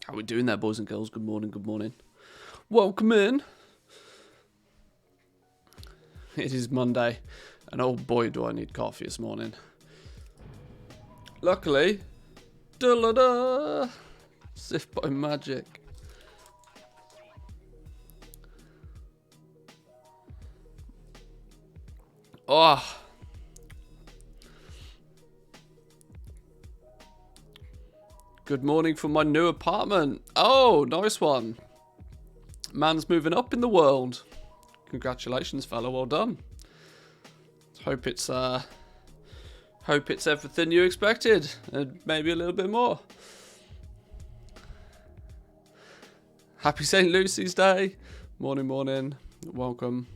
How we doing there, boys and girls? Good morning, good morning. Welcome in. It is Monday, and oh boy do I need coffee this morning. Luckily, da-la-da, as if by magic. Oh. Good morning from my new apartment. Oh, nice one. Man's moving up in the world. Congratulations, fella. Well done. Hope it's everything you expected, and maybe a little bit more. Happy St. Lucy's Day. Morning, morning. Welcome.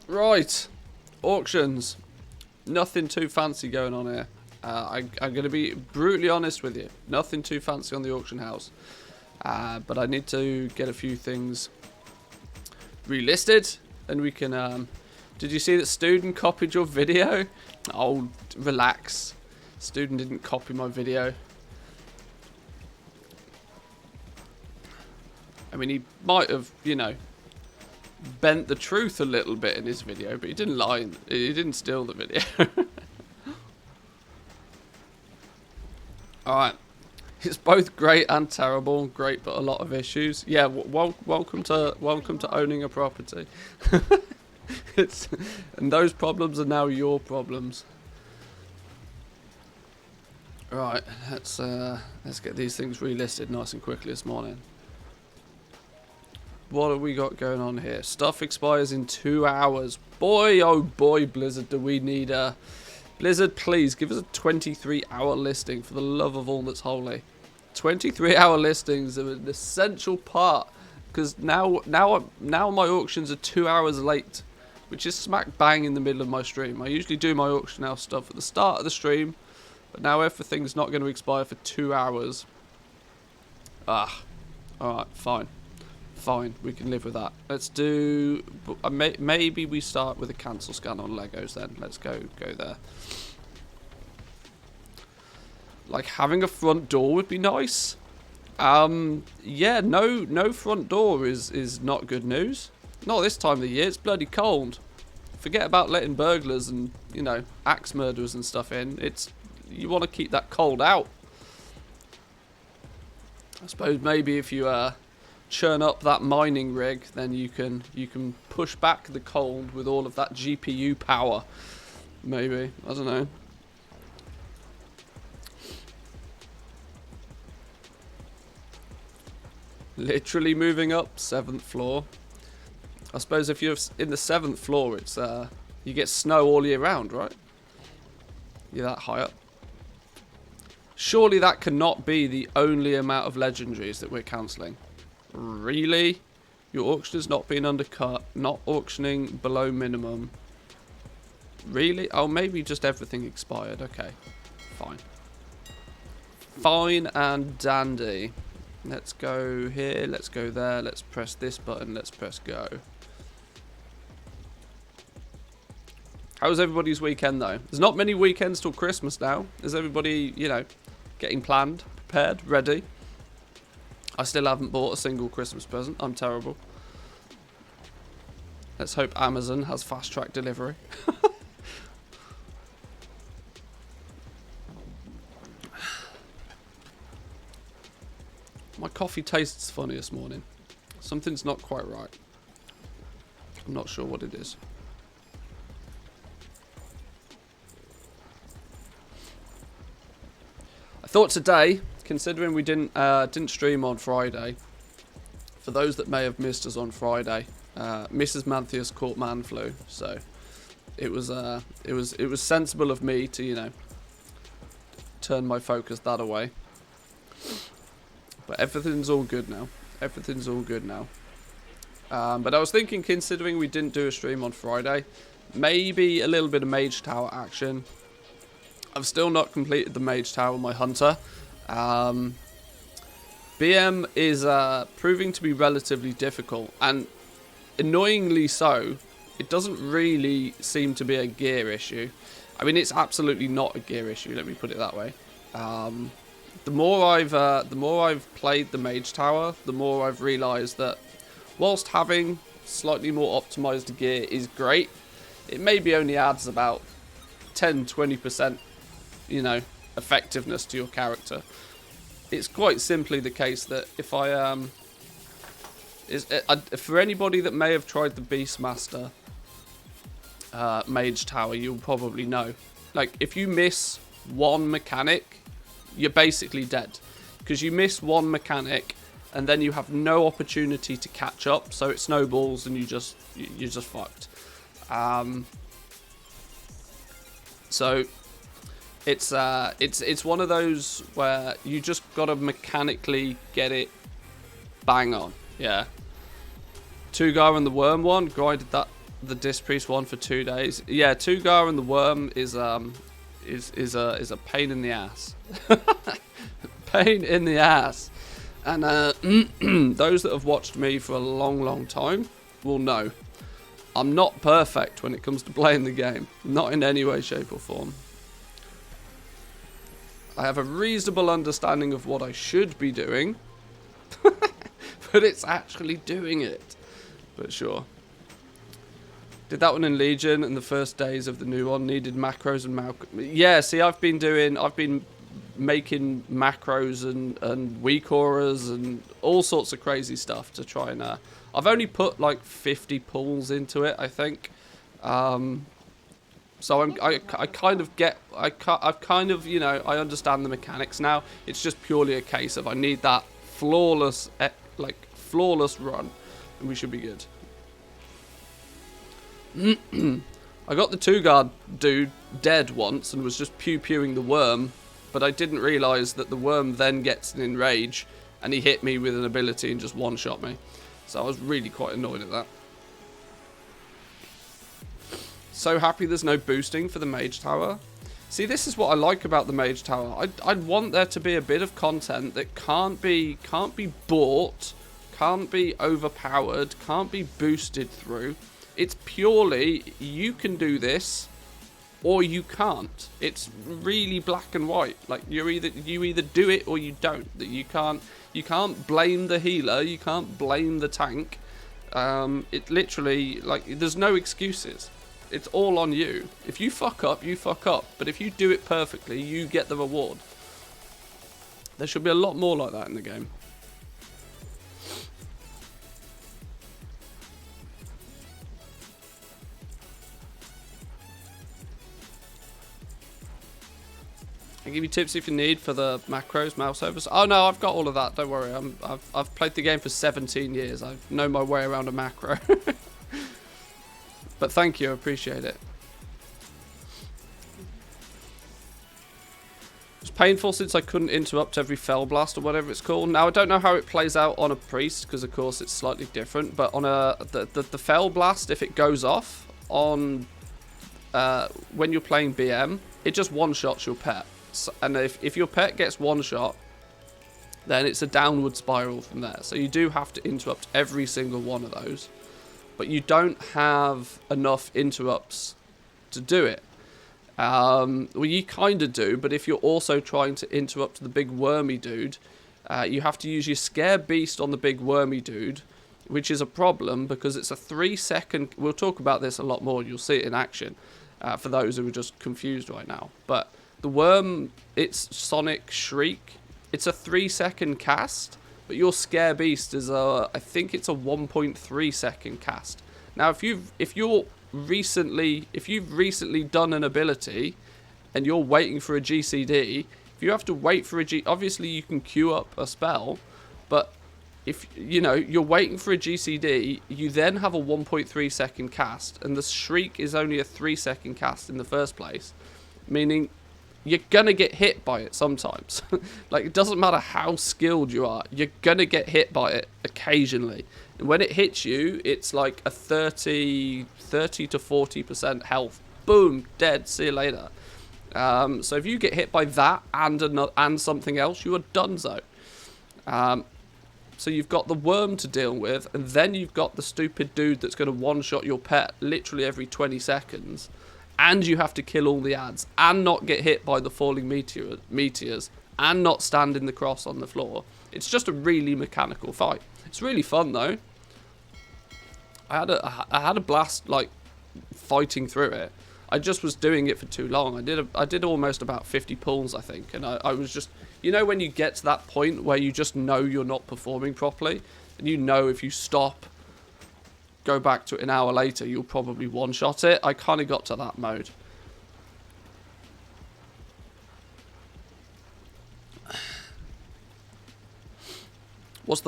Right. Auctions. Nothing too fancy going on here. I'm going to be brutally honest with you. Nothing too fancy on the auction house. But I need to get a few things relisted. And we can... did you see that Student copied your video? Oh, relax. Student didn't copy my video. I mean, he might have, bent the truth a little bit in his video, but he didn't lie. He didn't steal the video. Alright. It's both great and terrible. Great, but a lot of issues. Yeah, welcome to owning a property. And those problems are now your problems. Right, let's get these things relisted nice and quickly this morning. What have we got going on here? Stuff expires in 2 hours. Boy, oh boy, Blizzard, do we need a... Blizzard, please, give us a 23-hour listing for the love of all that's holy. 23-hour listings are an essential part, because now my auctions are 2 hours late, which is smack bang in the middle of my stream. I usually do my auction house stuff at the start of the stream, but now everything's not going to expire for 2 hours. Alright, fine. Fine, we can live with that. Let's do... maybe we start with a cancel scan on Legos then. Let's go there. Like, having a front door would be nice. Yeah, no front door is not good news. Not this time of the year, it's bloody cold. Forget about letting burglars and, axe murderers and stuff in. You want to keep that cold out. I suppose maybe if you, churn up that mining rig, then you can push back the cold with all of that GPU power. Maybe, I don't know. Literally moving up 7th floor. I suppose if you're in the 7th floor, it's you get snow all year round, right? You're that high up. Surely that cannot be the only amount of legendaries that we're cancelling. Really? Your auction has not been undercut. Not auctioning below minimum. Really? Oh, maybe just everything expired. Okay. Fine. Fine and dandy. Let's go here. Let's go there. Let's press this button. Let's press go. How was everybody's weekend, though? There's not many weekends till Christmas now. Is everybody, getting planned, prepared, ready? I still haven't bought a single Christmas present. I'm terrible. Let's hope Amazon has fast track delivery. My coffee tastes funny this morning. Something's not quite right. I'm not sure what it is. I thought today, considering we didn't stream on Friday, for those that may have missed us on Friday, Mrs. Manthias caught man flu, so it was sensible of me to turn my focus that away. But everything's all good now. Everything's all good now. But I was thinking, considering we didn't do a stream on Friday, maybe a little bit of Mage Tower action. I've still not completed the Mage Tower, my Hunter. BM is proving to be relatively difficult, and annoyingly so, it doesn't really seem to be a gear issue. I mean, it's absolutely not a gear issue. Let me put it that way. The more I've played the Mage Tower, the more I've realised that whilst having slightly more optimised gear is great, it maybe only adds about 10-20%, you know, effectiveness to your character. It's quite simply the case that if for anybody that may have tried the Beastmaster Mage Tower, you'll probably know. Like, if you miss one mechanic, you're basically dead. Because you miss one mechanic, and then you have no opportunity to catch up, so it snowballs, and you're just fucked. So it's one of those where you just gotta mechanically get it bang on. Yeah. Tugar and the Worm one, grinded the Disc Priest one for 2 days. Yeah, Tugar and the Worm is a pain in the ass. Pain in the ass. And those that have watched me for a long time will know I'm not perfect when it comes to playing the game. Not in any way, shape or form. I have a reasonable understanding of what I should be doing. But it's actually doing it. But sure. Did that one in Legion, and the first days of the new one needed macros and yeah, see, I've been making macros and weak auras and all sorts of crazy stuff to try and I've only put like 50 pulls into it, I think. So I kind of get, I've kind of, you know, I understand the mechanics now. It's just purely a case of I need that flawless run, and we should be good. I got the Tugar dude dead once and was just pew-pewing the worm, but I didn't realise that the worm then gets an enrage, and he hit me with an ability and just one-shot me. So I was really quite annoyed at that. So happy there's no boosting for the Mage Tower. See, this is what I like about the Mage Tower. I'd want there to be a bit of content that can't be bought, can't be overpowered, can't be boosted through. It's purely, you can do this, or you can't. It's really black and white. Like, you either do it or you don't. That you can't blame the healer, you can't blame the tank. It literally, like, there's no excuses. It's all on you. If you fuck up, you fuck up. But if you do it perfectly, you get the reward. There should be a lot more like that in the game. I'll give you tips if you need for the macros, mouse overs. Oh no, I've got all of that. Don't worry. I've played the game for 17 years. I know my way around a macro. But thank you, I appreciate it. It's painful since I couldn't interrupt every Fel Blast or whatever it's called. Now I don't know how it plays out on a priest, because of course it's slightly different. But on the Fel Blast, if it goes off on when you're playing BM, it just one-shots your pet. And if your pet gets one shot, then it's a downward spiral from there. So you do have to interrupt every single one of those. But you don't have enough interrupts to do it. Well, you kind of do, but if you're also trying to interrupt the big wormy dude, you have to use your Scare Beast on the big wormy dude, which is a problem because it's a 3-second... We'll talk about this a lot more, you'll see it in action, for those who are just confused right now. But the worm, its Sonic Shriek, it's a 3-second cast, but your Scare Beast is I think it's a 1.3 second cast. Now, if you've recently done an ability, and you're waiting for a GCD, if you have to wait for obviously you can queue up a spell, but if you're waiting for a GCD, you then have a 1.3 second cast, and the Shriek is only a 3-second cast in the first place, meaning you're gonna get hit by it sometimes. Like, it doesn't matter how skilled you are, you're gonna get hit by it occasionally. And when it hits you, it's like a 30 to 40% health. Boom, dead, see you later. So if you get hit by that and something else, you are donezo. So you've got the worm to deal with, and then you've got the stupid dude that's going to one-shot your pet literally every 20 seconds, and you have to kill all the ads, and not get hit by the falling meteors, and not stand in the cross on the floor. It's just a really mechanical fight. It's really fun, though. I had a blast, like, fighting through it. I just was doing it for too long. I did almost about 50 pulls, I think, and I was just, you know, when you get to that point where you just know you're not performing properly, and you know if you stop, go back to it an hour later, you'll probably one-shot it. I kind of got to that mode. But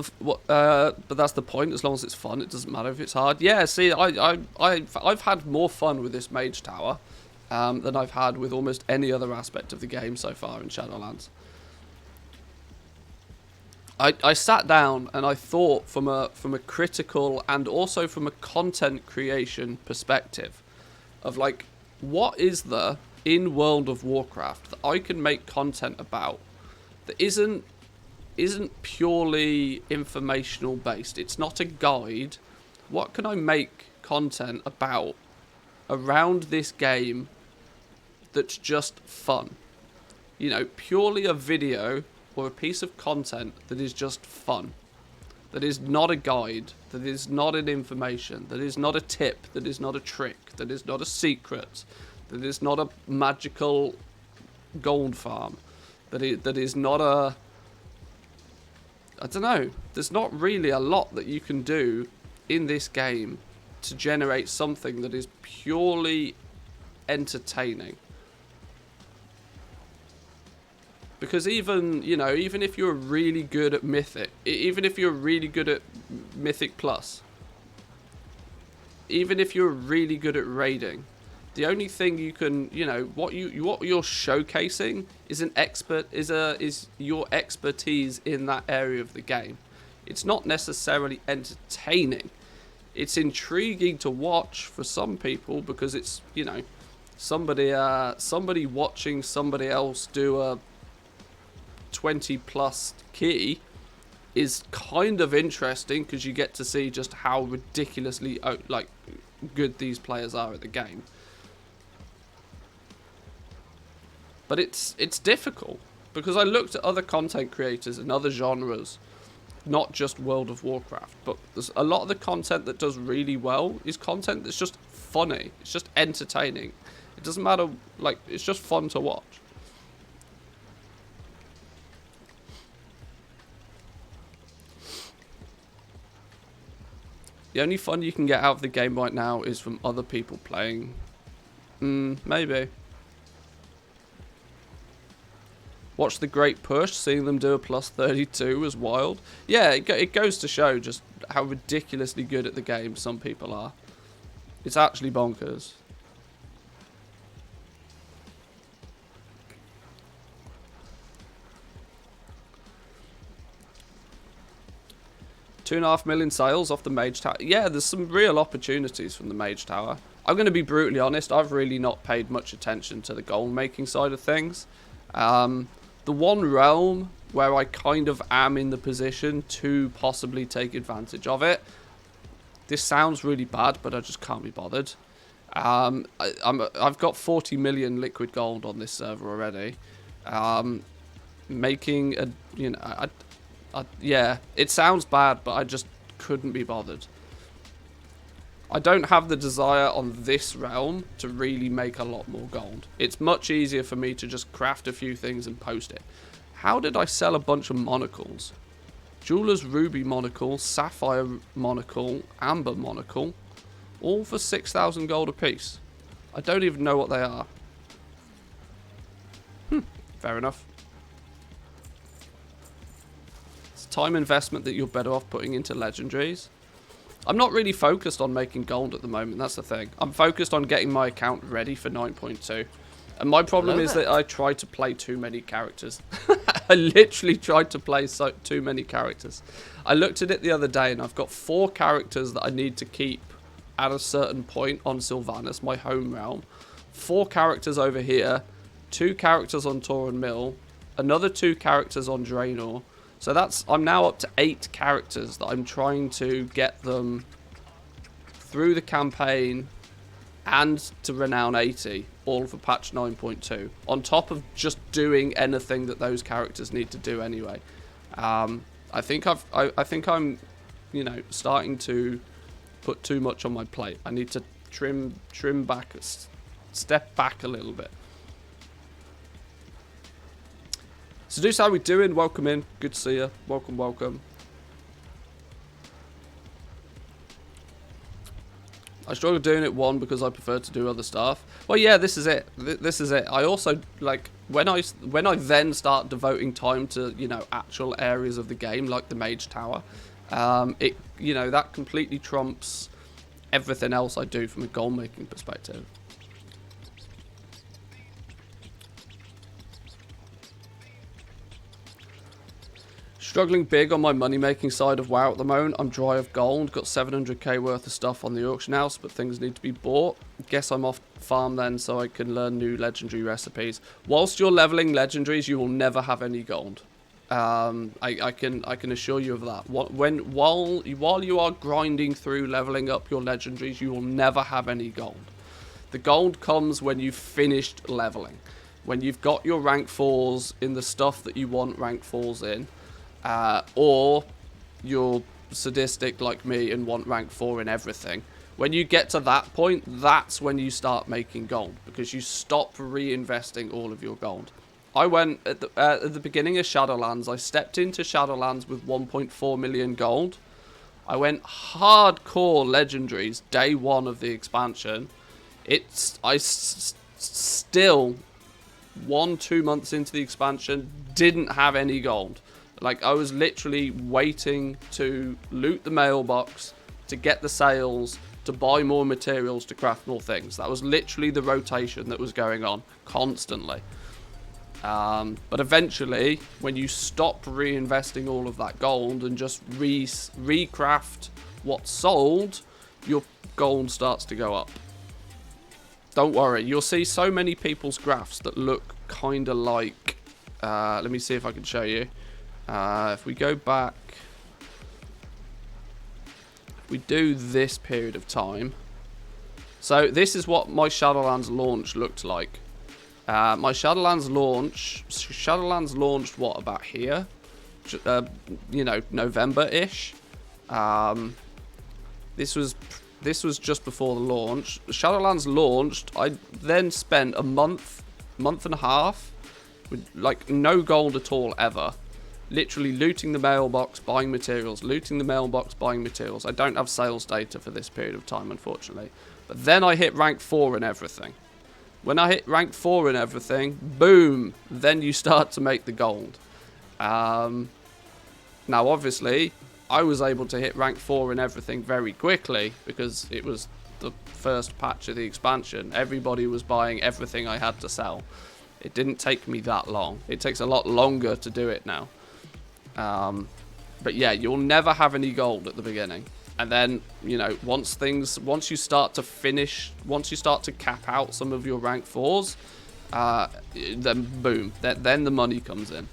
that's the point. As long as it's fun, it doesn't matter if it's hard. Yeah, see, I've had more fun with this Mage Tower than I've had with almost any other aspect of the game so far in Shadowlands. I sat down and I thought from a critical and also from a content creation perspective of, like, what is there in World of Warcraft that I can make content about that isn't purely informational based. It's not a guide. What can I make content about around this game that's just fun? You know, purely a video or a piece of content that is just fun. That is not a guide. That is not an information. That is not a tip. That is not a trick. That is not a secret. That is not a magical gold farm. That is not a... I don't know. There's not really a lot that you can do in this game to generate something that is purely entertaining. Because even, you know, even if you're really good at Mythic, even if you're really good at Mythic Plus, even if you're really good at raiding, the only thing you can, you know, what you're showcasing is is your expertise in that area of the game. It's not necessarily entertaining. It's intriguing to watch for some people because it's, you know, somebody watching somebody else do a 20+ key is kind of interesting because you get to see just how ridiculously like good these players are at the game. But it's difficult because I looked at other content creators in other genres, not just World of Warcraft, but there's a lot of the content that does really well is content that's just funny. It's just entertaining. It doesn't matter, like, it's just fun to watch. The only fun you can get out of the game right now is from other people playing. Maybe. Watch the Great Push, seeing them do a +32 was wild. Yeah, it goes to show just how ridiculously good at the game some people are. It's actually bonkers. $2.5 million sales off the Mage Tower. Yeah, there's some real opportunities from the Mage Tower. I'm going to be brutally honest, I've really not paid much attention to the gold making side of things. The one realm where I kind of am in the position to possibly take advantage of it. This sounds really bad, but I just can't be bothered. I've got 40 million liquid gold on this server already. Making a, you know, yeah, it sounds bad, but I just couldn't be bothered. I don't have the desire on this realm to really make a lot more gold. It's much easier for me to just craft a few things and post it. How did I sell a bunch of monocles? Jeweler's Ruby monocle, Sapphire monocle, Amber monocle, all for 6,000 gold apiece. I don't even know what they are. Fair enough. It's a time investment that you're better off putting into legendaries. I'm not really focused on making gold at the moment, that's the thing. I'm focused on getting my account ready for 9.2. And my problem is that I try to play too many characters. I literally tried to play too many characters. I looked at it the other day and I've got 4 characters that I need to keep at a certain point on Sylvanas, my home realm. 4 characters over here, 2 characters on Tauren Mill, another 2 characters on Draenor, So I'm now up to 8 characters that I'm trying to get them through the campaign and to Renown 80, all for patch 9.2, on top of just doing anything that those characters need to do anyway. I think I'm, you know, starting to put too much on my plate. I need to trim back, step back a little bit. Seduce, how we doing? Welcome in. Good to see you. Welcome, welcome. I struggle doing it, one, because I prefer to do other stuff. Well, yeah, this is it. This is it. I also, like, when I then start devoting time to, you know, actual areas of the game, like the Mage Tower, you know, that completely trumps everything else I do from a goal-making perspective. Struggling big on my money-making side of WoW at the moment. I'm dry of gold. Got 700k worth of stuff on the auction house, but things need to be bought. Guess I'm off farm then so I can learn new legendary recipes. Whilst you're leveling legendaries, you will never have any gold. I can assure you of that. While you are grinding through leveling up your legendaries, you will never have any gold. The gold comes when you've finished leveling. When you've got your rank 4s in the stuff that you want rank 4s in. Or you're sadistic like me and want rank 4 in everything. When you get to that point, that's when you start making gold, because you stop reinvesting all of your gold. I went at the beginning of Shadowlands. I stepped into Shadowlands with 1.4 million gold. I went hardcore legendaries day 1 of the expansion. Still 1-2 months into the expansion didn't have any gold. Like, I was literally waiting to loot the mailbox, to get the sales, to buy more materials, to craft more things. That was literally the rotation that was going on constantly. But eventually, when you stop reinvesting all of that gold and just recraft what's sold, your gold starts to go up. Don't worry, you'll see so many people's graphs that look kind of like... let me see if I can show you. If we go back, if we do this period of time, so this is what my Shadowlands launch looked like. My Shadowlands launched what, about here? You know, November-ish. This was just before the launch. Shadowlands launched. I then spent a month and a half with like no gold at all ever. Literally looting the mailbox, buying materials, looting the mailbox, buying materials. I don't have sales data for this period of time, unfortunately. But then I hit rank 4 and everything. When I hit rank 4 and everything, boom, then you start to make the gold. Now, obviously, I was able to hit rank 4 and everything very quickly because it was the first patch of the expansion. Everybody was buying everything I had to sell. It didn't take me that long. It takes a lot longer to do it now. But yeah, you'll never have any gold at the beginning. And then, you know, once you start to cap out some of your rank 4s, then boom, then the money comes in.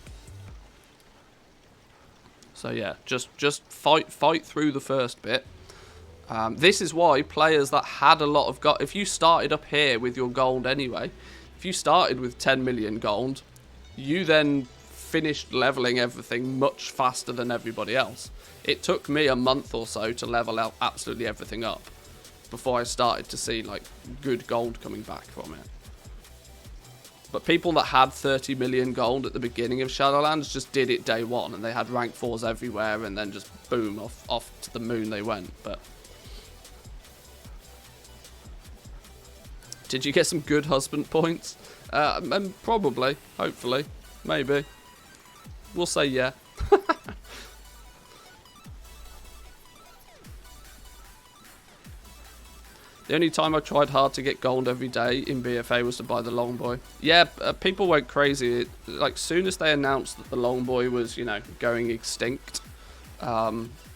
So yeah, just fight through the first bit. This is why players that had a lot of gold, if you started up here with your gold anyway, if you started with 10 million gold, you then finished leveling everything much faster than everybody else. It took me a month or so to level out absolutely everything up before I started to see like good gold coming back from it. But people that had 30 million gold at the beginning of Shadowlands just did it day 1, and they had rank 4s everywhere, and then just boom, off to the moon they went. But did you get some good husband points? Probably, hopefully, maybe. We'll say yeah. The only time I tried hard to get gold every day in BFA was to buy the Longboy. Yeah, people went crazy. Like, soon as they announced that the Longboy was, you know, going extinct,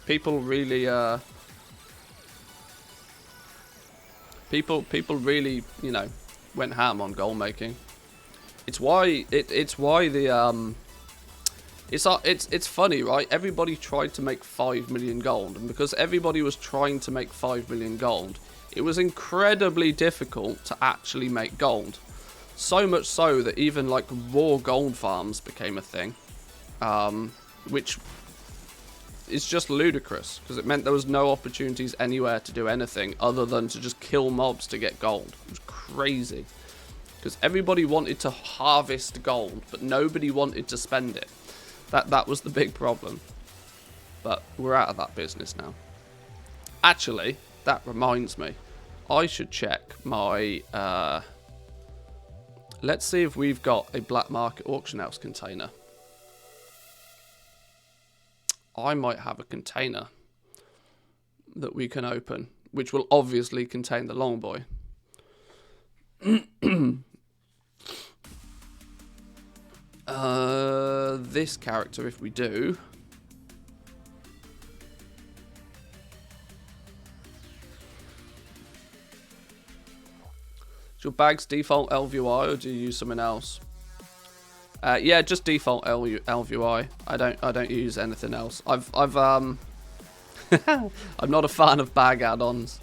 people really, people really, you know, went ham on gold making. It's why the It's funny, right? Everybody tried to make 5 million gold, and because everybody was trying to make 5 million gold, it was incredibly difficult to actually make gold. So much so that even like raw gold farms became a thing, which is just ludicrous because it meant there was no opportunities anywhere to do anything other than to just kill mobs to get gold. It was crazy because everybody wanted to harvest gold, but nobody wanted to spend it. That was the big problem. But we're out of that business now. Actually, that reminds me, I should check my. Let's see if we've got a black market auction house container. I might have a container that we can open, which will obviously contain the long boy. This character, if we do. Is your bags default LVI or do you use something else? Yeah, just default LVI. I don't use anything else. I'm not a fan of bag add-ons.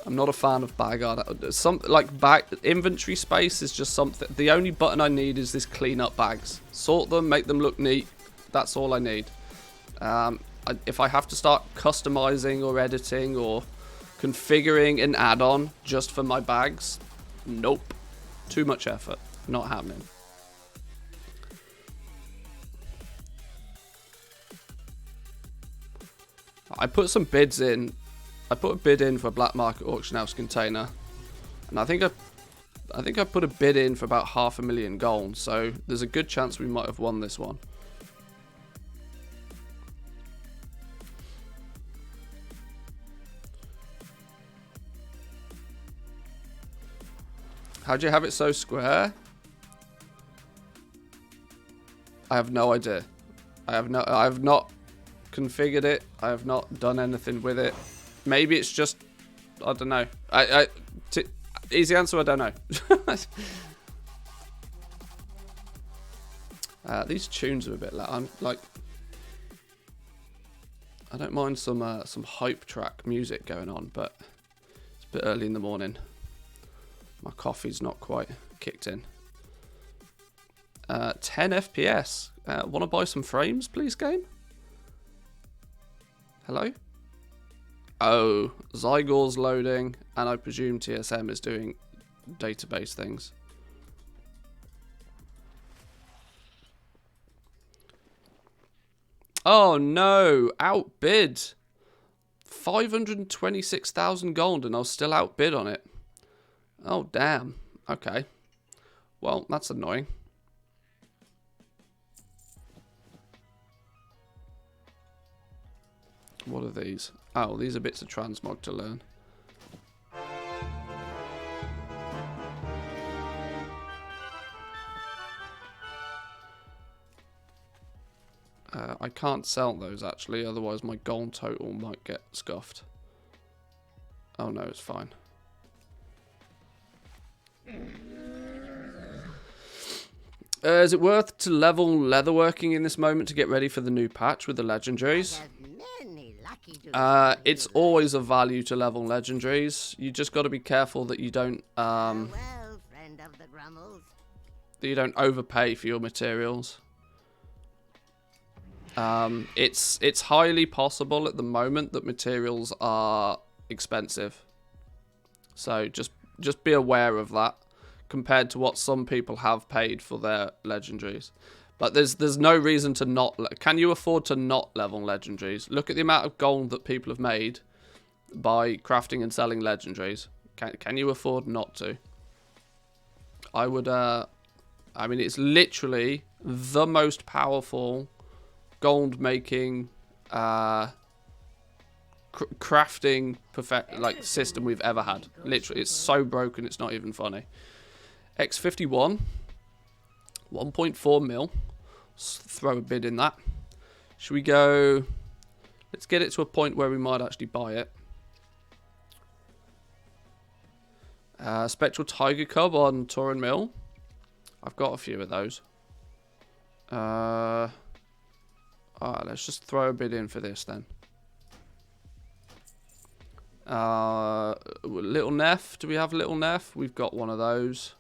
I'm not a fan of bag add-ons. Bag inventory space is just something. The only button I need is this clean up bags. Sort them, make them look neat. That's all I need. If I have to start customizing or editing or configuring an add-on just for my bags, nope. Too much effort. Not happening. I put some bids in. I put a bid in for a black market auction house container, and I think I put a bid in for about 500,000 gold. So there's a good chance we might have won this one. How'd you have it so square? I have no idea. I have not configured it. I have not done anything with it. Maybe it's just, I don't know. Easy answer, I don't know. These tunes are a bit loud. I'm like, I don't mind some hype track music going on, but it's a bit early in the morning. My coffee's not quite kicked in. 10 FPS. Want to buy some frames, please, game? Hello? Oh, Zygor's loading, and I presume TSM is doing database things. Oh no, outbid. 526,000 gold and I was still outbid on it. Oh damn, okay. Well, that's annoying. What are these? Oh, these are bits of transmog to learn. I can't sell those actually, otherwise my gold total might get scuffed. Oh no, it's fine. Is it worth to level leatherworking in this moment to get ready for the new patch with the legendaries? It's always of value to level legendaries. You just got to be careful that you don't overpay for your materials. It's highly possible at the moment that materials are expensive. So just be aware of that compared to what some people have paid for their legendaries. But there's no reason to not. Can you afford to not level legendaries? Look at the amount of gold that people have made by crafting and selling legendaries. Can you afford not to? I would. I mean, it's literally the most powerful gold making, crafting system we've ever had. Literally, it's so broken. It's not even funny. X51, 1.4 mil. Let's throw a bid in that. Should we go? Let's get it to a point where we might actually buy it. Spectral Tiger Cub on Torin Mill. I've got a few of those. Alright, let's just throw a bid in for this then. Little Neff. Do we have Little Neff? We've got one of those.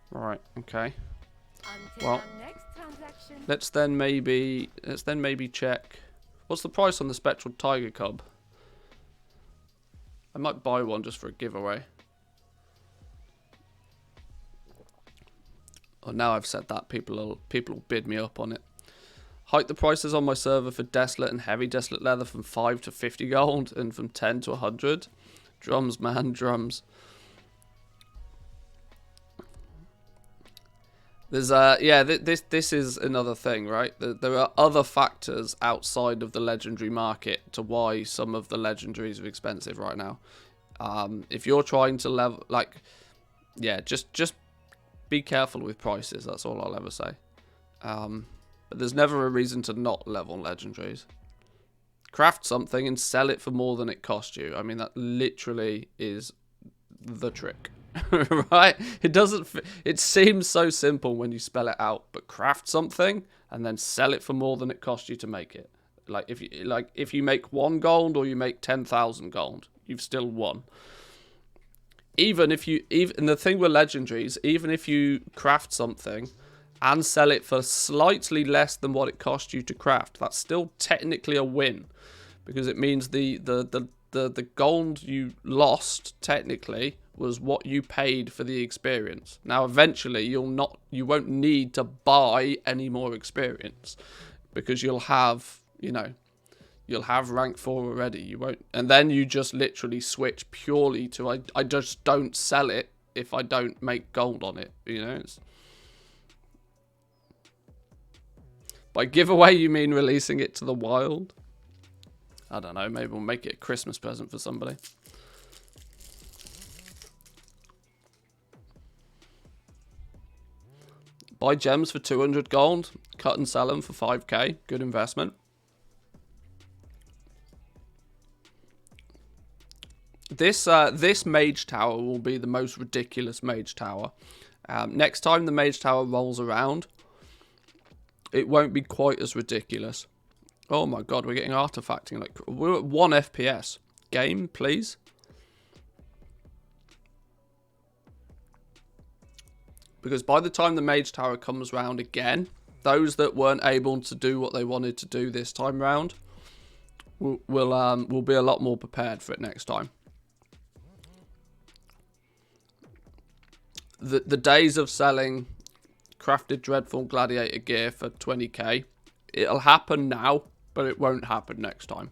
Right, okay. Well, let's then maybe check. What's the price on the Spectral Tiger Cub? I might buy one just for a giveaway. Oh, now I've said that, people will bid me up on it. Hike the prices on my server for Desolate and Heavy Desolate Leather from 5 to 50 gold and from 10 to 100. Drums, man, drums. There's yeah, this is another thing, right? There are other factors outside of the legendary market to why some of the legendaries are expensive right now. If you're trying to level, like, yeah, just be careful with prices. That's all I'll ever say. But there's never a reason to not level legendaries. Craft something and sell it for more than it cost you. I mean, that literally is the trick. Right? It seems so simple when you spell it out, but craft something and then sell it for more than it cost you to make it. Like if you make 1 gold or you make 10,000 gold, you've still won. Even the thing with legendaries, even if you craft something and sell it for slightly less than what it cost you to craft, that's still technically a win, because it means the gold you lost technically was what you paid for the experience. Now eventually you won't need to buy any more experience, because you'll have, you'll have rank 4 already. You won't, and then you just literally switch purely to I just don't sell it if I don't make gold on it. By giveaway you mean releasing it to the wild? I don't know, maybe we'll make it a Christmas present for somebody. Buy gems for 200 gold, cut and sell them for 5k. Good investment. This mage tower will be the most ridiculous mage tower. Next time the mage tower rolls around, it won't be quite as ridiculous. Oh my god, we're getting artifacting. Like, we're at 1 FPS. Game, please. Because by the time the mage tower comes round again, those that weren't able to do what they wanted to do this time round will be a lot more prepared for it next time. The days of selling crafted Dreadful Gladiator gear for 20k, it'll happen now, but it won't happen next time.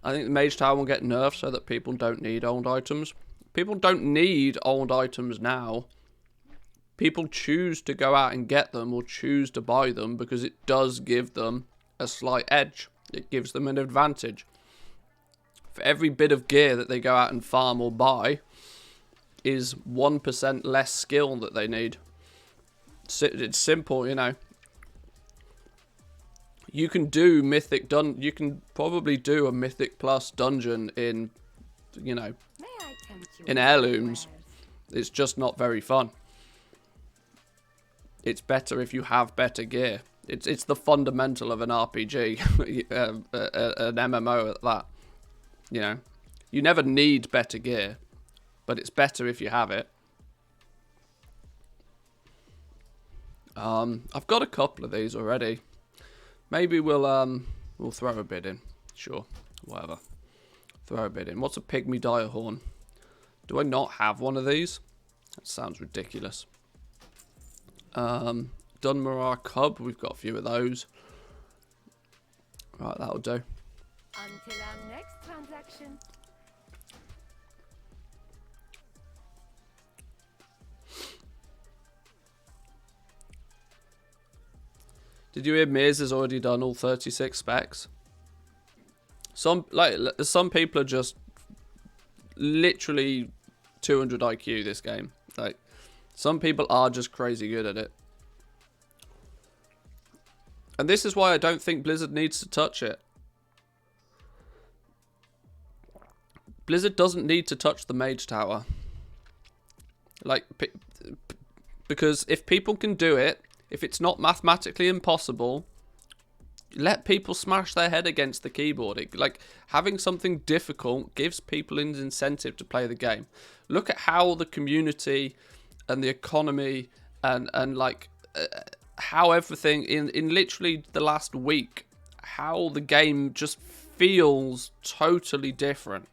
I think the mage tower will get nerfed so that people don't need old items. People don't need old items now. People choose to go out and get them or choose to buy them because it does give them a slight edge. It gives them an advantage. For every bit of gear that they go out and farm or buy is 1% less skill that they need. It's simple, You can do mythic you can probably do a mythic plus dungeon in, in heirlooms. It's just not very fun. It's better if you have better gear. It's the fundamental of an RPG, an MMO at that. You never need better gear, but it's better if you have it. I've got a couple of these already. Maybe we'll throw a bid in. Sure, whatever. Throw a bid in. What's a pygmy dire horn? Do I not have one of these? That sounds ridiculous. Dunmarar Cub, we've got a few of those. Right, that'll do. Until our next transaction. Did you hear Mears has already done all 36 specs? Some people are just literally 200 IQ this game. Like, Some people are just crazy good at it. And this is why I don't think Blizzard needs to touch it. Blizzard doesn't need to touch the Mage Tower. Like, because if people can do it, if it's not mathematically impossible, let people smash their head against the keyboard. Like, having something difficult gives people an incentive to play the game. Look at how the community and the economy and like how everything in literally the last week, how the game just feels totally different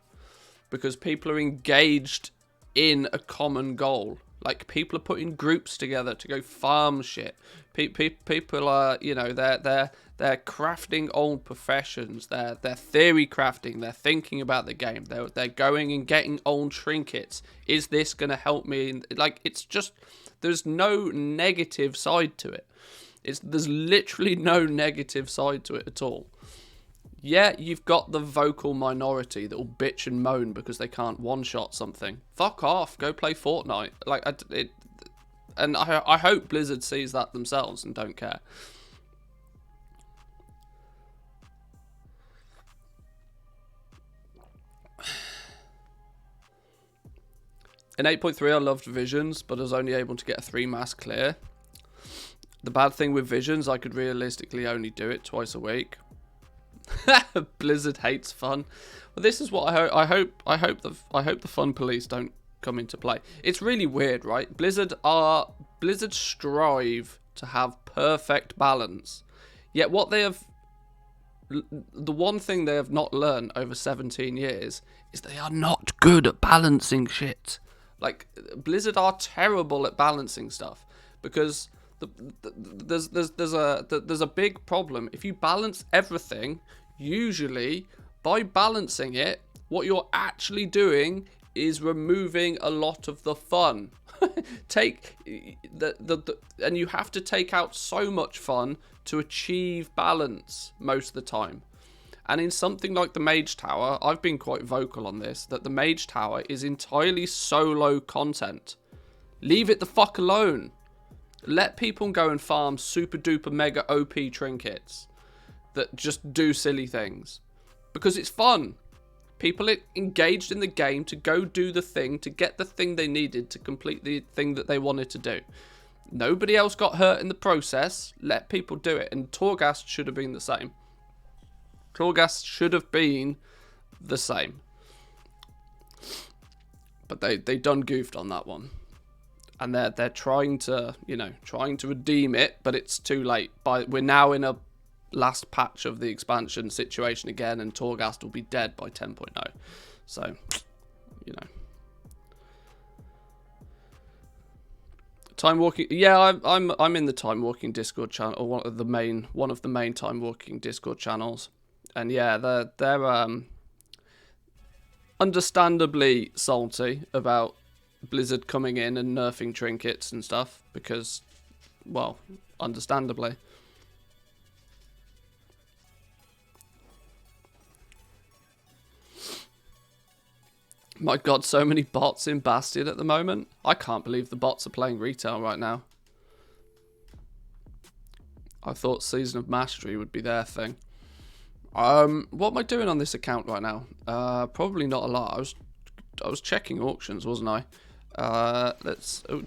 because people are engaged in a common goal. Like, people are putting groups together to go farm shit. People are, you know, they're crafting old professions. They're theory crafting. They're thinking about the game. They're going and getting old trinkets. Is this going to help me? Like, it's just, there's no negative side to it. There's literally no negative side to it at all. Yeah, you've got the vocal minority that will bitch and moan because they can't one-shot something. Fuck off. Go play Fortnite. Like, and I hope Blizzard sees that themselves and don't care. In 8.3, I loved Visions, but I was only able to get a 3-mass clear. The bad thing with Visions, I could realistically only do it twice a week. Blizzard hates fun. Well, this is what I hope the fun police don't come into play. It's really weird, right? Blizzard strive to have perfect balance. Yet what they have, the one thing they have not learned over 17 years is they are not good at balancing shit. Like, Blizzard are terrible at balancing stuff because there's a big problem. If you balance everything, usually by balancing it, what you're actually doing is removing a lot of the fun. And you have to take out so much fun to achieve balance most of the time. And in something like the Mage Tower, I've been quite vocal on this, that the Mage Tower is entirely solo content. Leave it the fuck alone. Let people go and farm super duper mega OP trinkets that just do silly things. Because it's fun. People are engaged in the game to go do the thing, to get the thing they needed to complete the thing that they wanted to do. Nobody else got hurt in the process. Let people do it. And Torghast should have been the same. Torghast should have been the same. But they done goofed on that one. And they're trying to, you know, redeem it, but it's too late. We're now in a last patch of the expansion situation again, and Torghast will be dead by 10.0. So, you know. Time walking, yeah, I'm in the time walking Discord channel, or one of the main time walking Discord channels. And yeah, they're understandably salty about Blizzard coming in and nerfing trinkets and stuff because, well, understandably. My god, so many bots in Bastion at the moment. I can't believe the bots are playing retail right now. I thought Season of Mastery would be their thing. What am I doing on this account right now? Probably not a lot. I was checking auctions, wasn't I?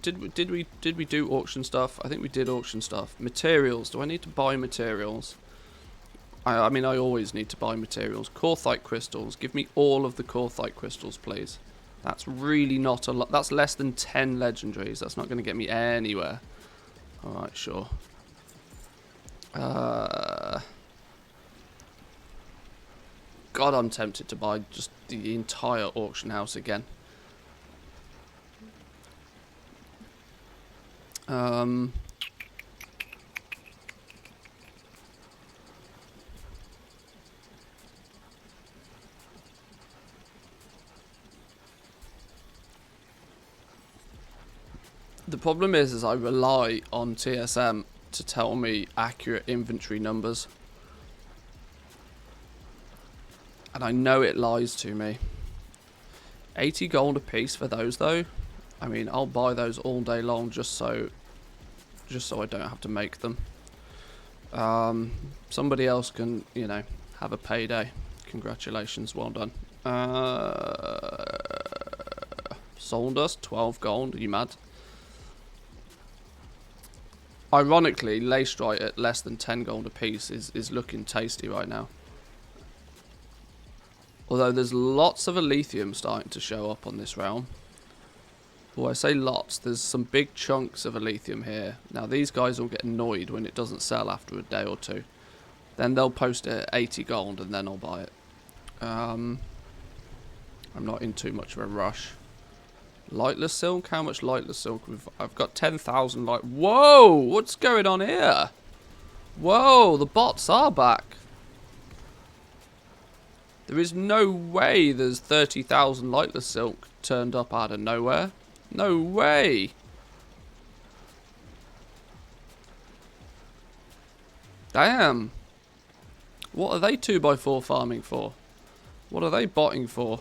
Did we do auction stuff? I think we did auction stuff. Materials. Do I need to buy materials? I mean, I always need to buy materials. Korthite crystals. Give me all of the Korthite crystals, please. That's really not a lot. That's less than 10 legendaries. That's not going to get me anywhere. Alright, sure. God, I'm tempted to buy just the entire auction house again. The problem is I rely on TSM to tell me accurate inventory numbers. And I know it lies to me. 80 gold a piece for those though. I mean, I'll buy those all day long just so I don't have to make them. Somebody else can, you know, have a payday. Congratulations, well done. Sold us 12 gold. Are you mad? Ironically, Leystrite at less than 10 gold a piece is looking tasty right now. Although there's lots of Alethium starting to show up on this realm. Well, I say lots. There's some big chunks of Alethium here. Now, these guys will get annoyed when it doesn't sell after a day or two. Then they'll post it at 80 gold and then I'll buy it. I'm not in too much of a rush. Lightless silk? How much lightless silk? I've got 10,000 light. Whoa! What's going on here? Whoa! The bots are back. There is no way there's 30,000 lightless silk turned up out of nowhere. No way! Damn! What are they 2x4 farming for? What are they botting for?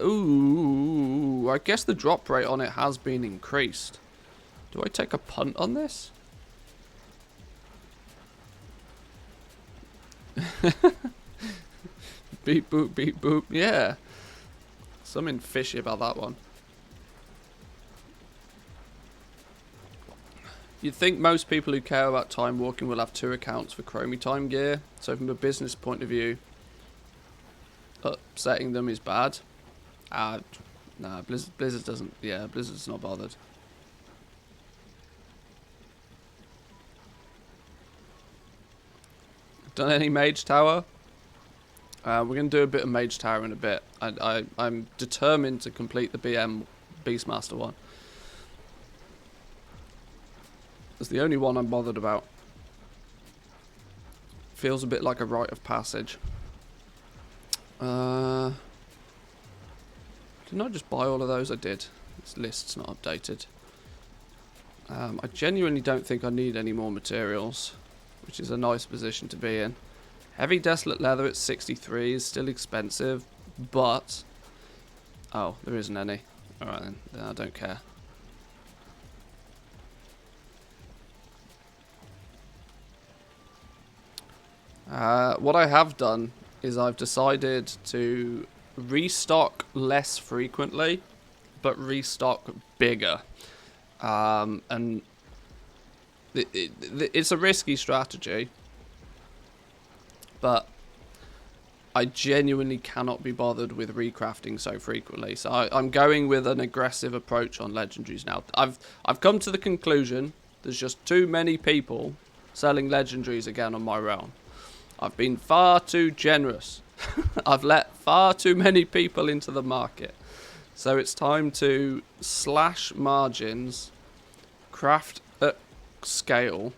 Ooh, I guess the drop rate on it has been increased. Do I take a punt on this? Beep boop, beep boop. Yeah. Something fishy about that one. You'd think most people who care about time walking will have 2 accounts for Chromie Time gear. So from a business point of view, upsetting them is bad. Nah, Blizzard doesn't. Yeah, Blizzard's not bothered. Done any Mage Tower? We're going to do a bit of Mage Tower in a bit. I'm determined to complete the BM Beastmaster one. It's the only one I'm bothered about. Feels a bit like a rite of passage. Didn't I just buy all of those? I did. This list's not updated. I genuinely don't think I need any more materials, which is a nice position to be in. Heavy Desolate Leather at 63 is still expensive, but... Oh, there isn't any. Alright then, I don't care. What I have done is I've decided to restock less frequently, but restock bigger. And it's a risky strategy, but I genuinely cannot be bothered with recrafting so frequently. So I'm going with an aggressive approach on legendaries now. I've come to the conclusion there's just too many people selling legendaries again on my realm. I've been far too generous. I've let far too many people into the market. So it's time to slash margins, craft at scale,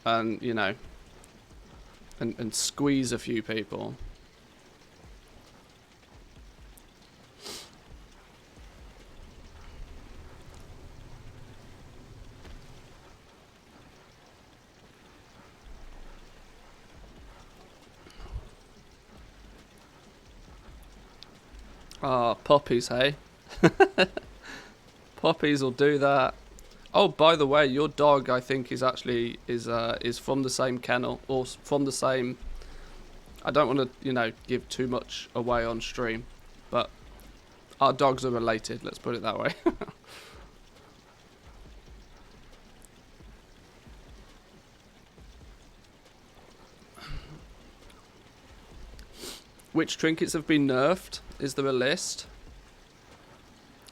and, you know, and squeeze a few people. Ah, puppies, hey? Puppies will do that. Oh, by the way, your dog, I think, is actually is from the same kennel, or from the same... I don't want to, you know, give too much away on stream, but our dogs are related, let's put it that way. Which trinkets have been nerfed? Is there a list?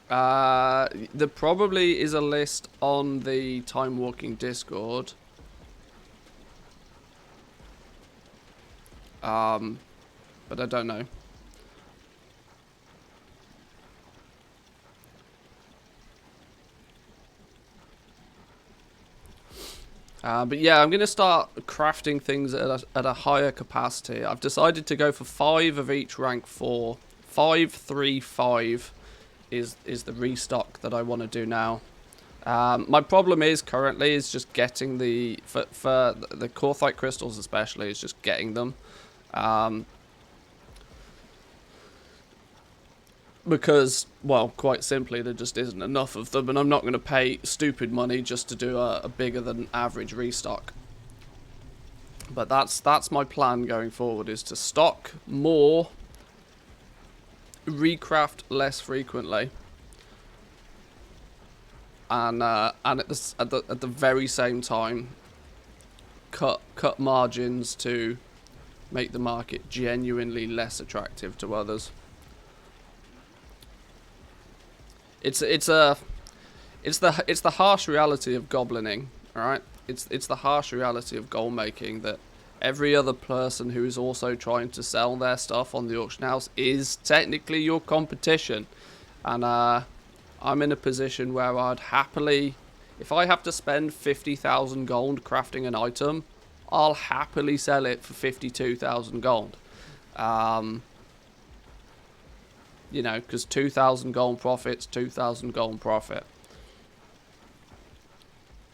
There probably is a list on the Time Walking Discord. But I don't know. But yeah, I'm going to start crafting things at a higher capacity. I've decided to go for 5 of each rank 4. 5, 3, 5 is the restock that I want to do now. My problem is currently is just getting the... For the Korthite crystals especially, is just getting them. because, well, quite simply, there just isn't enough of them, and I'm not going to pay stupid money just to do a bigger than average restock. But that's my plan going forward, is to stock more, recraft less frequently, and at the very same time, cut margins to make the market genuinely less attractive to others. It's the harsh reality of goblining, alright? It's the harsh reality of gold making that every other person who is also trying to sell their stuff on the auction house is technically your competition. And I'm in a position where I'd happily, if I have to spend 50,000 gold crafting an item, I'll happily sell it for 52,000 gold. You know, because 2,000 gold profits, 2,000 gold profit.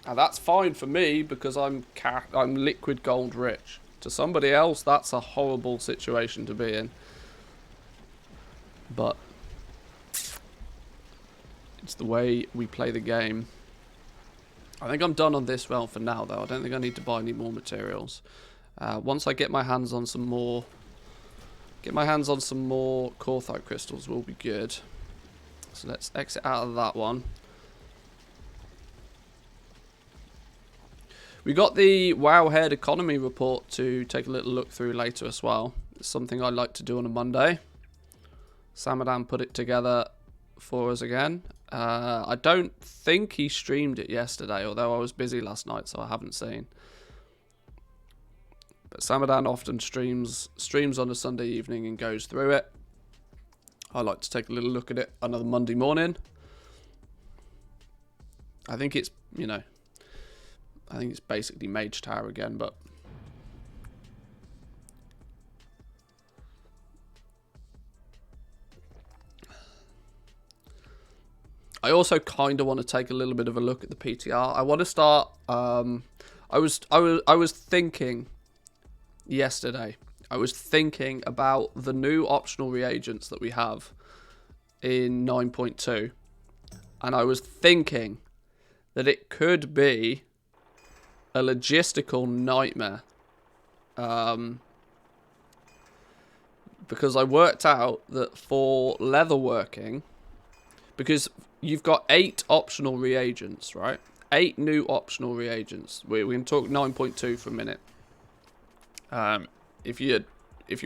And that's fine for me because I'm liquid gold rich. To somebody else, that's a horrible situation to be in. But it's the way we play the game. I think I'm done on this realm for now, though. I don't think I need to buy any more materials. Once I get my hands on some more... Korthite crystals will be good. So let's exit out of that one. We got the Wowhead economy report to take a little look through later as well. It's something I like to do on a Monday. Samadan put it together for us again. I don't think he streamed it yesterday, although I was busy last night, so I haven't seen. But Samadan often streams on a Sunday evening and goes through it. I like to take a little look at it another Monday morning. I think it's, you know, I think it's basically Mage Tower again, but I also kind of want to take a little bit of a look at the PTR. I want to start. I was thinking yesterday. I was thinking about the new optional reagents that we have in 9.2, and I was thinking that it could be a logistical nightmare. Because I worked out that for leatherworking, because you've got 8 optional reagents, right? 8 new optional reagents. We can talk 9.2 for a minute. If you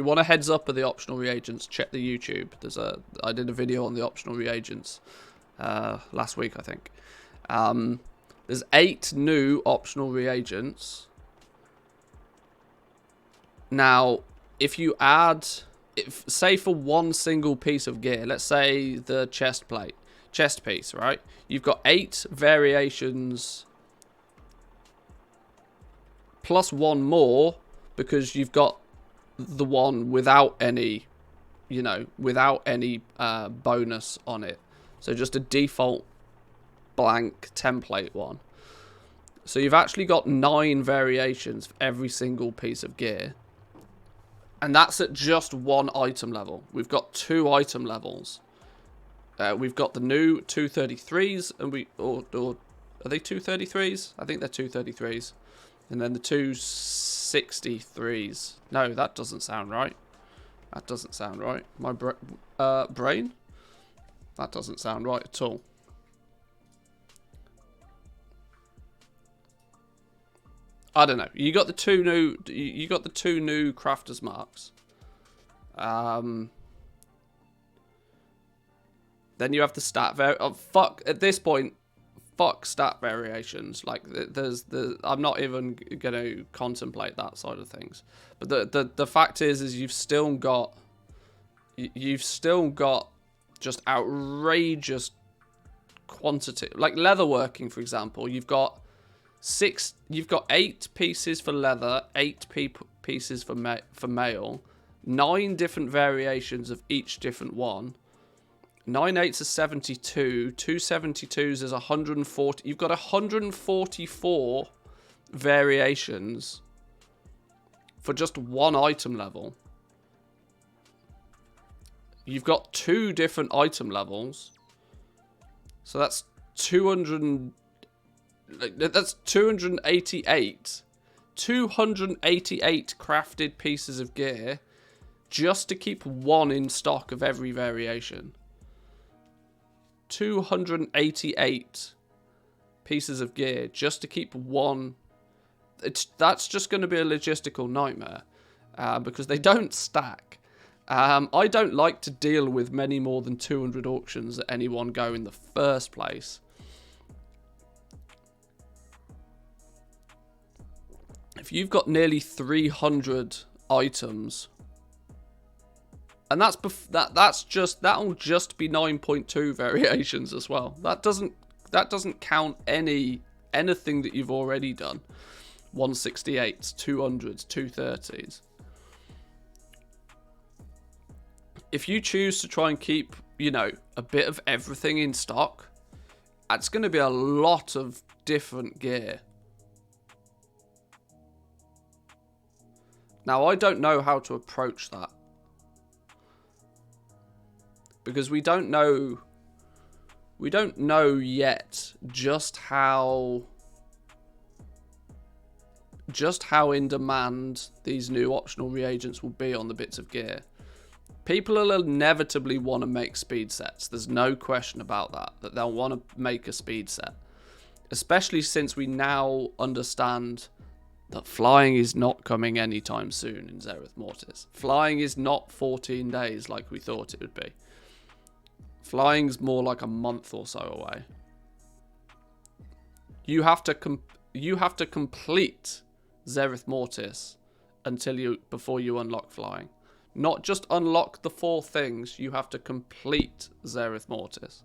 want a heads up of the optional reagents, check the YouTube. I did a video on the optional reagents last week, I think. There's 8 new optional reagents. Now, if you add, say for one single piece of gear, let's say the chest piece, right? You've got 8 variations plus one more because you've got the one without any, you know, bonus on it. So just a default blank template one. So you've actually got 9 variations for every single piece of gear. And that's at just one item level. We've got 2 item levels. We've got the new 233s, and or are they 233s? I think they're 233s. And then the 263s. No, that doesn't sound right. That doesn't sound right. My brain? That doesn't sound right at all. I don't know. You got the 2 new. You got the 2 new crafters marks. Then you have the stat fuck at this point. Fuck stat variations. Like I'm not even gonna contemplate that side of things. But the fact is you've still got just outrageous quantity. Like leatherworking, for example, you've got 8 pieces for leather, 8 pieces for mail, 9 different variations of each different one. 9 8s are 72, 2 72s is 140. You've got 144 variations for just one item level. You've got 2 different item levels. So that's 200. That's 288. 288 crafted pieces of gear just to keep 1 in stock of every variation. 288 pieces of gear just to keep 1. That's just going to be a logistical nightmare because they don't stack. I don't like to deal with many more than 200 auctions at any one go in the first place. If you've got nearly 300 items, and that'll just be 9.2 variations as well. That doesn't count anything that you've already done. 168s, 200s, 230s. If you choose to try and keep, you know, a bit of everything in stock, that's going to be a lot of different gear. Now, I don't know how to approach that. Because we don't know yet just how in demand these new optional reagents will be on the bits of gear. People will inevitably want to make speed sets. There's no question about that they'll want to make a speed set. Especially since we now understand that flying is not coming anytime soon in Zereth Mortis. Flying is not 14 days like we thought it would be. Flying's more like a month or so away. You have to complete Zereth Mortis before you unlock flying. Not just unlock the 4 things, you have to complete Zereth Mortis.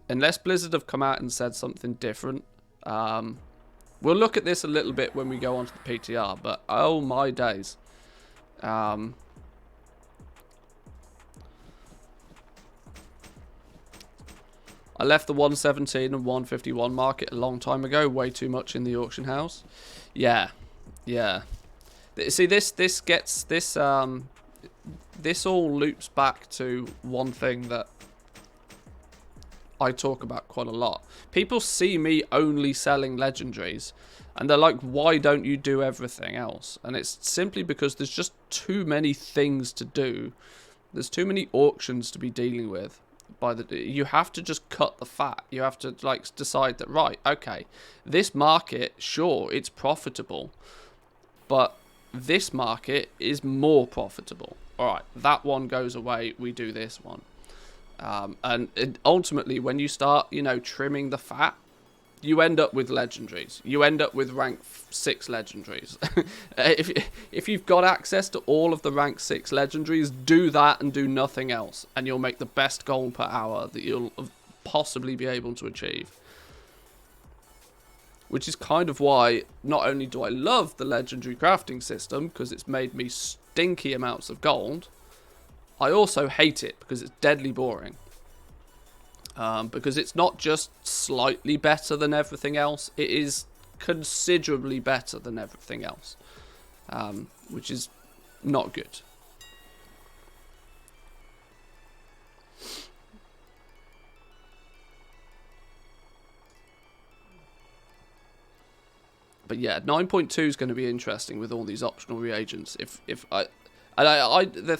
Unless Blizzard have come out and said something different. We'll look at this a little bit when we go onto the PTR, but oh my days. I left the 117 and 151 market a long time ago, way too much in the auction house. Yeah. See, this all loops back to one thing that I talk about quite a lot. People see me only selling legendaries and they're like, why don't you do everything else? And it's simply because there's just too many things to do. There's too many auctions to be dealing with. You have to just cut the fat. You have to like decide that, right, okay, this market, sure, it's profitable, but this market is more profitable. All right, that one goes away, we do this one. And ultimately, when you start, you know, trimming the fat, you end up with legendaries. You end up with rank 6 legendaries. If you've got access to all of the rank 6 legendaries, do that and do nothing else, and you'll make the best gold per hour that you'll possibly be able to achieve. Which is kind of why not only do I love the legendary crafting system, because it's made me stinky amounts of gold, I also hate it because it's deadly boring. Because it's not just slightly better than everything else, it is considerably better than everything else. Which is not good. But yeah, 9.2 is going to be interesting with all these optional reagents. The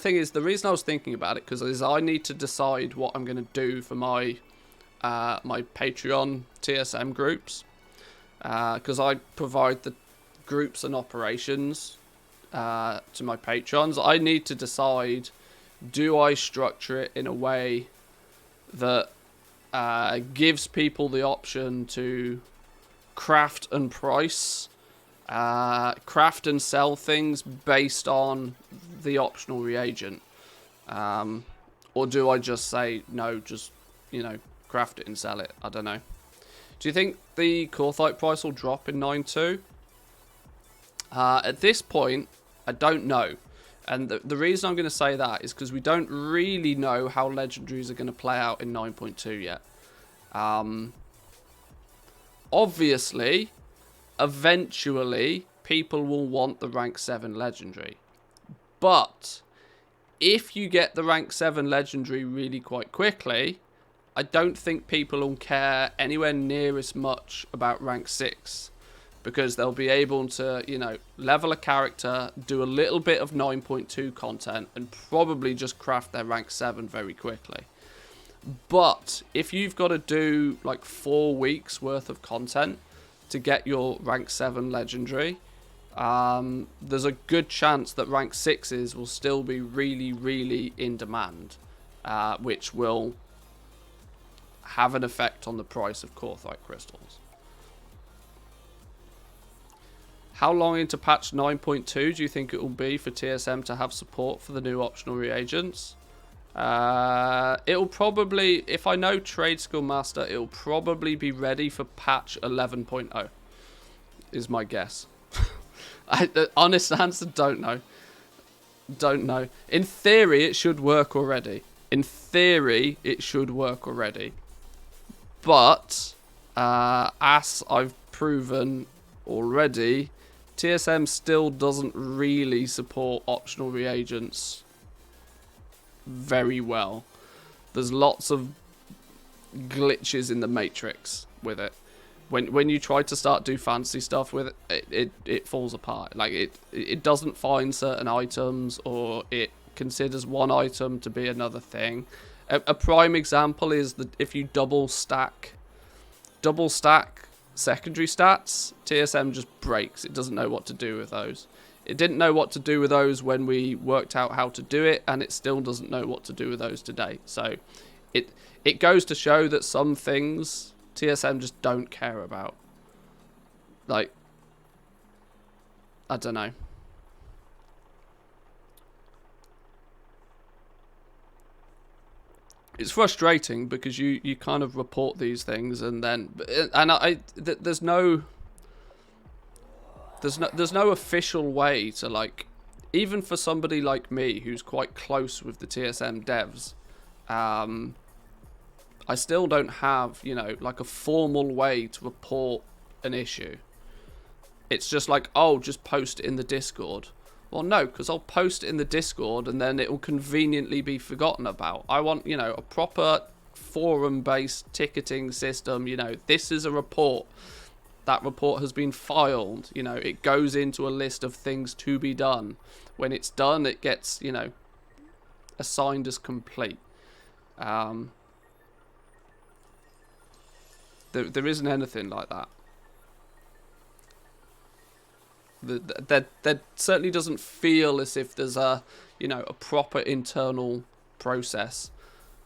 thing is, the reason I was thinking about it because I need to decide what I'm going to do for my my Patreon TSM groups, because I provide the groups and operations to my patrons. I need to decide, do I structure it in a way that gives people the option to craft and price, craft and sell things based on the optional reagent, or do I just say no, just, you know, craft it and sell it? I don't know. Do you think the Korthite price will drop in 9.2? At this point, I don't know. And the reason I'm going to say that is because we don't really know how legendaries are going to play out in 9.2 yet. Obviously, eventually, people will want the rank 7 legendary. But if you get the rank 7 legendary really quite quickly, I don't think people will care anywhere near as much about rank 6. Because they'll be able to, you know, level a character, do a little bit of 9.2 content, and probably just craft their rank 7 very quickly. But if you've got to do like 4 weeks worth of content to get your rank 7 legendary, there's a good chance that rank 6s will still be really, really in demand, which will have an effect on the price of Korthite crystals. How long into patch 9.2 do you think it will be for TSM to have support for the new optional reagents? It'll probably, if I know Trade Skill Master, it'll probably be ready for patch 11.0 is my guess. The honest answer, don't know. Don't know. In theory, it should work already. In theory, it should work already. But, as I've proven already, TSM still doesn't really support optional reagents very well. There's lots of glitches in the matrix with it. When you try to start do fancy stuff with it, it falls apart. Like it doesn't find certain items, or it considers one item to be another thing. A prime example is that if you double stack secondary stats, TSM just breaks. It doesn't know what to do with those. It didn't know what to do with those when we worked out how to do it, and it still doesn't know what to do with those today. So it goes to show that some things TSM just don't care about. Like, I don't know. It's frustrating because you kind of report these things, and then there's no official way to, like, even for somebody like me who's quite close with the TSM devs, I still don't have, you know, like a formal way to report an issue. It's just like, oh, just post it in the Discord. Well, no, because I'll post it in the Discord and then it will conveniently be forgotten about. I want, you know, a proper forum-based ticketing system. You know, this is a report. That report has been filed. You know, it goes into a list of things to be done. When it's done, it gets, you know, assigned as complete. There isn't anything like that. That certainly doesn't feel as if there's a, you know, a proper internal process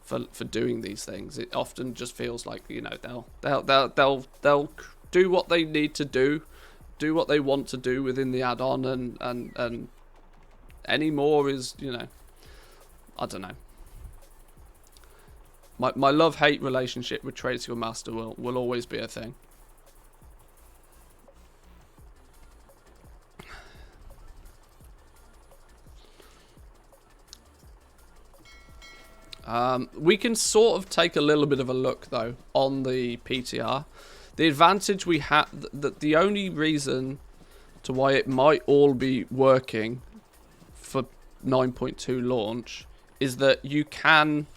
for doing these things. It often just feels like, you know, they'll do what they need to do what they want to do within the add-on, and any more is, you know, I don't know. My love-hate relationship with Trade Skill Master will always be a thing. We can sort of take a little bit of a look, though, on the PTR. The advantage we have, the only reason to why it might all be working for 9.2 launch is that you can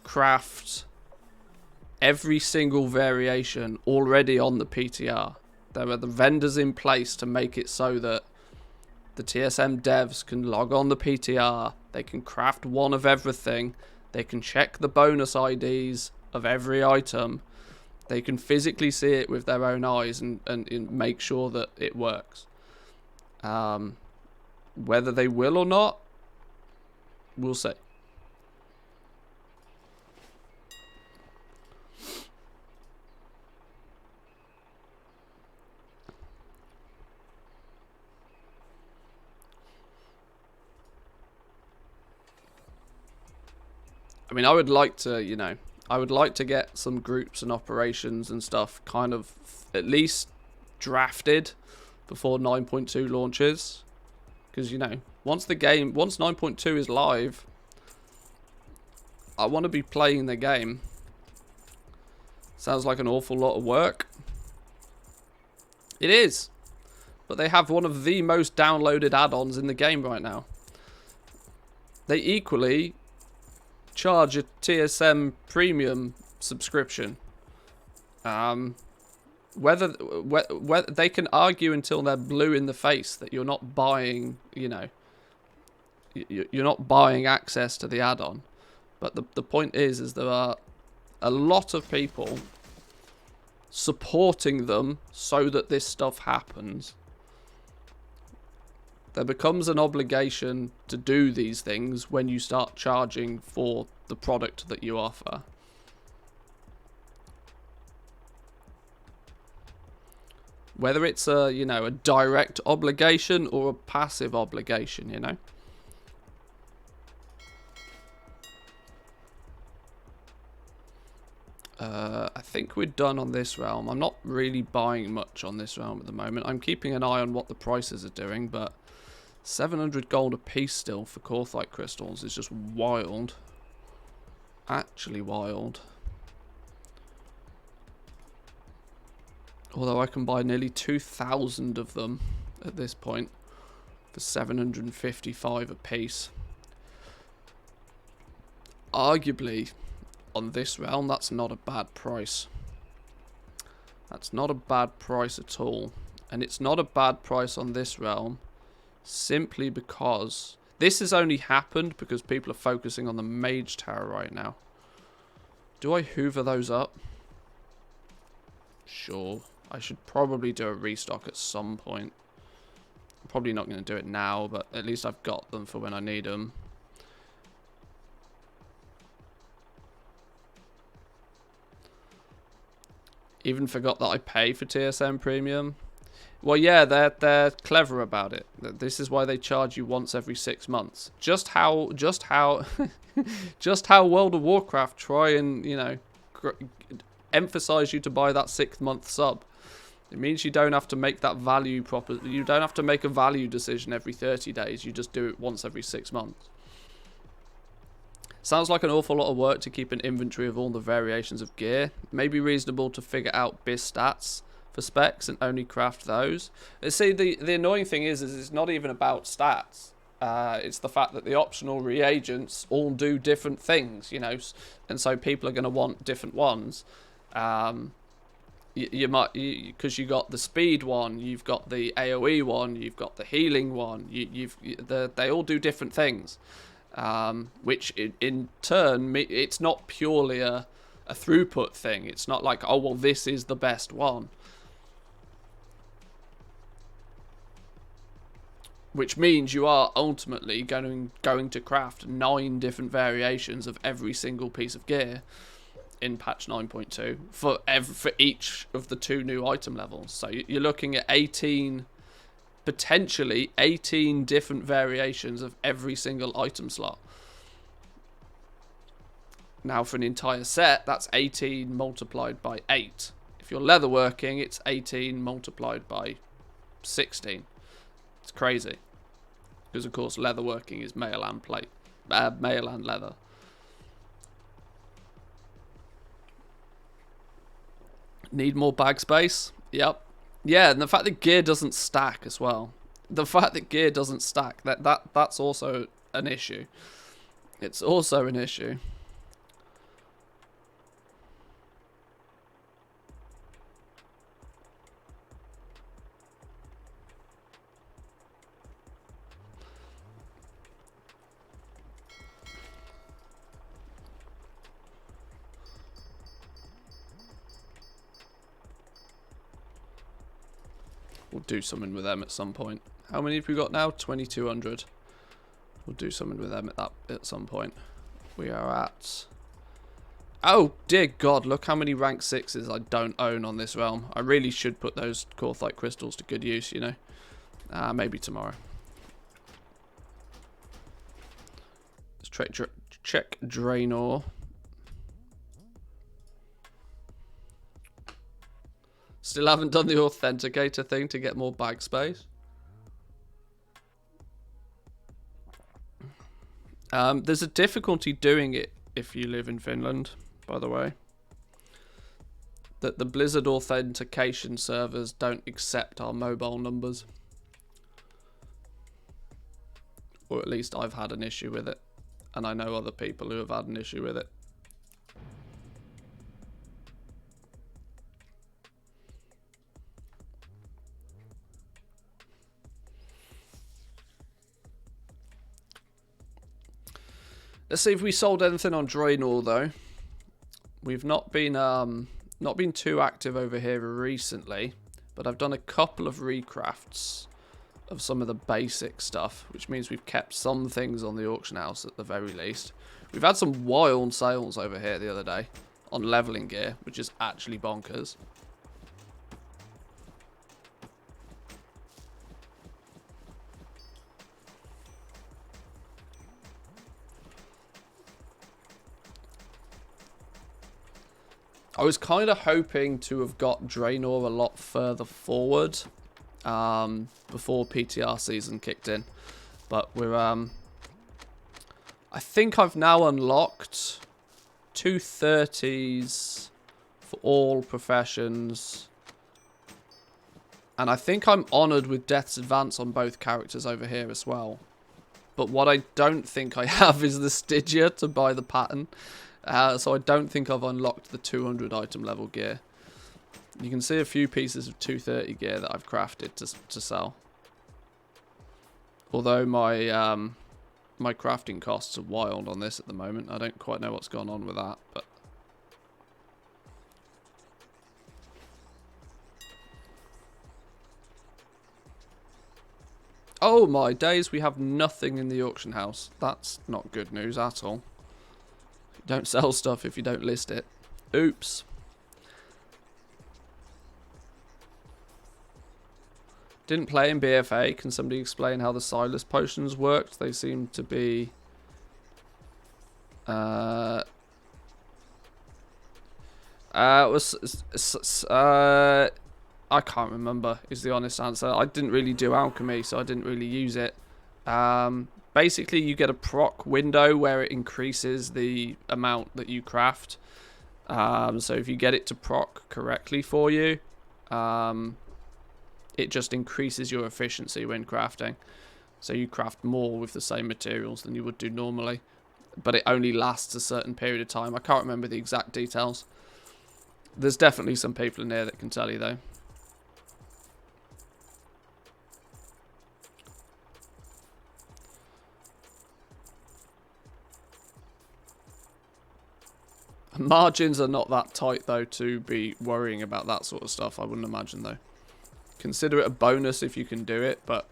craft every single variation already on the PTR. There are the vendors in place to make it so that the TSM devs can log on the PTR, they can craft one of everything, they can check the bonus IDs of every item, they can physically see it with their own eyes and make sure that it works. Whether they will or not, we'll see. I mean, I would like to, you know, I would like to get some groups and operations and stuff kind of at least drafted before 9.2 launches. Because, you know, once 9.2 is live, I want to be playing the game. Sounds like an awful lot of work. It is. But they have one of the most downloaded add-ons in the game right now. they equally charge a TSM premium subscription. Whether they can argue until they're blue in the face that you're not buying, you know, you're not buying access to the add-on. But the point is there are a lot of people supporting them so that this stuff happens. There becomes an obligation to do these things when you start charging for the product that you offer. Whether it's a, you know, a direct obligation or a passive obligation, you know. I think we're done on this realm. I'm not really buying much on this realm at the moment. I'm keeping an eye on what the prices are doing, but 700 gold a piece still for Korthite crystals is just wild. Actually wild. Although I can buy nearly 2,000 of them at this point for 755 a piece. Arguably, on this realm, that's not a bad price. That's not a bad price at all. And it's not a bad price on this realm simply because this has only happened because people are focusing on the Mage Tower right now. Do I hoover those up? Sure. I should probably do a restock at some point. I'm probably not going to do it now, but at least I've got them for when I need them. Even forgot that I pay for TSM Premium. Well, yeah, they're clever about it. This is why they charge you once every 6 months. Just how World of Warcraft try and, you know, emphasize you to buy that 6th month sub. It means you don't have to make that value proper. You don't have to make a value decision every 30 days. You just do it once every 6 months. Sounds like an awful lot of work to keep an inventory of all the variations of gear. It may be reasonable to figure out BIS stats for specs and only craft those. And see, the annoying thing is it's not even about stats. It's the fact that the optional reagents all do different things, you know, and so people are going to want different ones. You might, because you got the speed one, you've got the AoE one, you've got the healing one. They all do different things. Which in turn, it's not purely a throughput thing. It's not like, oh well, this is the best one, which means you are ultimately going to craft 9 different variations of every single piece of gear in patch 9.2 for each of the 2 new item levels. So you're looking at 18. Potentially 18 different variations of every single item slot. Now for an entire set, that's 18 multiplied by 8. If you're leatherworking, it's 18 multiplied by 16. It's crazy. Because of course leatherworking is mail and plate. Mail and leather. Need more bag space? Yep. Yeah, and the fact that gear doesn't stack as well. The fact that gear doesn't stack, that's also an issue. It's also an issue. We'll do something with them at some point. How many have we got now? 2,200. We'll do something with them at some point. We are at... Oh, dear God, look how many rank 6s I don't own on this realm. I really should put those Korthite crystals to good use, you know. Maybe tomorrow. Let's check Draenor. Still haven't done the authenticator thing to get more bag space. There's a difficulty doing it if you live in Finland, by the way. That the Blizzard authentication servers don't accept our mobile numbers. Or at least I've had an issue with it. and I know other people who have had an issue with it. Let's see if we sold anything on Draenor though. We've not been too active over here recently, but I've done a couple of recrafts of some of the basic stuff, which means we've kept some things on the auction house at the very least. We've had some wild sales over here the other day on leveling gear, which is actually bonkers. I was kind of hoping to have got Draenor a lot further forward before PTR season kicked in, but we're I think I've now unlocked 230s for all professions, and I think I'm honoured with Death's Advance on both characters over here as well. But what I don't think I have is the Stygia to buy the pattern. So I don't think I've unlocked the 200 item level gear. You can see a few pieces of 230 gear that I've crafted to sell. Although my my crafting costs are wild on this at the moment. I don't quite know what's gone on with that, but oh my days, we have nothing in the auction house. That's not good news at all. Don't sell stuff if you don't list it. Oops. Didn't play in BFA. Can somebody explain how the Silas potions worked? They seem to be... I can't remember is the honest answer. I didn't really do alchemy, so I didn't really use it. Basically, you get a proc window where it increases the amount that you craft. So if you get it to proc correctly for you, it just increases your efficiency when crafting. So you craft more with the same materials than you would do normally. But it only lasts a certain period of time. I can't remember the exact details. There's definitely some people in there that can tell you, though. Margins are not that tight, though, to be worrying about that sort of stuff, I wouldn't imagine, though. Consider it a bonus if you can do it, but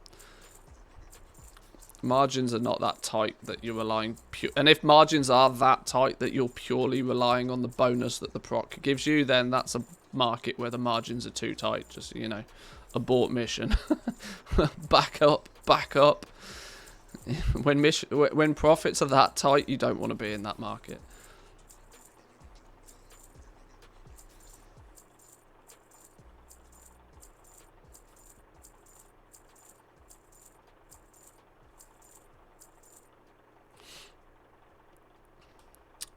margins are not that tight that you're relying... And if margins are that tight that you're purely relying on the bonus that the proc gives you, then that's a market where the margins are too tight. Just, you know, abort mission. Back up, back up. When profits are that tight, you don't want to be in that market.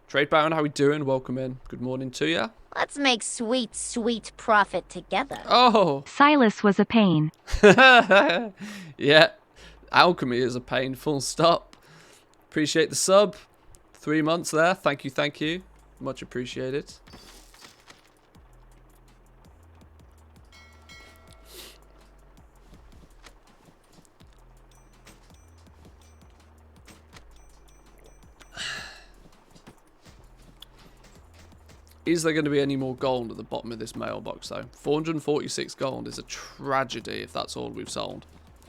Trade Baron, how we doing? Welcome in. Good morning to you. Let's make sweet, sweet profit together. Oh! Silas was a pain. Yeah. Alchemy is a pain, full stop. Appreciate the sub. 3 months there. Thank you, thank you. Much appreciated. Is there going to be any more gold at the bottom of this mailbox, though? 446 gold is a tragedy if that's all we've sold.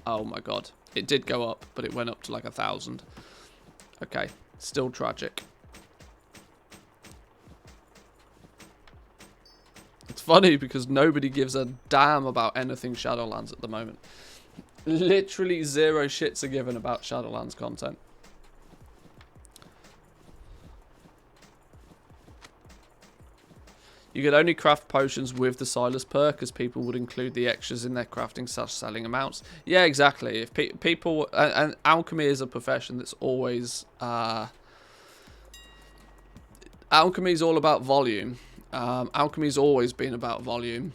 Oh my god. It did go up, but it went up to like 1,000. Okay. Still tragic. It's funny because nobody gives a damn about anything Shadowlands at the moment. Literally zero shits are given about Shadowlands content. You could only craft potions with the Silas perk, as people would include the extras in their crafting / selling amounts. Yeah, exactly. If people and alchemy is a profession that's always alchemy is all about volume. Alchemy's always been about volume.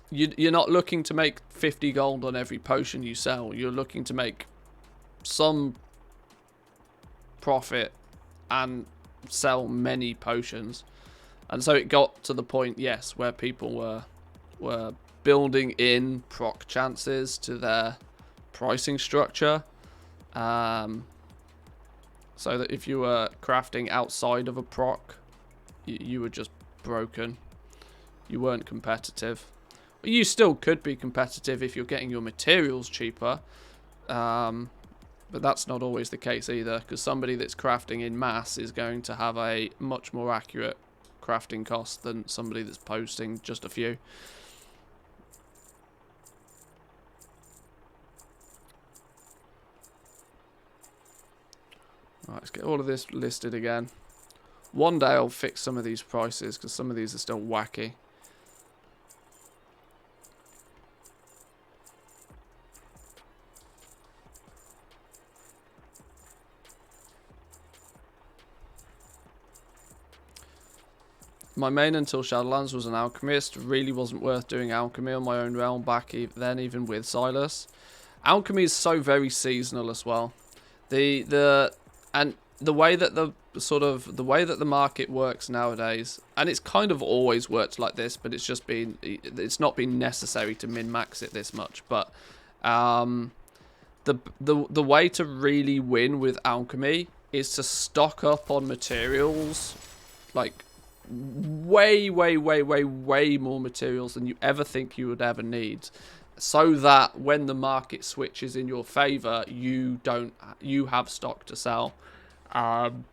You're not looking to make 50 gold on every potion you sell. You're looking to make some profit and sell many potions. And so it got to the point, yes, where people were building in proc chances to their pricing structure. So that if you were crafting outside of a proc, you were just broken. You weren't competitive. You still could be competitive if you're getting your materials cheaper. But that's not always the case either, because somebody that's crafting in mass is going to have a much more accurate crafting cost than somebody that's posting just a few. Right, let's get all of this listed again. One day I'll fix some of these prices, because some of these are still wacky. My main until Shadowlands was an alchemist. Really wasn't worth doing alchemy on my own realm back then, even with Silas. Alchemy is so very seasonal as well. The way that the way that the market works nowadays, and it's kind of always worked like this, but it's not been necessary to min-max it this much. But the way to really win with alchemy is to stock up on materials, like way more materials than you ever think you would ever need, so that when the market switches in your favor, you have stock to sell. And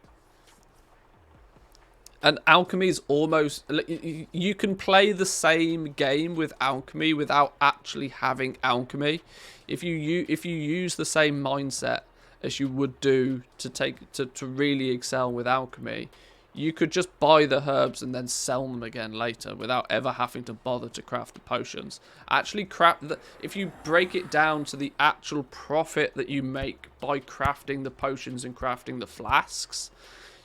alchemy is almost, you can play the same game with alchemy without actually having alchemy. If you use the same mindset as you would do to really excel with alchemy, you could just buy the herbs and then sell them again later without ever having to bother to craft the potions. Actually, if you break it down to the actual profit that you make by crafting the potions and crafting the flasks,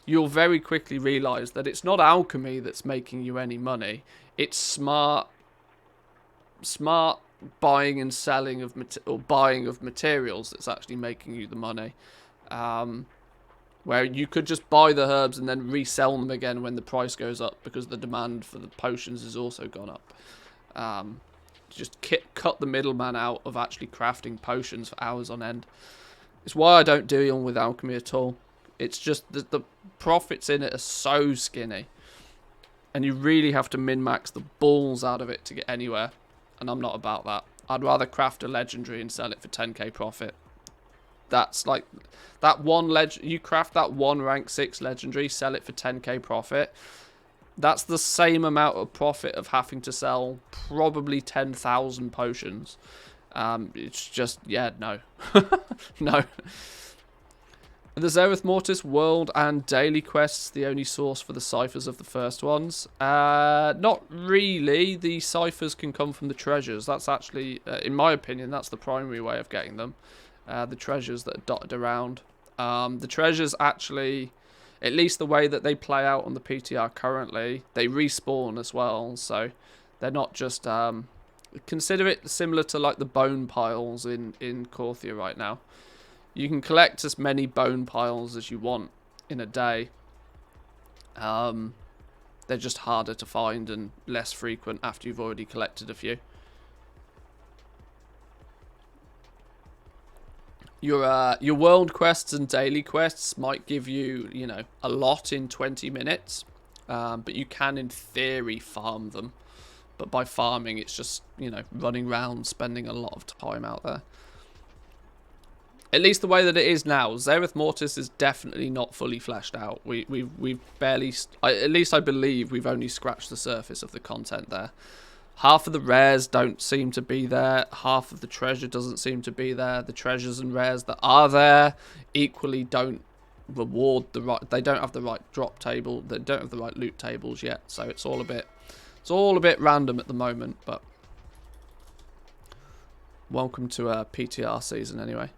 you'll very quickly realize that it's not alchemy that's making you any money. It's smart buying and selling of buying of materials that's actually making you the money. Where you could just buy the herbs and then resell them again when the price goes up, because the demand for the potions has also gone up. Just cut the middleman out of actually crafting potions for hours on end. It's why I don't deal with alchemy at all. It's just that the profits in it are so skinny, and you really have to min-max the balls out of it to get anywhere, and I'm not about that. I'd rather craft a legendary and sell it for 10k profit. That's like that one you craft that one rank 6 legendary, sell it for 10k profit. That's the same amount of profit of having to sell probably 10,000 potions. It's just, yeah, no. No. The Zereth Mortis world and daily quests the only source for the ciphers of the first ones? Not really. The ciphers can come from the treasures. That's actually, in my opinion, that's the primary way of getting them. The treasures that are dotted around. The treasures actually, at least the way that they play out on the PTR currently, they respawn as well. So they're not just, consider it similar to like the bone piles in Korthia right now. You can collect as many bone piles as you want in a day. They're just harder to find and less frequent after you've already collected a few. Your world quests and daily quests might give you, you know, a lot in 20 minutes, but you can in theory farm them. But by farming, it's just, you know, running around, spending a lot of time out there. At least the way that it is now, Zereth Mortis is definitely not fully fleshed out. We've barely, at least I believe, we've only scratched the surface of the content there. Half of the rares don't seem to be there. Half of the treasure doesn't seem to be there. The treasures and rares that are there equally don't reward the right. They don't have the right drop table. They don't have the right loot tables yet. So it's all a bit random at the moment. But welcome to PTR season anyway.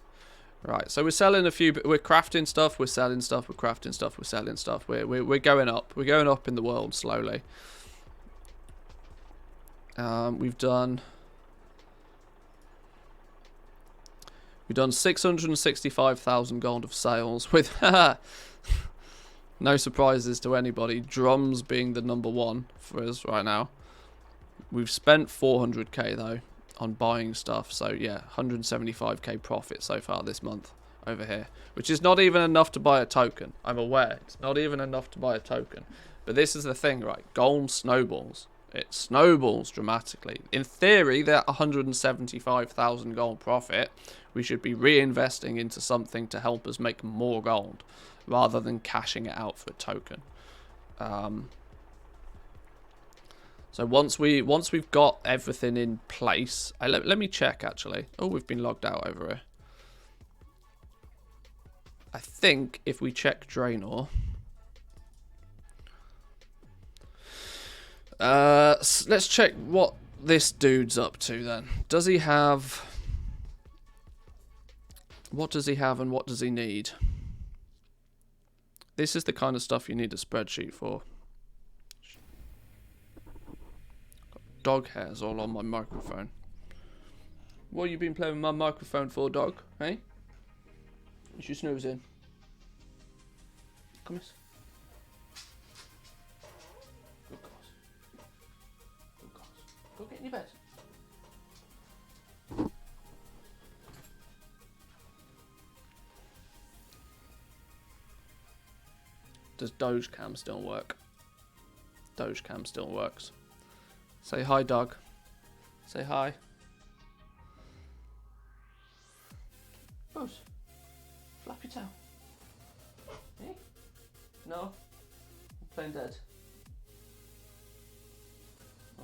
Right. So we're selling a few. We're crafting stuff. We're selling stuff. We're crafting stuff. We're selling stuff. We're going up. We're going up in the world slowly. We've done We've done 665,000 gold of sales with no surprises to anybody. Drums being the #1 for us right now. We've spent 400k though on buying stuff. So yeah, 175k profit so far this month over here. Which is not even enough to buy a token. I'm aware. It's not even enough to buy a token. But this is the thing, right? Gold snowballs. It snowballs dramatically. In theory, that 175,000 gold profit, we should be reinvesting into something to help us make more gold, rather than cashing it out for a token. So once we've got everything in place, let me check actually. Oh, we've been logged out over here. I think if we check Draenor. Let's check what this dude's up to then. Does he have... What does he have and what does he need? This is the kind of stuff you need a spreadsheet for. Got dog hairs all on my microphone. What have you been playing with my microphone for, dog? Hey? Is you snoozing? Come here. Good girls. Good girls. Go get in your bed. Does Dogecam still work? Dogecam still works. Say hi, dog. Say hi. Buzz, flap your tail. Eh? No? I'm playing dead.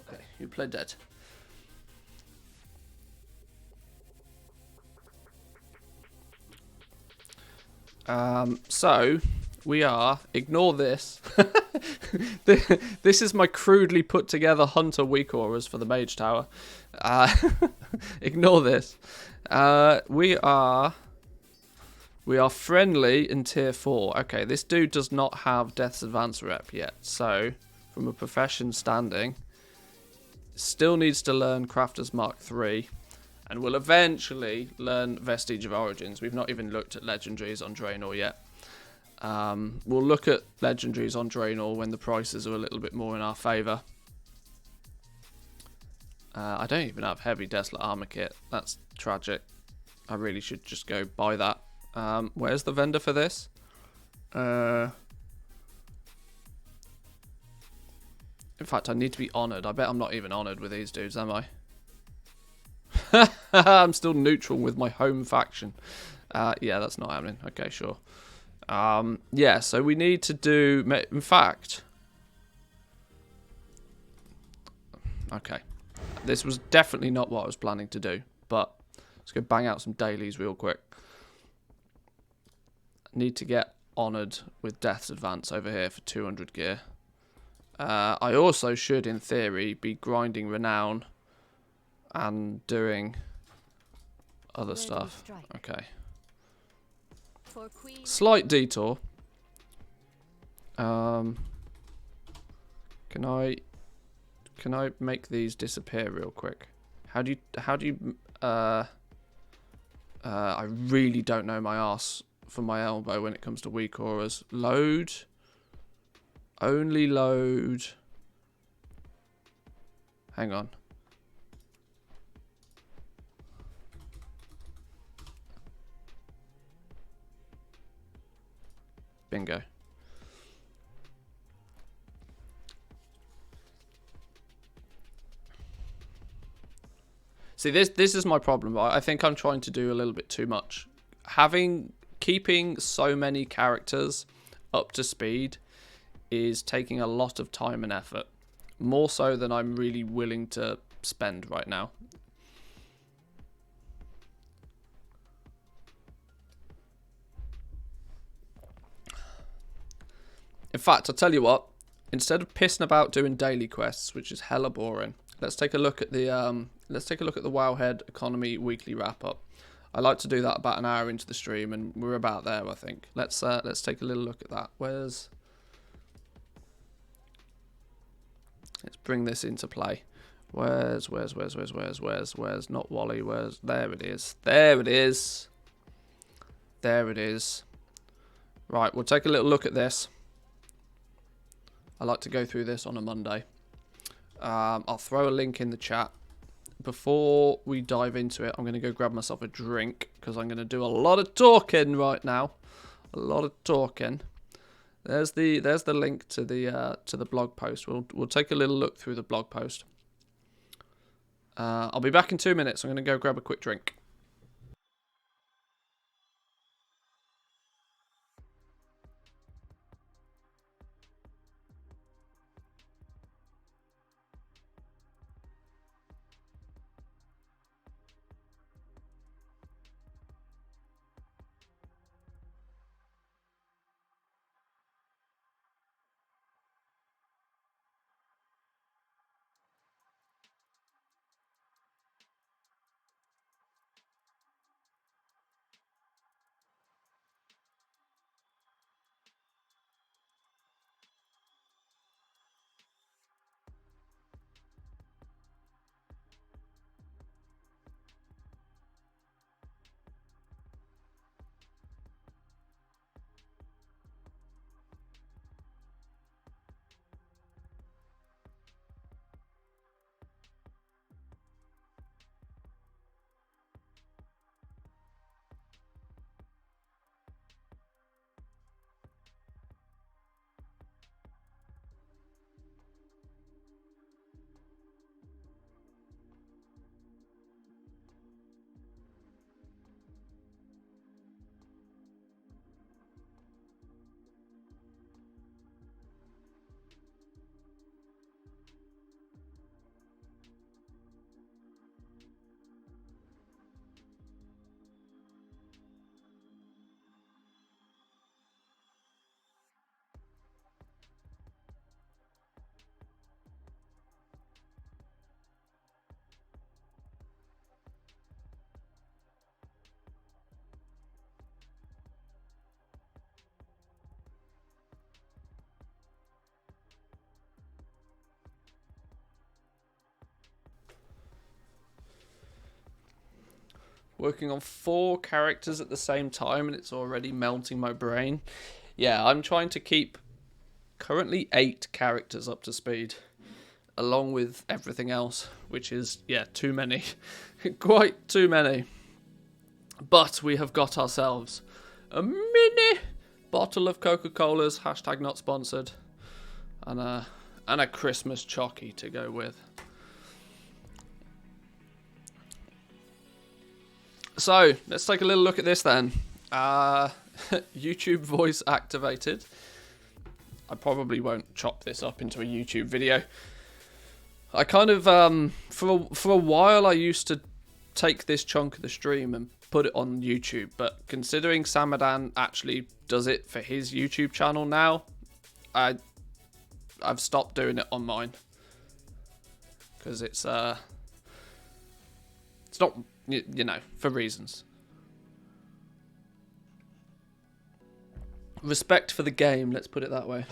Okay, you play dead. So we are, ignore this. This is my crudely put together hunter weak auras for the mage tower. Ignore this. We are friendly in tier 4. Okay, this dude does not have Death's Advance rep yet. So from a profession standing, still needs to learn Crafter's Mark 3. And will eventually learn Vestige of Origins. We've not even looked at legendaries on Draenor yet. We'll look at legendaries on Draenor when the prices are a little bit more in our favour. I don't even have heavy Desolate Armor Kit. That's tragic. I really should just go buy that. Where's the vendor for this? In fact, I need to be honoured. I bet I'm not even honoured with these dudes, am I? I'm still neutral with my home faction. Yeah, that's not happening. Okay, sure. Yeah, so we need to do... In fact... Okay. This was definitely not what I was planning to do. But let's go bang out some dailies real quick. Need to get honoured with Death's Advance over here for 200 gear. I also should, in theory, be grinding Renown and doing other stuff. Okay. Slight detour. Can I make these disappear real quick? How do you I really don't know my arse for my elbow when it comes to weak auras. Load. Only load. Hang on. Bingo. See, this is my problem. I think I'm trying to do a little bit too much. Keeping so many characters up to speed is taking a lot of time and effort. More so than I'm really willing to spend right now. In fact, I'll tell you what. Instead of pissing about doing daily quests, which is hella boring, let's take a look at the Wowhead Economy weekly wrap up. I like to do that about an hour into the stream, and we're about there, I think. Let's take a little look at that. Let's bring this into play. Where's not Wally? There it is. There it is. There it is. Right, we'll take a little look at this. I like to go through this on a Monday. I'll throw a link in the chat. Before we dive into it, I'm going to go grab myself a drink because I'm going to do a lot of talking right now. A lot of talking. There's the link to the blog post. We'll take a little look through the blog post. I'll be back in 2 minutes. I'm going to go grab a quick drink. Working on 4 characters at the same time and it's already melting my brain. Yeah, I'm trying to keep currently 8 characters up to speed, along with everything else, which is, yeah, too many. Quite too many. But we have got ourselves a mini bottle of Coca-Cola's, hashtag not sponsored, and a Christmas chockey to go with. So, let's take a little look at this then. YouTube voice activated. I probably won't chop this up into a YouTube video. I kind of, for a while I used to take this chunk of the stream and put it on YouTube, but considering Samadan actually does it for his YouTube channel now, I've stopped doing it on mine. Because it's not, you know, for reasons. Respect for the game, let's put it that way.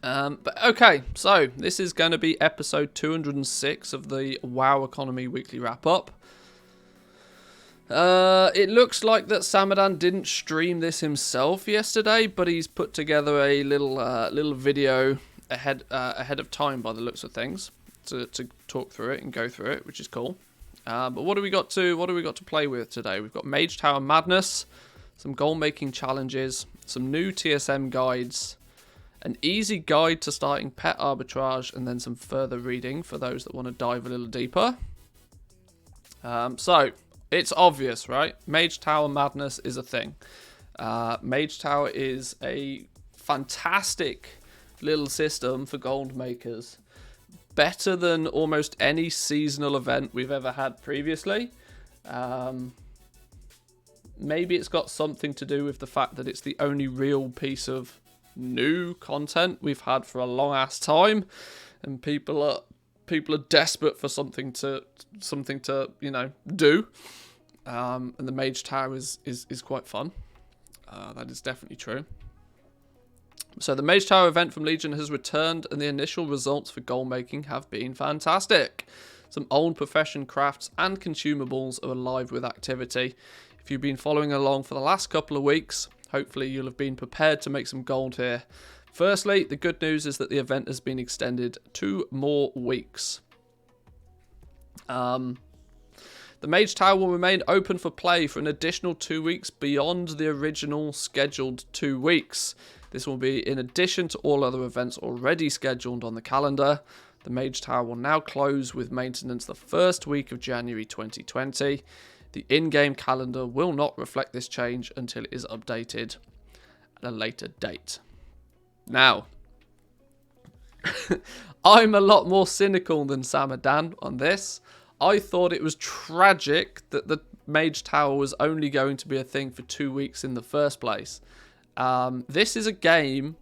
But okay, so this is going to be episode 206 of the WoW Economy Weekly Wrap-Up. It looks like that Samadan didn't stream this himself yesterday, but he's put together a little video ahead of time by the looks of things to talk through it and go through it, which is cool. But what do we got to play with today? We've got Mage Tower Madness, some goal making challenges, some new TSM guides, an easy guide to starting pet arbitrage, and then some further reading for those that want to dive a little deeper. So it's obvious, right? Mage Tower Madness is a thing. Mage Tower is a fantastic little system for gold makers. Better than almost any seasonal event we've ever had previously. Maybe it's got something to do with the fact that it's the only real piece of new content we've had for a long ass time, and people are desperate for something to you know do. And the Mage Tower is quite fun. That is definitely true. So the Mage Tower event from Legion has returned, and the initial results for goal making have been fantastic. Some old profession crafts and consumables are alive with activity. If If you've been following along for the last couple of weeks, hopefully you'll have been prepared to make some gold here. Firstly, the good news is that the event has been extended 2 more weeks. The Mage Tower will remain open for play for an additional 2 weeks beyond the original scheduled 2 weeks. This will be in addition to all other events already scheduled on the calendar. The Mage Tower will now close with maintenance the first week of January 2020. The in-game calendar will not reflect this change until it is updated at a later date. Now, I'm a lot more cynical than Samadan on this. I thought it was tragic that the Mage Tower was only going to be a thing for 2 weeks in the first place. This is a game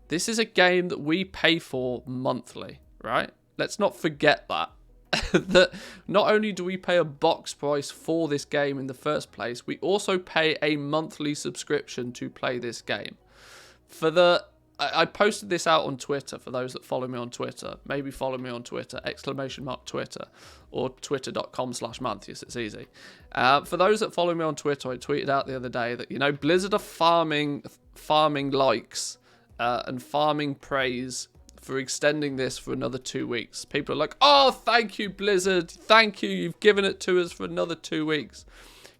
that we pay for monthly, right? Let's not forget that. That not only do we pay a box price for this game in the first place, we also pay a monthly subscription to play this game. I posted this out on Twitter for those that follow me on Twitter. Maybe follow me on Twitter, !Twitter, or twitter.com/Mantheus, it's easy. For those that follow me on Twitter, I tweeted out the other day that, you know, Blizzard are farming likes and farming praise for extending this for another 2 weeks. People are like, oh, thank you, Blizzard. Thank you. You've given it to us for another 2 weeks.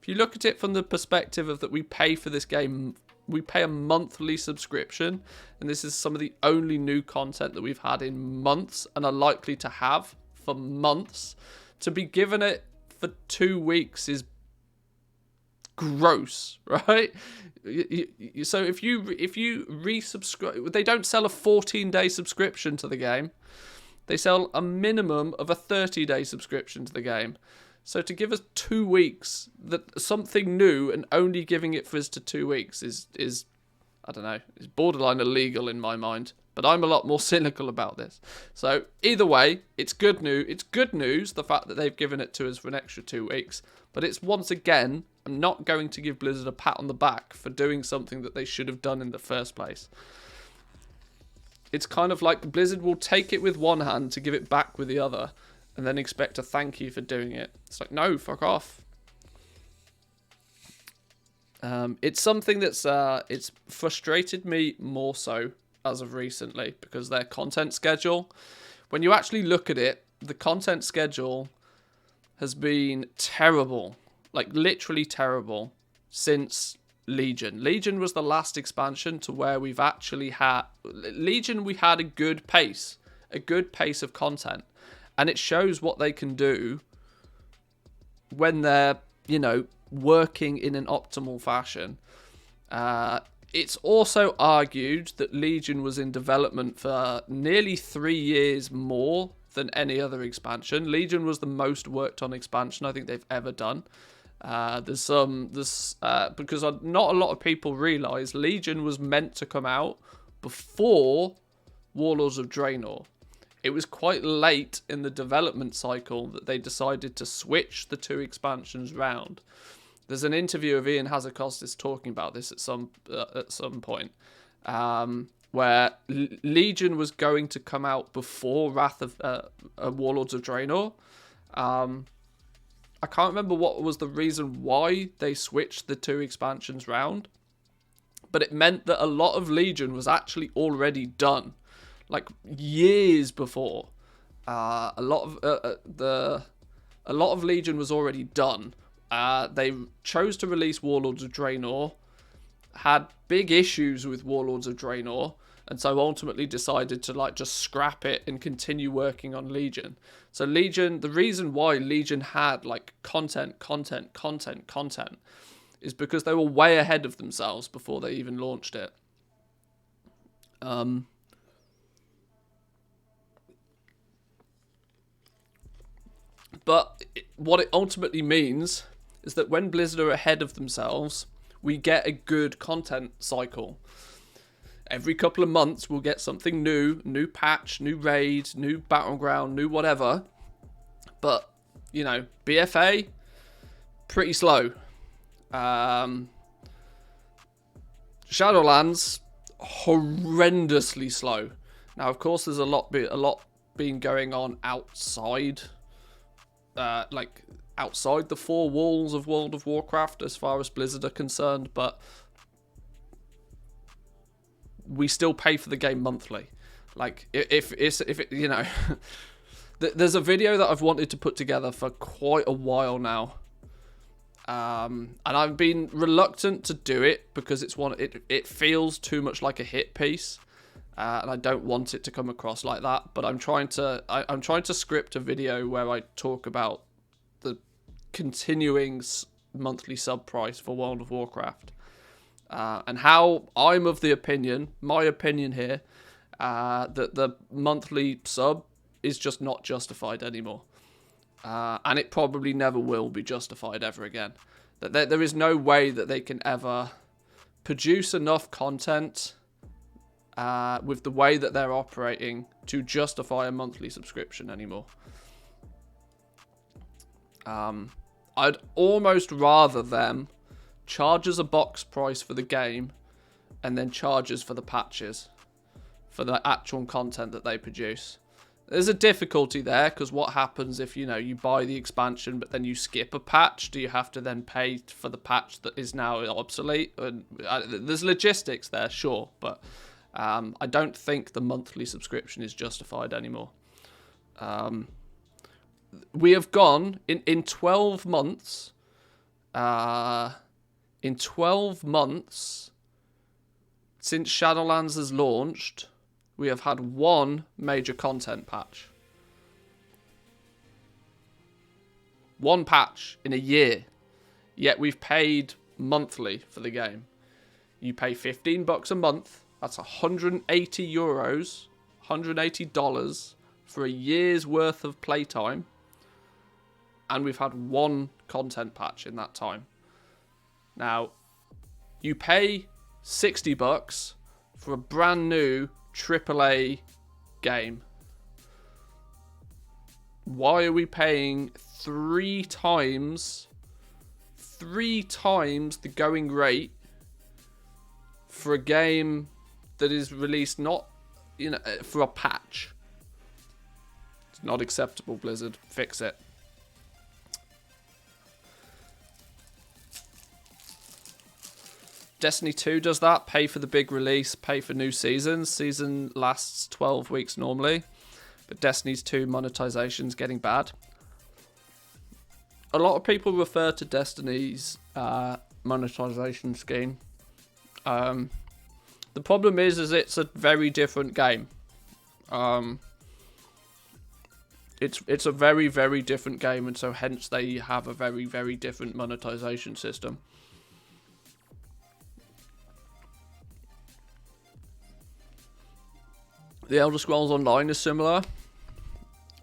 If you look at it from the perspective of that we pay for this game, we pay a monthly subscription, and this is some of the only new content that we've had in months and are likely to have for months. To be given it for 2 weeks is gross, right? So if you resubscribe, they don't sell a 14-day subscription to the game. They sell a minimum of a 30-day subscription to the game. So to give us 2 weeks, that something new, and only giving it for us to 2 weeks is I don't know, is borderline illegal in my mind. But I'm a lot more cynical about this. So either way, it's good news. It's good news, the fact that they've given it to us for an extra 2 weeks. But it's, once again, I'm not going to give Blizzard a pat on the back for doing something that they should have done in the first place. It's kind of like Blizzard will take it with one hand to give it back with the other, and then expect a thank you for doing it. It's like, no, fuck off. It's something that's it's frustrated me more so as of recently, because their content schedule, when you actually look at it, the content schedule has been terrible, like literally terrible, since Legion. Legion was the last expansion to where we've actually had Legion. We had a good pace of content. And it shows what they can do when they're, you know, working in an optimal fashion. It's also argued that Legion was in development for nearly 3 years more than any other expansion. Legion was the most worked on expansion I think they've ever done. Because not a lot of people realise Legion was meant to come out before Warlords of Draenor. It was quite late in the development cycle that they decided to switch the 2 expansions round. There's an interview of Ian Hazakostas talking about this at some point, where Legion was going to come out before Wrath of Warlords of Draenor. I can't remember what was the reason why they switched the 2 expansions round, but it meant that a lot of Legion was actually already done. Like years before, a lot of Legion was already done. They chose to release Warlords of Draenor, had big issues with Warlords of Draenor, and so ultimately decided to like just scrap it and continue working on Legion. So Legion, the reason why Legion had like content is because they were way ahead of themselves before they even launched it. But what it ultimately means is that when Blizzard are ahead of themselves, we get a good content cycle. Every couple of months, we'll get something new patch, new raid, new battleground, new whatever. But, you know, BFA, pretty slow. Shadowlands, horrendously slow. Now, of course, there's a lot been going on outside, like outside the four walls of World of Warcraft as far as Blizzard are concerned, but we still pay for the game monthly. Like, if it, you know, there's a video that I've wanted to put together for quite a while now. And I've been reluctant to do it because it feels too much like a hit piece. And I don't want it to come across like that, but I'm trying to script a video where I talk about the continuing monthly sub price for World of Warcraft, and how I'm of the opinion, my opinion here, that the monthly sub is just not justified anymore, and it probably never will be justified ever again. That there is no way that they can ever produce enough content with the way that they're operating to justify a monthly subscription anymore. I'd almost rather them charge us a box price for the game and then charge us for the patches, for the actual content that they produce. There's a difficulty there, because what happens if, you know, you buy the expansion but then you skip a patch? Do you have to then pay for the patch that is now obsolete? And there's logistics there, sure, but I don't think the monthly subscription is justified anymore. We have gone in 12 months. In 12 months since Shadowlands has launched, we have had one major content patch. One patch in a year. Yet we've paid monthly for the game. You pay $15 a month. That's 180 euros, $180 for a year's worth of playtime. And we've had one content patch in that time. Now, you pay $60 for a brand new AAA game. Why are we paying three times the going rate for a game that is released not, you know, for a patch? It's not acceptable, Blizzard. Fix it. Destiny 2 does that. Pay for the big release, pay for new seasons. Season lasts 12 weeks normally, but Destiny's 2 monetization's getting bad. A lot of people refer to Destiny's monetization scheme. The problem is it's a very different game. It's a very, very different game, and so hence they have a very, very different monetization system. The Elder Scrolls Online is similar.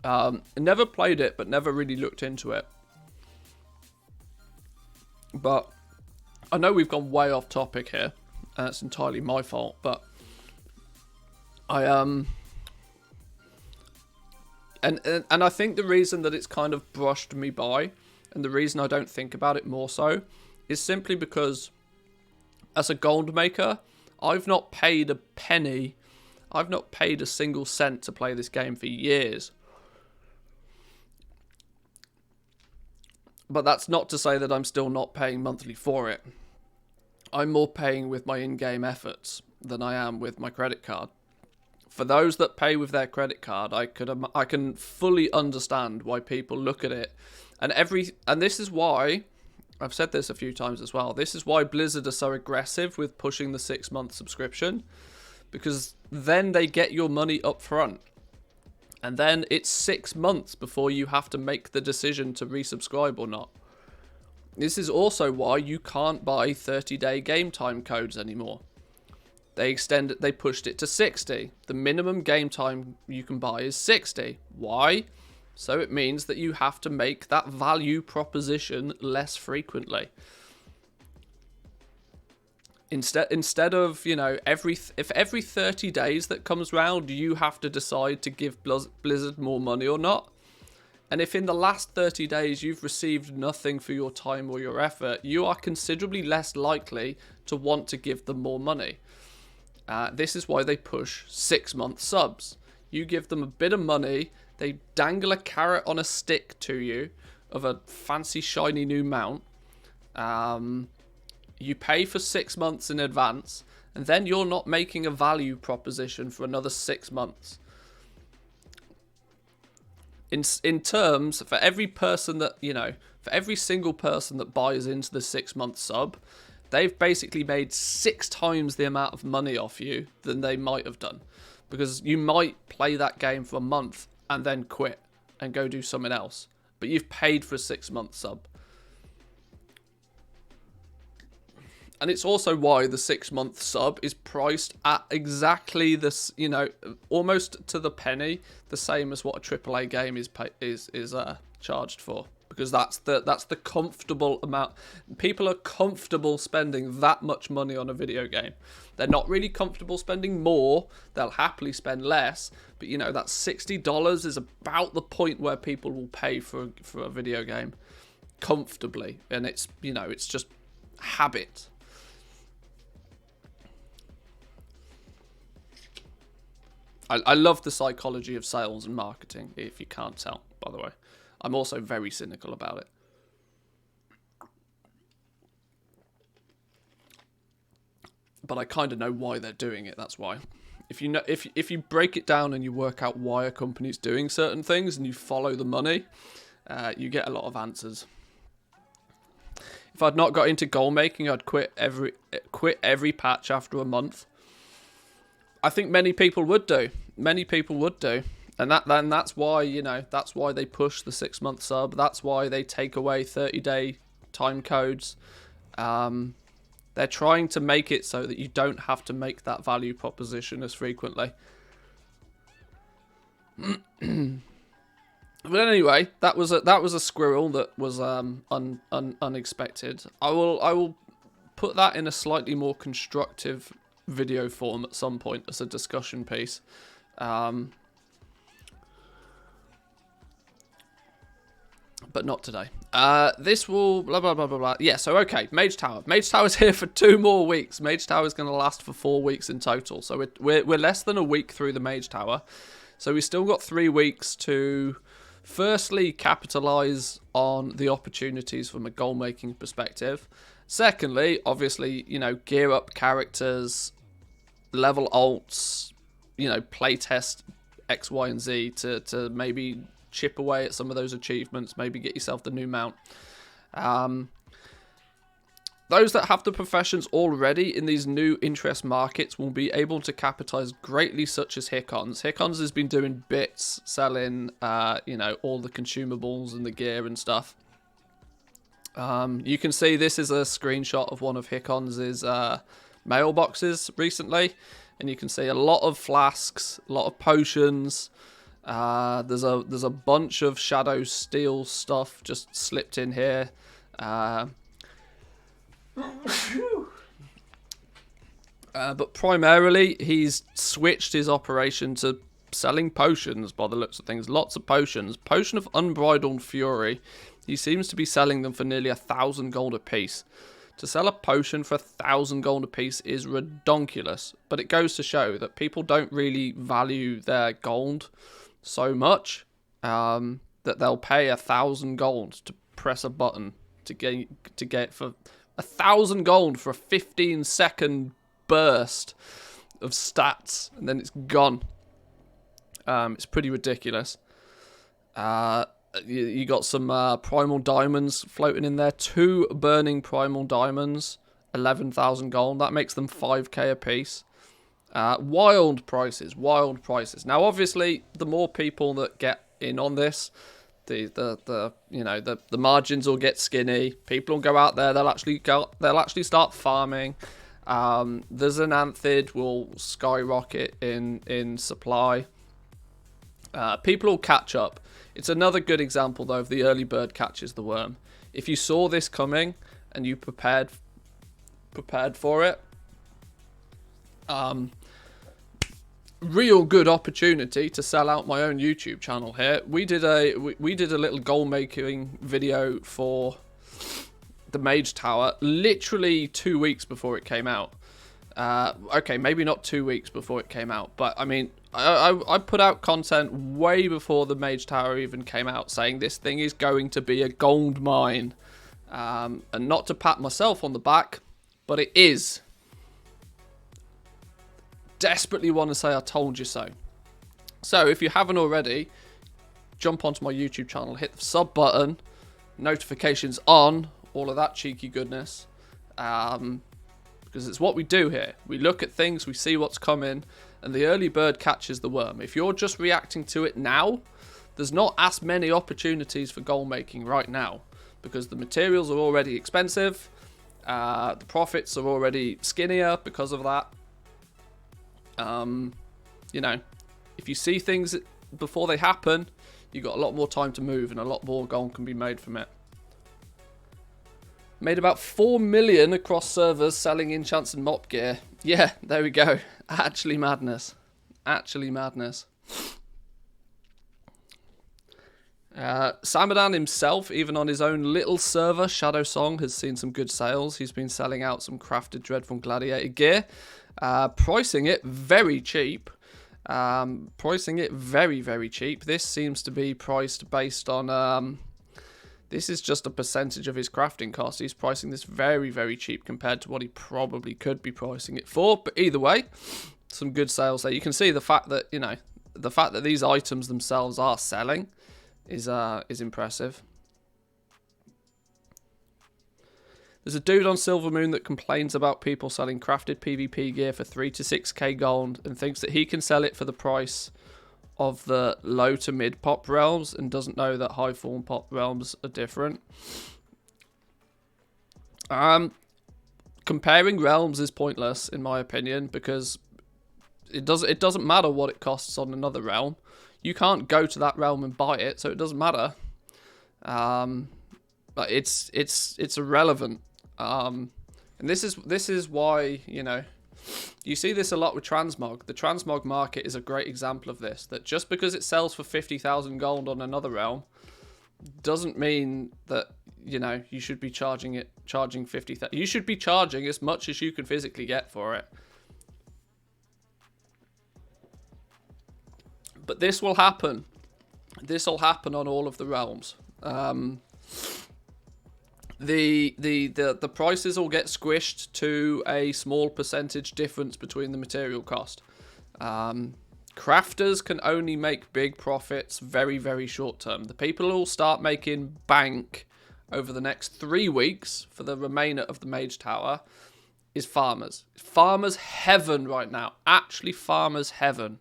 I never played it, but never really looked into it. But I know we've gone way off topic here, and it's entirely my fault, but and I think the reason that it's kind of brushed me by, and the reason I don't think about it more so, is simply because as a gold maker, I've not paid a penny. I've not paid a single cent to play this game for years. But that's not to say that I'm still not paying monthly for it. I'm more paying with my in-game efforts than I am with my credit card. For those that pay with their credit card, I can fully understand why people look at it. And this is why, I've said this a few times as well, this is why Blizzard are so aggressive with pushing the 6-month subscription. Because then they get your money up front. And then it's 6 months before you have to make the decision to resubscribe or not. This is also why you can't buy 30-day game time codes anymore. They pushed it to 60. The minimum game time you can buy is 60. Why? So it means that you have to make that value proposition less frequently. Instead of, you know, if every 30 days that comes round, you have to decide to give Blizzard more money or not. And if in the last 30 days you've received nothing for your time or your effort, you are considerably less likely to want to give them more money. This is why they push 6-month subs. You give them a bit of money, they dangle a carrot on a stick to you of a fancy shiny new mount. You pay for 6 months in advance, and then you're not making a value proposition for another 6 months. In terms, for every person that, for every single person that buys into the 6-month sub, they've basically made 6 times the amount of money off you than they might have done. Because you might play that game for a month and then quit and go do something else. But you've paid for a 6-month sub. And it's also why the 6-month sub is priced at exactly this, almost to the penny, the same as what a AAA game is charged for, because that's the comfortable amount. People are comfortable spending that much money on a video game. They're not really comfortable spending more. They'll happily spend less, but that $60 is about the point where people will pay for a video game comfortably, and it's it's just habit. I love the psychology of sales and marketing, if you can't tell, by the way. I'm also very cynical about it. But I kind of know why they're doing it, that's why. If you break it down and you work out why a company's doing certain things and you follow the money, you get a lot of answers. If I'd not got into goal making, I'd quit every patch after a month. I think many people would do. And that's why, that's why they push the 6-month sub. That's why they take away 30-day time codes. They're trying to make it so that you don't have to make that value proposition as frequently. But anyway, that was a squirrel that was unexpected. I will put that in a slightly more constructive video form at some point as a discussion piece. But not today. This will blah blah blah blah blah. Yeah, so okay, Mage Tower. Mage Tower's here for 2 more weeks. Mage Tower is going to last for 4 weeks in total. So we're less than a week through the Mage Tower. So we still got 3 weeks to firstly capitalize on the opportunities from a goal making perspective. Secondly, obviously, gear up characters, level alts, playtest X, Y, and Z to maybe chip away at some of those achievements, maybe get yourself the new mount. Those that have the professions already in these new interest markets will be able to capitalize greatly, such as Hickons. Hickons has been doing bits, selling, all the consumables and the gear and stuff. You can see this is a screenshot of one of Hickons' mailboxes recently, and you can see a lot of flasks, a lot of potions. There's a bunch of Shadow Steel stuff just slipped in here. But primarily, he's switched his operation to selling potions by the looks of things. Lots of potions. Potion of Unbridled Fury. He seems to be selling them for nearly 1,000 gold a piece. To sell a potion for 1,000 gold a piece is redonkulous. But it goes to show that people don't really value their gold so much that they'll pay 1,000 gold to press a button to get for 1,000 gold for a 15-second burst of stats, and then it's gone. It's pretty ridiculous. You got some primal diamonds floating in there. 2 burning primal diamonds, 11,000 gold. That makes them 5k a piece. Wild prices. Now, obviously, the more people that get in on this, the margins will get skinny. People will go out there. They'll actually start farming. The Xanthid will skyrocket in supply. People will catch up. It's another good example, though, of the early bird catches the worm. If you saw this coming and you prepared for it, real good opportunity to sell out my own YouTube channel here. We did a little goal making video for the Mage Tower literally 2 weeks before it came out. Okay, maybe not 2 weeks before it came out, but I mean, I put out content way before the Mage Tower even came out saying this thing is going to be a gold mine. And not to pat myself on the back, but it is. Desperately want to say I told you so. So if you haven't already, jump onto my YouTube channel, hit the sub button, notifications on, all of that cheeky goodness. Because it's what we do here. We look at things, we see what's coming, and the early bird catches the worm. If you're just reacting to it now, there's not as many opportunities for gold making right now, because the materials are already expensive, the profits are already skinnier because of that. You know, if you see things before they happen, you've got a lot more time to move, and a lot more gold can be made from it. Made about 4 million across servers selling enchants and mop gear. Yeah, there we go. Actually madness. Actually madness. Samadan himself, even on his own little server, Shadow Song, has seen some good sales. He's been selling out some crafted Dreadful Gladiator gear. Pricing it very cheap. Pricing it very, very cheap. This seems to be priced based on... this is just a percentage of his crafting cost. He's pricing this very, very cheap compared to what he probably could be pricing it for. But either way, some good sales there. You can see the fact that, you know, the fact that these items themselves are selling is impressive. There's a dude on Silvermoon that complains about people selling crafted PvP gear for 3 to 6k gold and thinks that he can sell it for the price of the low to mid pop realms and doesn't know that high form pop realms are different. Comparing realms is pointless in my opinion, because it doesn't matter what it costs on another realm. You can't go to that realm and buy it, so it doesn't matter. But it's irrelevant. And this is why, you know, you see this a lot with transmog. The transmog market is a great example of this. That just because it sells for 50,000 gold on another realm doesn't mean that, you know, you should be charging 50,000. You should be charging as much as you can physically get for it. But this will happen. This will happen on all of the realms. The prices will get squished to a small percentage difference between the material cost. Crafters can only make big profits very, very short term. The people who will start making bank over the next 3 weeks for the remainder of the Mage Tower is farmers. Farmers heaven right now. Actually farmers heaven.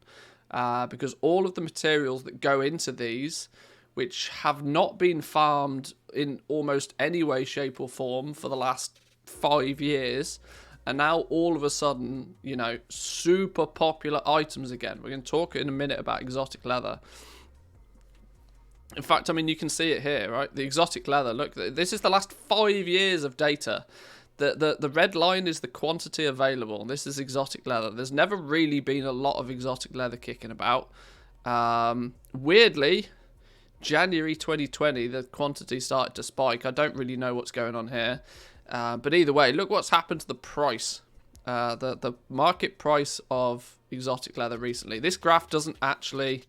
Because all of the materials that go into these, which have not been farmed in almost any way, shape or form for the last 5 years, are now all of a sudden, you know, super popular items again. We're going to talk in a minute about exotic leather. In fact, I mean, you can see it here, right? The exotic leather, look, this is the last 5 years of data. The red line is the quantity available. This is exotic leather. There's never really been a lot of exotic leather kicking about. Weirdly, January 2020, the quantity started to spike. I don't really know what's going on here. But either way, look what's happened to the price. The market price of exotic leather recently. This graph doesn't actually...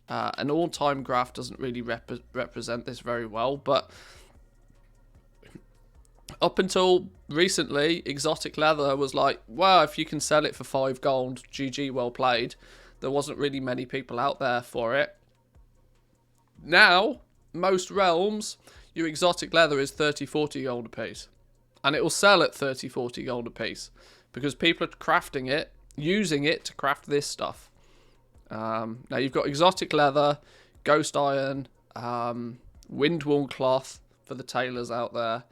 an all-time graph doesn't really represent this very well, but... up until recently, exotic leather was like, well, if you can sell it for 5 gold, GG, well played. There wasn't really many people out there for it. Now, most realms, your exotic leather is 30, 40 gold a piece. And it will sell at 30, 40 gold a piece. Because people are crafting it, using it to craft this stuff. Now, you've got exotic leather, ghost iron, windwool cloth for the tailors out there.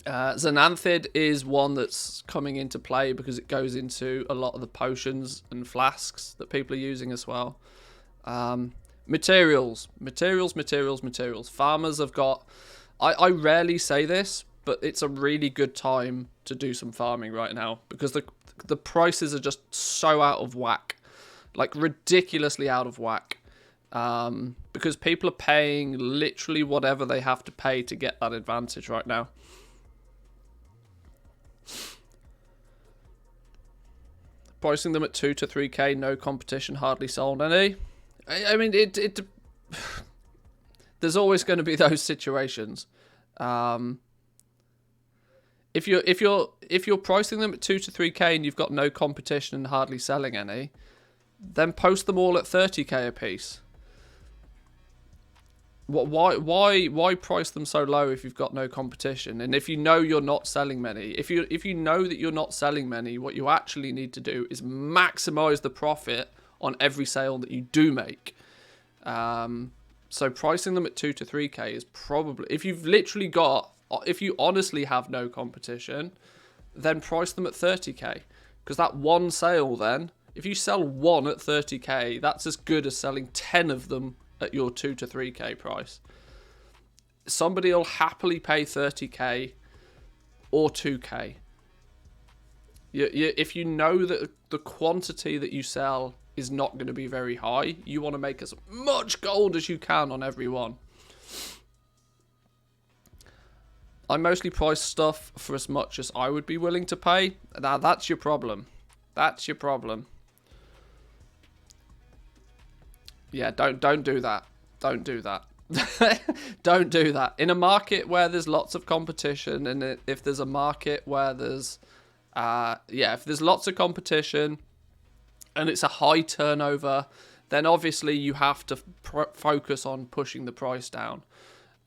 Xanthid is one that's coming into play because it goes into a lot of the potions and flasks that people are using as well. Materials. Farmers have got... I rarely say this, but it's a really good time to do some farming right now because the prices are just so out of whack. Like, ridiculously out of whack. Because people are paying literally whatever they have to pay to get that advantage right now. Pricing them at 2 to 3k, no competition, hardly sold any. I mean, it there's always going to be those situations. If you're pricing them at 2 to 3k and you've got no competition and hardly selling any, then post them all at 30k a piece. Why price them so low if you've got no competition? And if you know you're not selling many, if you know that you're not selling many, what you actually need to do is maximize the profit on every sale that you do make. So pricing them at 2 to 3k is probably, if you honestly have no competition, then price them at 30k, because that one sale, then if you sell one at 30k, that's as good as selling 10 of them at your 2 to 3k price. Somebody will happily pay 30k or 2k. If you know that the quantity that you sell is not going to be very high, you want to make as much gold as you can on every one. I mostly price stuff for as much as I would be willing to pay. Now that's your problem. That's your problem. Yeah, don't do that. Don't do that. Don't do that. In a market where there's lots of competition, and if there's a market where there's if there's lots of competition and it's a high turnover, then obviously you have to focus on pushing the price down.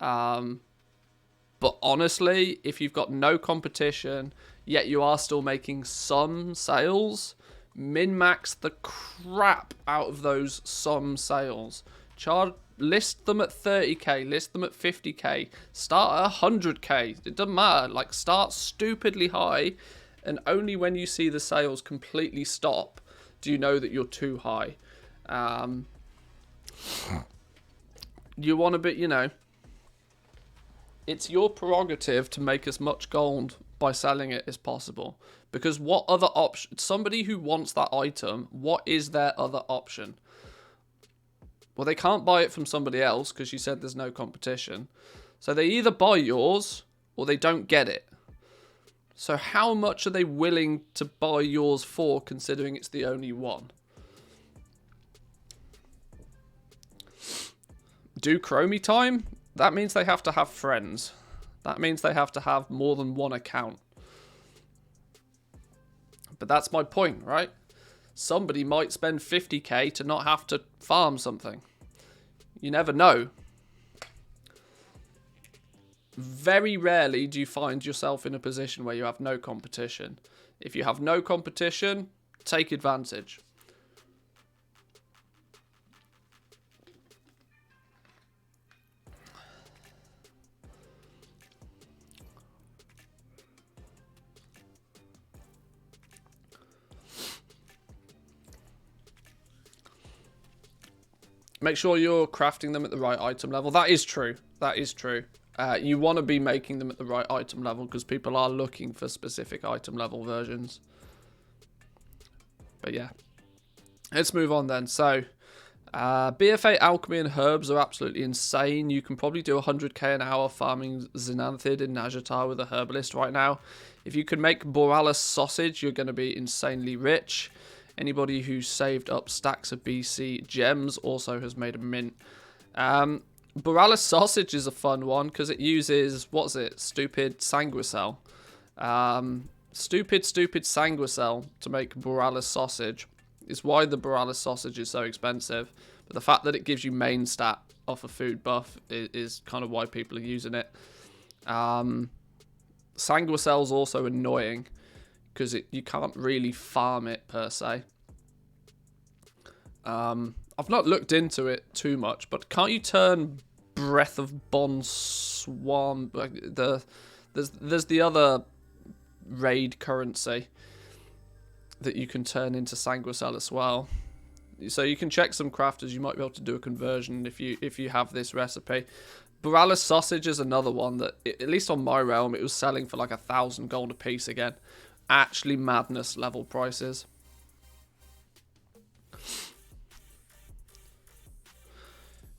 But honestly, if you've got no competition, yet you are still making some sales, min-max the crap out of those some sales. List them at 30k, list them at 50k, start at 100k. It doesn't matter. Like, start stupidly high, and only when you see the sales completely stop do you know that you're too high. You want to be, it's your prerogative to make as much gold by selling it as possible. Because what other option? Somebody who wants that item, what is their other option? Well, they can't buy it from somebody else because you said there's no competition. So they either buy yours or they don't get it. So how much are they willing to buy yours for, considering it's the only one? Do Chromie time? That means they have to have friends. That means they have to have more than one account. But that's my point, right? Somebody might spend 50k to not have to farm something. You never know. Very rarely do you find yourself in a position where you have no competition. If you have no competition, take advantage. Make sure you're crafting them at the right item level. That is true. That is true. You want to be making them at the right item level because people are looking for specific item level versions. But yeah. Let's move on then. So, BFA alchemy and herbs are absolutely insane. You can probably do 100k an hour farming Xanthid in Nazjatar with a herbalist right now. If you can make Borealis sausage, you're going to be insanely rich. Anybody who's saved up stacks of BC gems also has made a mint. Borealis sausage is a fun one because it uses, stupid sanguicell. Stupid sanguicell to make Borealis sausage is why the Borealis sausage is so expensive. But the fact that it gives you main stat off a food buff is kind of why people are using it. Sanguicell's also annoying because you can't really farm it per se. I've not looked into it too much, but can't you turn Breath of Bond Swarm? There's the other raid currency that you can turn into Sanguicell as well. So you can check some crafters. You might be able to do a conversion if you have this recipe. Borealis sausage is another one that, at least on my realm, it was selling for like 1,000 gold a piece again. Actually madness level prices.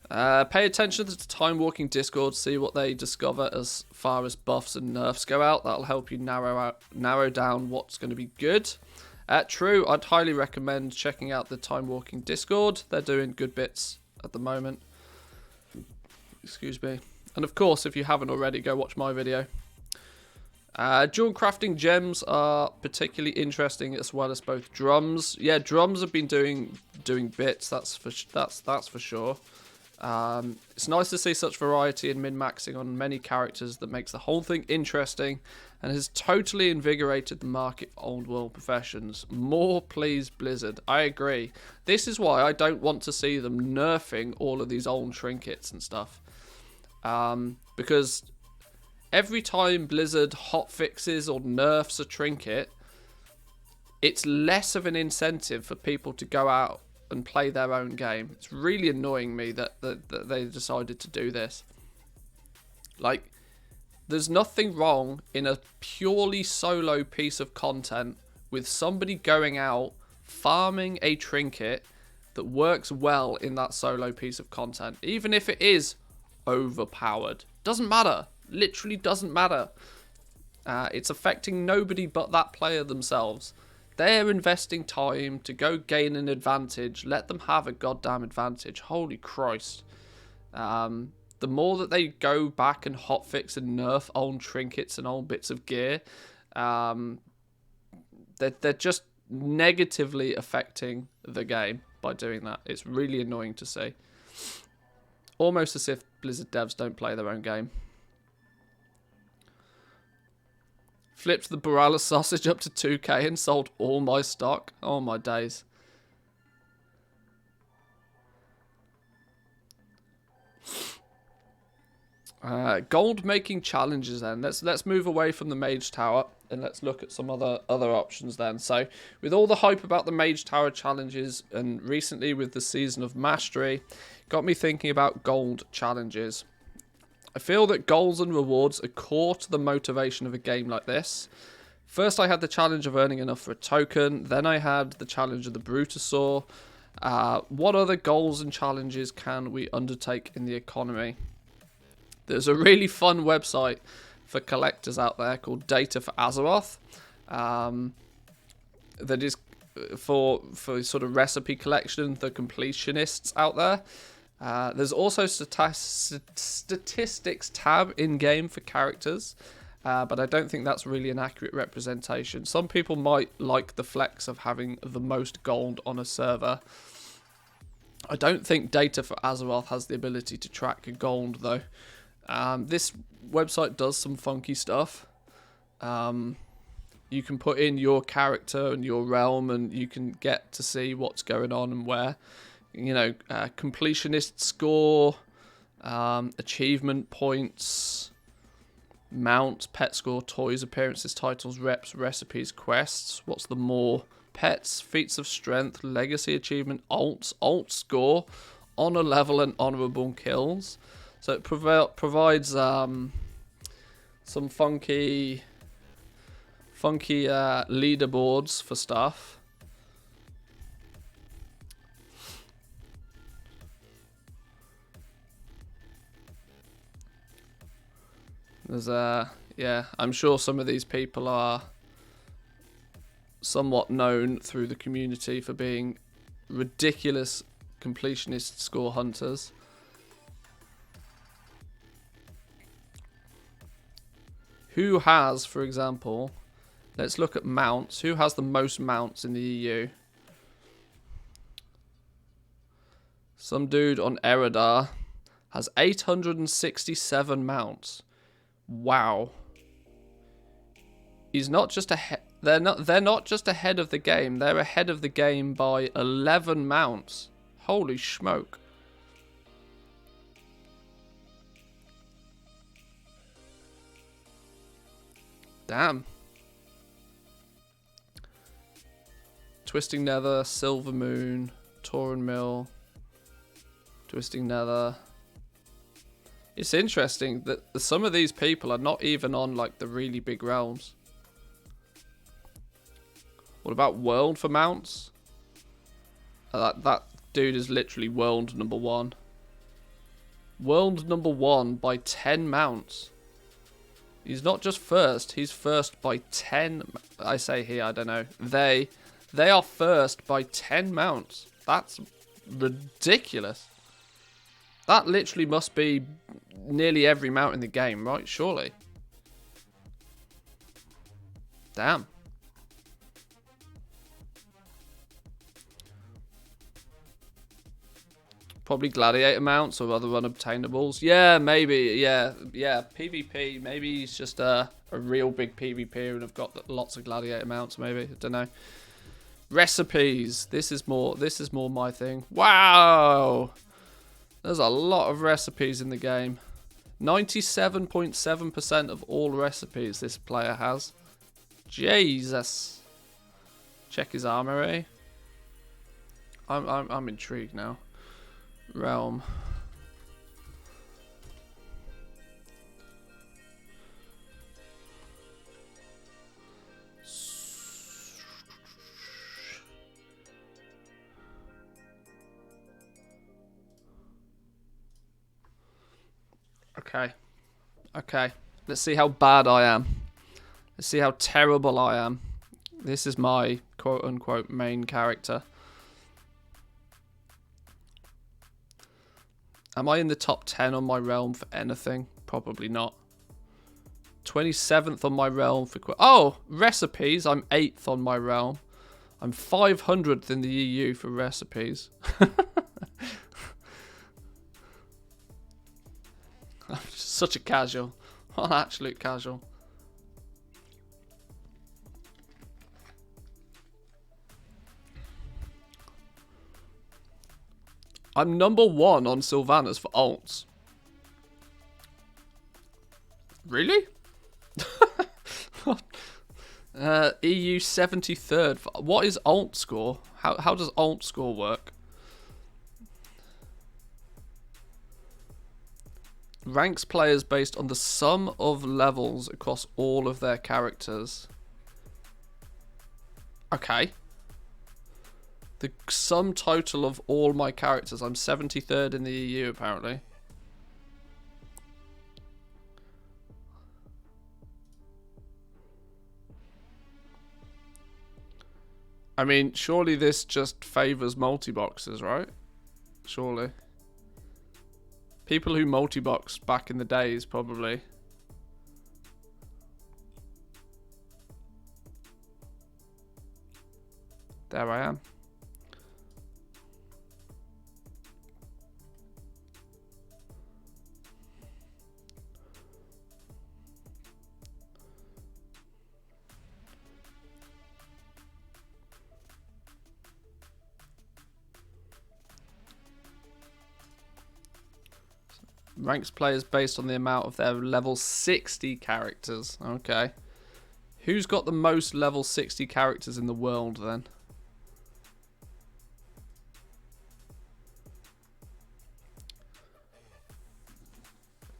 Pay attention to the Time Walking Discord, see what they discover as far as buffs and nerfs go out. That'll help you narrow down what's going to be good. True, I'd highly recommend checking out the Time Walking Discord. They're doing good bits at the moment. Excuse me. And of course, if you haven't already, go watch my video. Dual crafting gems are particularly interesting, as well as both drums. Yeah, drums have been doing bits. That's for sure. It's nice to see such variety and min-maxing on many characters that makes the whole thing interesting and has totally invigorated the market for old world professions. More please, Blizzard. I agree. This is why I don't want to see them nerfing all of these old trinkets and stuff. Because every time Blizzard hotfixes or nerfs a trinket, it's less of an incentive for people to go out and play their own game. It's really annoying me that they decided to do this. Like, there's nothing wrong in a purely solo piece of content with somebody going out, farming a trinket that works well in that solo piece of content. Even if it is overpowered. Doesn't matter. Literally doesn't matter. It's affecting nobody but that player themselves. They're investing time to go gain an advantage. Let them have a goddamn advantage. Holy Christ. The more that they go back and hotfix and nerf old trinkets and old bits of gear, they're just negatively affecting the game by doing that. It's really annoying to see. Almost as if Blizzard devs don't play their own game. Flipped the Borala sausage up to 2k and sold all my stock. Oh my days. Gold making challenges then. Let's move away from the Mage Tower and let's look at some other options then. So with all the hype about the Mage Tower challenges and recently with the Season of Mastery, got me thinking about gold challenges. I feel that goals and rewards are core to the motivation of a game like this. First I had the challenge of earning enough for a token, then I had the challenge of the Brutosaur. What other goals and challenges can we undertake in the economy? There's a really fun website for collectors out there called Data for Azeroth. That is for sort of recipe collection, the completionists out there. There's also statistics tab in-game for characters, but I don't think that's really an accurate representation. Some people might like the flex of having the most gold on a server. I don't think Data for Azeroth has the ability to track gold, though. This website does some funky stuff. You can put in your character and your realm, and you can get to see what's going on and where. You know, completionist score, achievement points, mount, pet score, toys, appearances, titles, reps, recipes, quests. What's the more? Pets, feats of strength, legacy achievement, alt score, honor level, and honorable kills. So it provides some funky leaderboards for stuff. There's yeah, I'm sure some of these people are somewhat known through the community for being ridiculous completionist score hunters. Who has, for example, let's look at mounts. Who has the most mounts in the EU? Some dude on Eridar has 867 mounts. Wow. He's not just ahead. They're not just ahead of the game. They're ahead of the game by 11 mounts. Holy smoke. Damn. Twisting Nether, Silver Moon, Tauren Mill, Twisting Nether. It's interesting that some of these people are not even on like the really big realms. What about World for mounts? That dude is literally World number 1. World number 1 by 10 mounts. He's not just first, he's first by 10. I say here, I don't know. They They are first by 10 mounts. That's ridiculous. That literally must be nearly every mount in the game, right? Surely. Damn. Probably gladiator mounts or other unobtainables. Yeah, maybe. Yeah. PvP. Maybe he's just a real big PvP and have got lots of gladiator mounts. Maybe, I don't know. Recipes. This is more my thing. Wow. There's a lot of recipes in the game. 97.7% of all recipes this player has. Jesus. Check his armory. I'm intrigued now. Realm. Okay. Let's see how bad I am. Let's see how terrible I am. This is my quote-unquote main character. Am I in the top 10 on my realm for anything? Probably not. 27th on my realm for... Oh! Recipes. I'm 8th on my realm. I'm 500th in the EU for recipes. I'm just such a casual. An absolute casual. I'm number 1 on Sylvanas for alts. Really? EU 73rd. What is alt score? How does alt score work? Ranks players based on the sum of levels across all of their characters. Okay. The sum total of all my characters. I'm 73rd in the EU apparently. I mean, surely this just favors multi-boxes, right? Surely. People who multi-box back in the days, probably. There I am. Ranks players based on the amount of their level 60 characters. Okay. Who's got the most level 60 characters in the world then?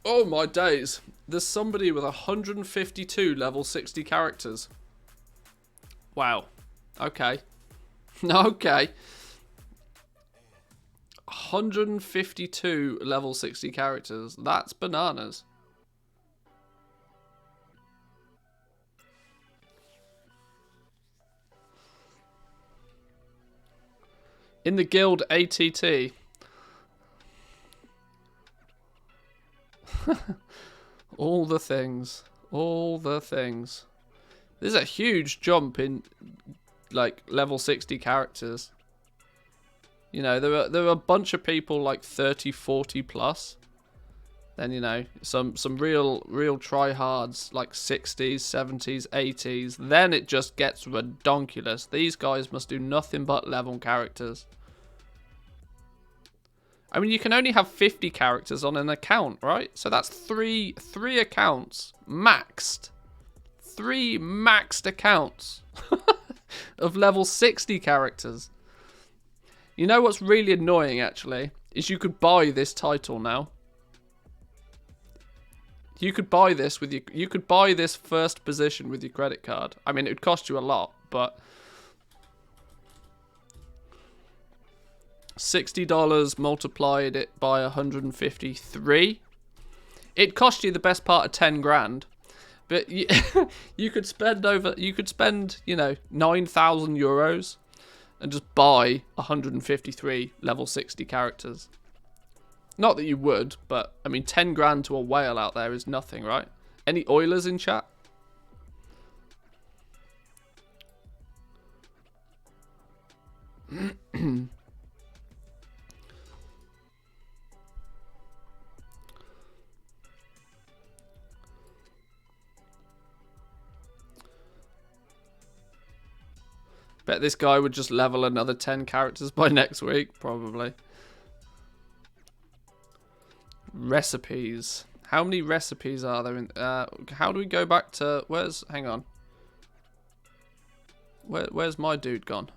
Oh my days. There's somebody with 152 level 60 characters. Wow. Okay. Okay. 152 level 60 characters. That's bananas. In the guild ATT. All the things. All the things. There's a huge jump in like level 60 characters. You know, there are a bunch of people like 30, 40 plus. Then, you know, some real tryhards like 60s, 70s, 80s. Then it just gets redonkulous. These guys must do nothing but level characters. I mean, you can only have 50 characters on an account, right? So that's three accounts maxed. 3 maxed accounts of level 60 characters. You know what's really annoying, actually, is you could buy this title now. You could buy this with you could buy this first position with your credit card. I mean, it would cost you a lot, but $60 multiplied it by 153. It cost you the best part of 10 grand, But you, you could spend you know, 9,000 euros and just buy 153 level 60 characters. Not that you would, but I mean 10 grand to a whale out there is nothing, right? Any Oilers in chat? Bet this guy would just level another 10 characters by next week, probably. Recipes. How many recipes are there in... how do we go back to... Where's... Hang on. Where's my dude gone?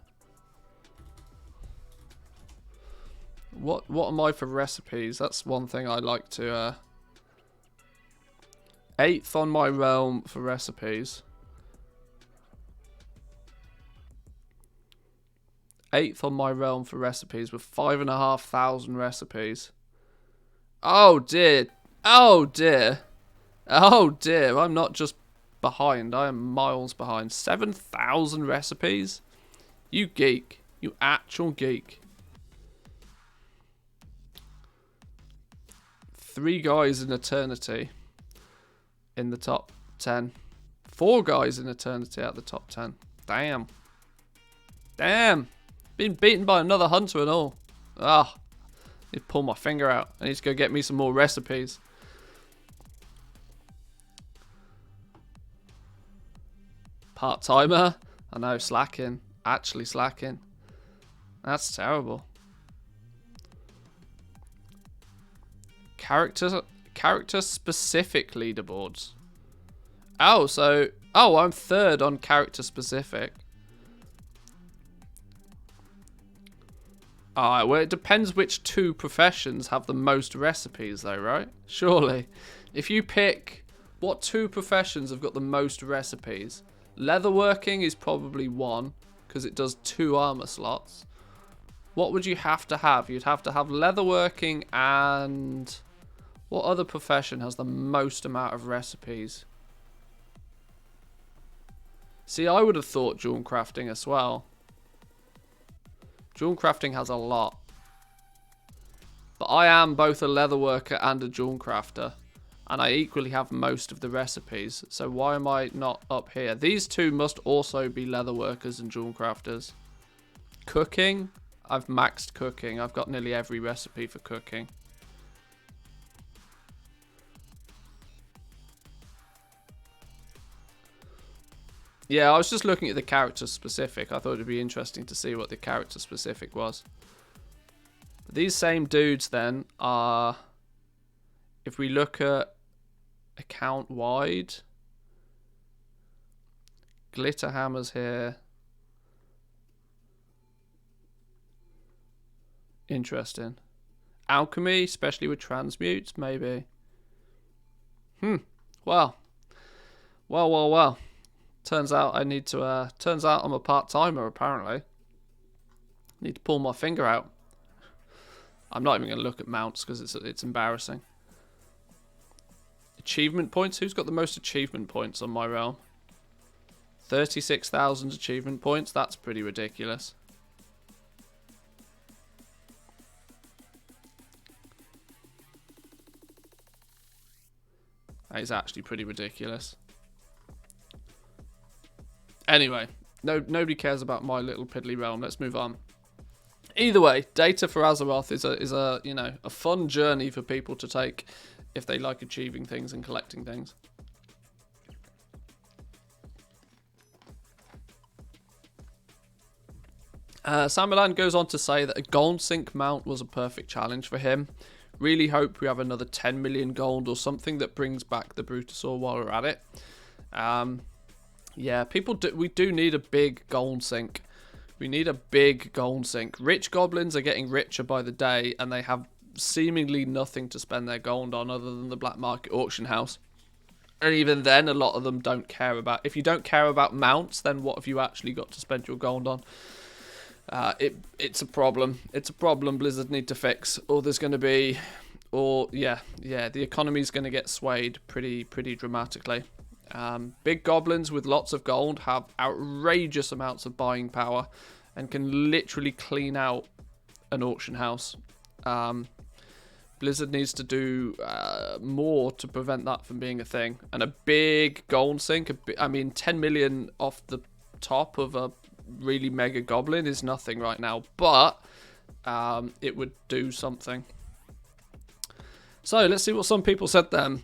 What am I for recipes? That's one thing I like to... 8th on my realm for recipes. 8th on my realm for recipes with 5,500 recipes. Oh dear. Oh dear. Oh dear. I'm not just behind. I am miles behind. 7,000 recipes? You geek. You actual geek. 3 guys in eternity in the top 10. 4 guys in eternity at the top 10. Damn. Damn. Been beaten by another hunter and all. Ah. Need to pull my finger out. I need to go get me some more recipes. Part-timer? I know, slacking. Actually slacking. That's terrible. Character-specific leaderboards. Oh, so... Oh, I'm 3rd on character-specific. Alright, well, it depends which 2 professions have the most recipes, though, right? Surely. If you pick what 2 professions have got the most recipes, leatherworking is probably 1, because it does 2 armor slots. What would you have to have? You'd have to have leatherworking and... What other profession has the most amount of recipes? See, I would have thought jewel crafting as well. Jewel crafting has a lot. But I am both a leatherworker and a jewel crafter. And I equally have most of the recipes. So why am I not up here? These 2 must also be leatherworkers and jewel crafters. Cooking? I've maxed cooking. I've got nearly every recipe for cooking. Yeah, I was just looking at the character specific. I thought it'd be interesting to see what the character specific was. But these same dudes then are, if we look at account wide, glitter hammers here. Interesting. Alchemy, especially with transmutes, maybe. Well. Well. Turns out I need to, turns out I'm a part-timer, apparently. Need to pull my finger out. I'm not even going to look at mounts because it's embarrassing. Achievement points? Who's got the most achievement points on my realm? 36,000 achievement points? That's pretty ridiculous. That is actually pretty ridiculous. Anyway, nobody cares about my little piddly realm. Let's move on. Either way, Data for Azeroth is a you know, a fun journey for people to take if they like achieving things and collecting things. Samalan goes on to say that a gold sync mount was a perfect challenge for him. Really hope we have another 10 million gold or something that brings back the Brutasaur while we're at it. Yeah, we do need a big gold sink. We need a big gold sink. Rich goblins are getting richer by the day, and they have seemingly nothing to spend their gold on other than the black market auction house. And even then, a lot of them don't care about... If you don't care about mounts, then what have you actually got to spend your gold on? It's a problem. It's a problem Blizzard need to fix. Or there's going to be... Or, yeah, the economy's going to get swayed pretty dramatically. Big goblins with lots of gold have outrageous amounts of buying power and can literally clean out an auction house. Blizzard needs to do more to prevent that from being a thing. And a big gold sink, 10 million off the top of a really mega goblin is nothing right now, but it would do something. So let's see what some people said then.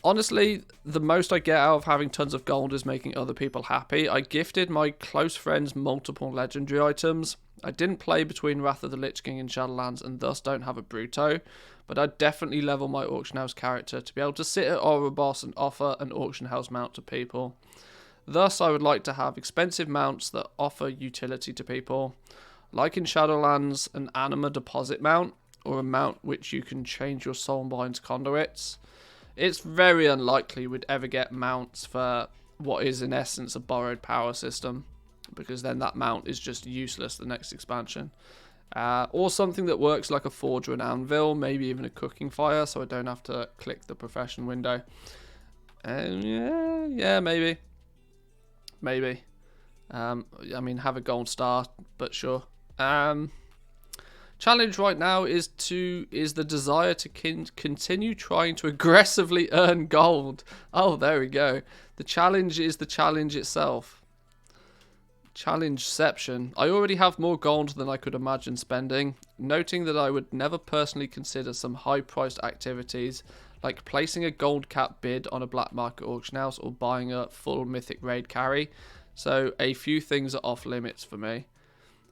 Honestly, the most I get out of having tons of gold is making other people happy. I gifted my close friends multiple legendary items. I didn't play between Wrath of the Lich King and Shadowlands and thus don't have a Bruto, but I'd definitely level my auction house character to be able to sit at Oribos and offer an auction house mount to people. Thus, I would like to have expensive mounts that offer utility to people, like in Shadowlands, an Anima deposit mount, or a mount which you can change your Soulbind's conduits. It's very unlikely we'd ever get mounts for what is in essence a borrowed power system, because then that mount is just useless the next expansion. Or something that works like a forge or an anvil, maybe even a cooking fire, so I don't have to click the profession window. Yeah, maybe. Have a gold star, but sure. Challenge right now is the desire to continue trying to aggressively earn gold. Oh, there we go. The challenge is the challenge itself. Challengeception. I already have more gold than I could imagine spending, noting that I would never personally consider some high-priced activities like placing a gold cap bid on a black market auction house or buying a full mythic raid carry. So a few things are off limits for me.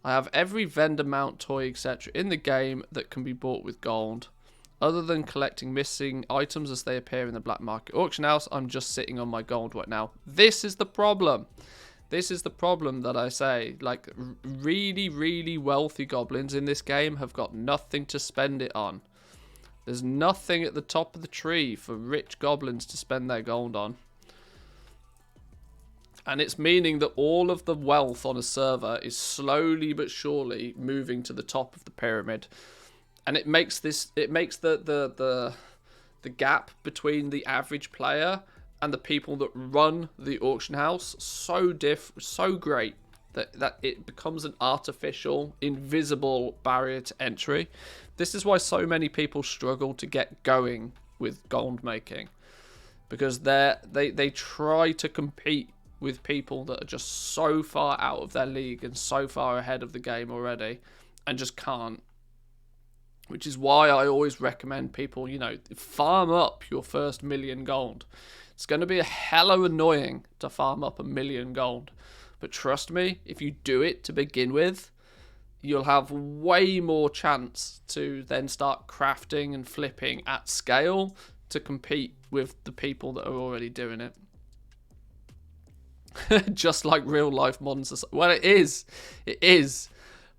I have every vendor mount, toy, etc. in the game that can be bought with gold. Other than collecting missing items as they appear in the black market auction house, I'm just sitting on my gold right now. This is the problem. This is the problem that I say. Like, really, really wealthy goblins in this game have got nothing to spend it on. There's nothing at the top of the tree for rich goblins to spend their gold on. And it's meaning that all of the wealth on a server is slowly but surely moving to the top of the pyramid. And it makes the gap between the average player and the people that run the auction house so great that it becomes an artificial, invisible barrier to entry. This is why so many people struggle to get going with gold making, because they try to compete with people that are just so far out of their league and so far ahead of the game already and just can't. Which is why I always recommend people, farm up your first 1 million gold. It's going to be a hella annoying to farm up 1 million gold. But trust me, if you do it to begin with, you'll have way more chance to then start crafting and flipping at scale to compete with the people that are already doing it. Just like real life modern society. Well, it is.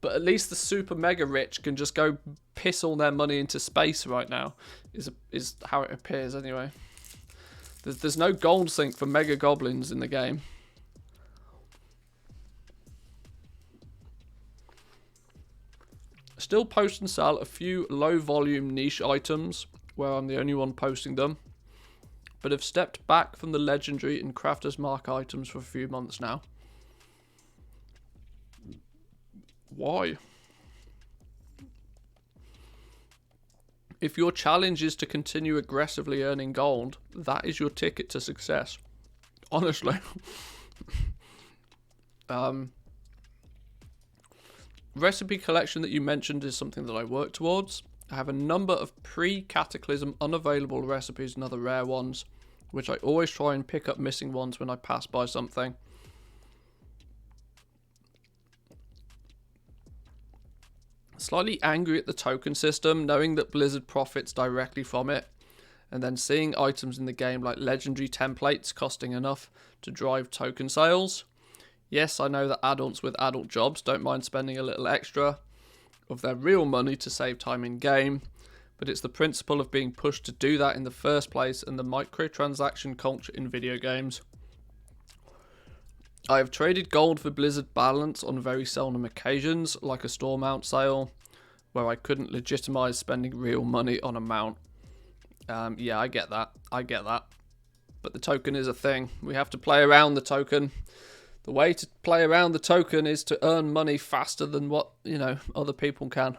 But at least the super mega rich can just go piss all their money into space right now. Is how it appears anyway. There's no gold sink for mega goblins in the game. Still post and sell a few low volume niche items where I'm the only one posting them, but have stepped back from the legendary and crafter's mark items for a few months now. Why? If your challenge is to continue aggressively earning gold, that is your ticket to success. Honestly. Recipe collection that you mentioned is something that I work towards. I have a number of pre-Cataclysm unavailable recipes and other rare ones, which I always try and pick up missing ones when I pass by something. Slightly angry at the token system, knowing that Blizzard profits directly from it, and then seeing items in the game like legendary templates costing enough to drive token sales. Yes, I know that adults with adult jobs don't mind spending a little extra of their real money to save time in game, but it's the principle of being pushed to do that in the first place and the microtransaction culture in video games. I have traded gold for Blizzard balance on very seldom occasions, like a store mount sale, where I couldn't legitimize spending real money on a mount. Yeah, I get that. I get that. But the token is a thing. We have to play around the token. The way to play around the token is to earn money faster than what, other people can.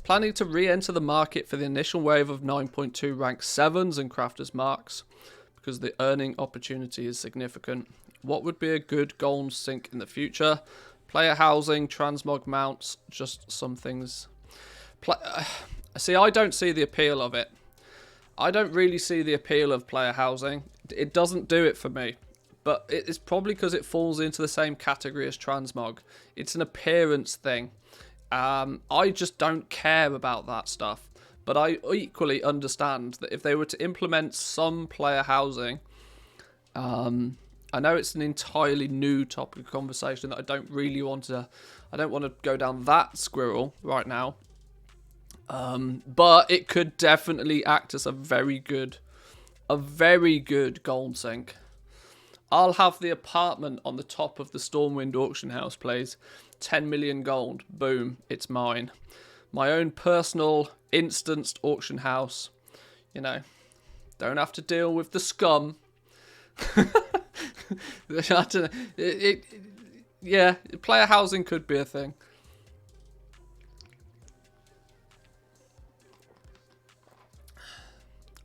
Planning to re-enter the market for the initial wave of 9.2 rank 7s and crafters marks because the earning opportunity is significant. What would be a good gold sync in the future? Player housing, transmog mounts, just some things. See, I don't see the appeal of it. I don't really see the appeal of player housing. It doesn't do it for me. But it's probably because it falls into the same category as transmog. It's an appearance thing. I just don't care about that stuff. But I equally understand that if they were to implement some player housing, I know it's an entirely new topic of conversation that I don't want to go down that squirrel right now. But it could definitely act as a very good gold sink. I'll have the apartment on the top of the Stormwind auction house, please. 10 million gold. Boom. It's mine. My own personal instanced auction house. Don't have to deal with the scum. Yeah, player housing could be a thing.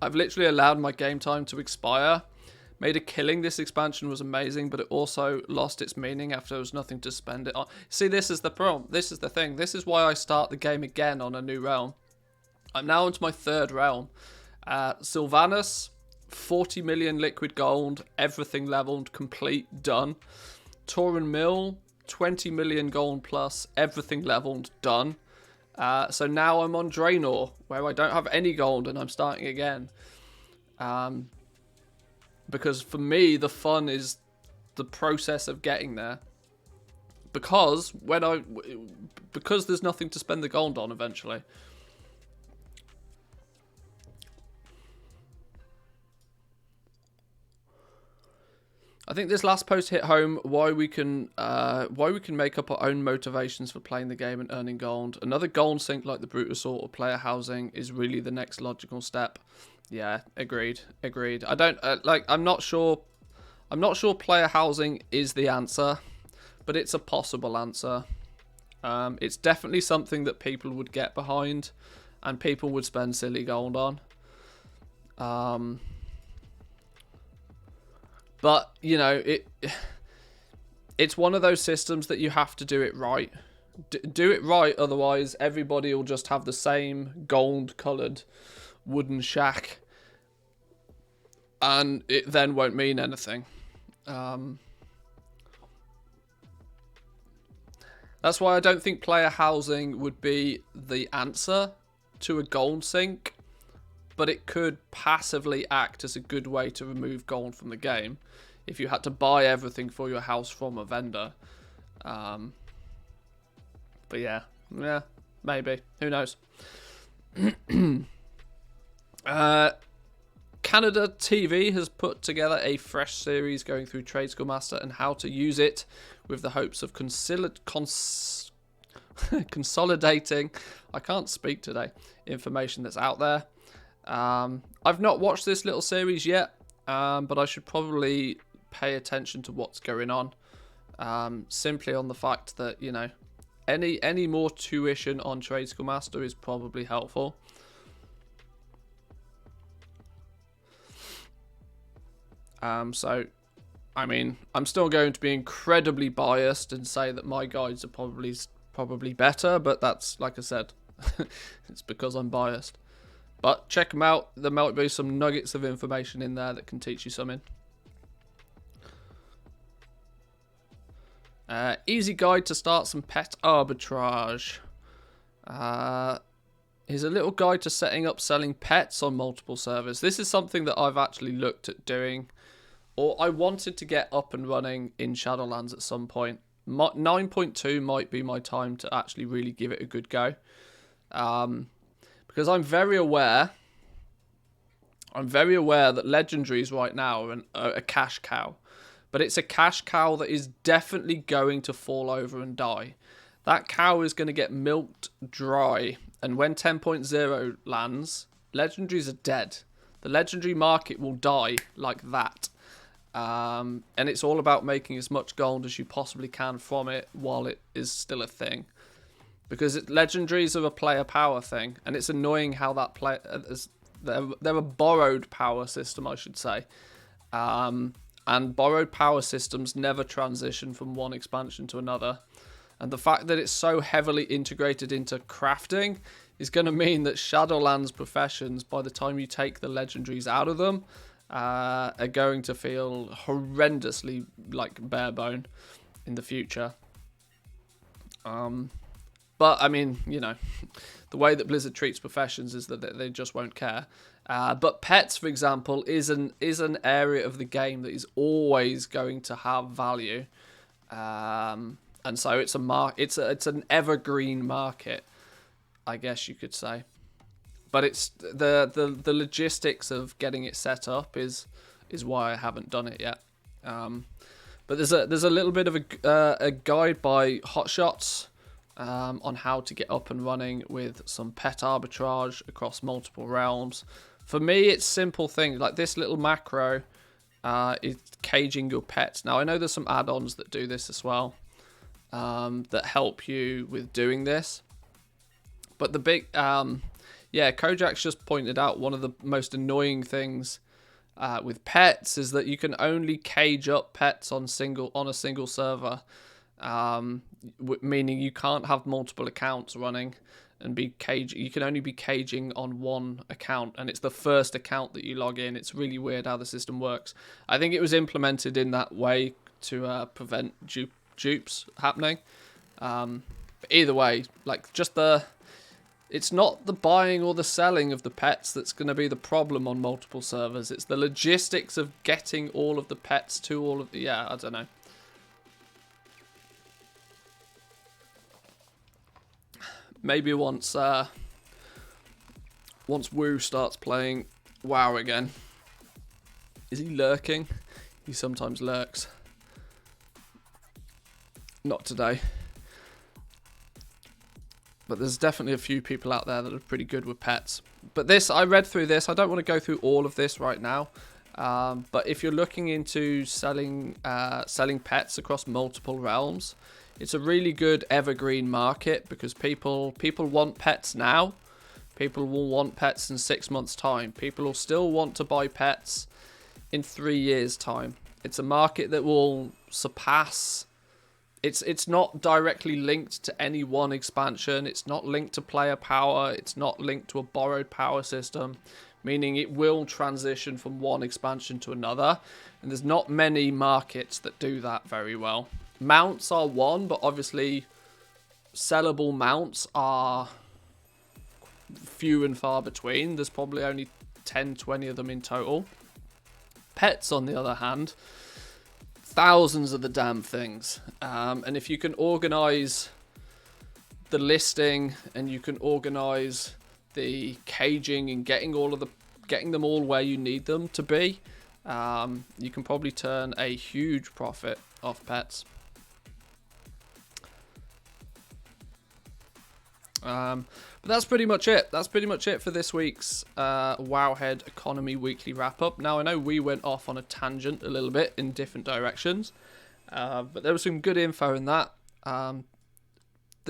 I've literally allowed my game time to expire. Made a killing. This expansion was amazing, but it also lost its meaning after there was nothing to spend it on. See, this is the problem. This is the thing. This is why I start the game again on a new realm. I'm now into my third realm. Sylvanas, 40 million liquid gold, everything leveled, complete, done. Torin Mill, 20 million gold plus, everything leveled, done. So now I'm on Draenor, where I don't have any gold and I'm starting again. Because for me, the fun is the process of getting there. Because there's nothing to spend the gold on eventually. I think this last post hit home why we can make up our own motivations for playing the game and earning gold. Another gold sink like the Brutosaur or player housing is really the next logical step. Yeah, agreed. I don't I'm not sure player housing is the answer, but it's a possible answer. It's definitely something that people would get behind and people would spend silly gold on. But, it's one of those systems that you have to do it right. Do it right, otherwise everybody will just have the same gold-coloured wooden shack. And it then won't mean anything. That's why I don't think player housing would be the answer to a gold sink. But it could passively act as a good way to remove gold from the game if you had to buy everything for your house from a vendor. But yeah, maybe. Who knows? Canada TV has put together a fresh series going through Trade School Master and how to use it with the hopes of consolidating, I can't speak today, information that's out there. I've not watched this little series yet, but I should probably pay attention to what's going on. Simply on the fact that, any more tuition on Trade School Master is probably helpful. So, I mean, I'm still going to be incredibly biased and say that my guides are probably better, but that's, like I said, it's because I'm biased. But check them out. There might be some nuggets of information in there that can teach you something. Easy guide to start some pet arbitrage. Here's a little guide to setting up selling pets on multiple servers. This is something that I've actually looked at doing, or I wanted to get up and running in Shadowlands at some point. 9.2 might be my time to actually really give it a good go. Because I'm very aware that legendaries right now are a cash cow. But it's a cash cow that is definitely going to fall over and die. that cow is going to get milked dry. And when 10.0 lands, legendaries are dead. The legendary market will die like that. And it's all about making as much gold as you possibly can from it while it is still a thing. Because legendaries are a player power thing. And it's annoying how that they're a borrowed power system, I should say. And borrowed power systems never transition from one expansion to another. And the fact that it's so heavily integrated into crafting is going to mean that Shadowlands professions, by the time you take the legendaries out of them, are going to feel horrendously like bare bone in the future. But, I mean, you know, the way that Blizzard treats professions is that they just won't care. But pets, for example, is an area of the game that is always going to have value. And so it's an evergreen market, I guess you could say. But it's the logistics of getting it set up is why I haven't done it yet. But there's a little bit of a guide by Hotshots on how to get up and running with some pet arbitrage across multiple realms. For me, it's simple things like this little macro is caging your pets. Now I know there's some add-ons that do this as well. That help you with doing this. But the big, Kojak's just pointed out one of the most annoying things with pets is that you can only cage up pets on a single server, meaning you can't have multiple accounts running and be caging. You can only be caging on one account, and it's the first account that you log in. It's really weird how the system works. I think it was implemented in that way to prevent dupes happening. But either way, like it's not the buying or the selling of the pets that's going to be the problem on multiple servers. It's the logistics of getting all of the pets to all of the... I don't know. Maybe once Woo starts playing WoW again. Is he lurking? He sometimes lurks. Not today. But there's definitely a few people out there that are pretty good with pets. But this, I read through this. I don't want to go through all of this right now. But if you're looking into selling pets across multiple realms, it's a really good evergreen market because people want pets now. People will want pets in 6 months' time. People will still want to buy pets in 3 years' time. It's a market that will surpass... It's not directly linked to any one expansion. It's not linked to player power. It's not linked to a borrowed power system, meaning it will transition from one expansion to another. And there's not many markets that do that very well. Mounts are one, but obviously sellable mounts are few and far between. There's probably only 10, 20 of them in total. Pets, on the other hand... thousands of the damn things, and if you can organize the listing and you can organize the caging and getting them all where you need them to be, you can probably turn a huge profit off pets. But that's pretty much it. That's pretty much it for this week's Wowhead Economy Weekly Wrap-Up. Now, I know we went off on a tangent a little bit in different directions, but there was some good info in that. The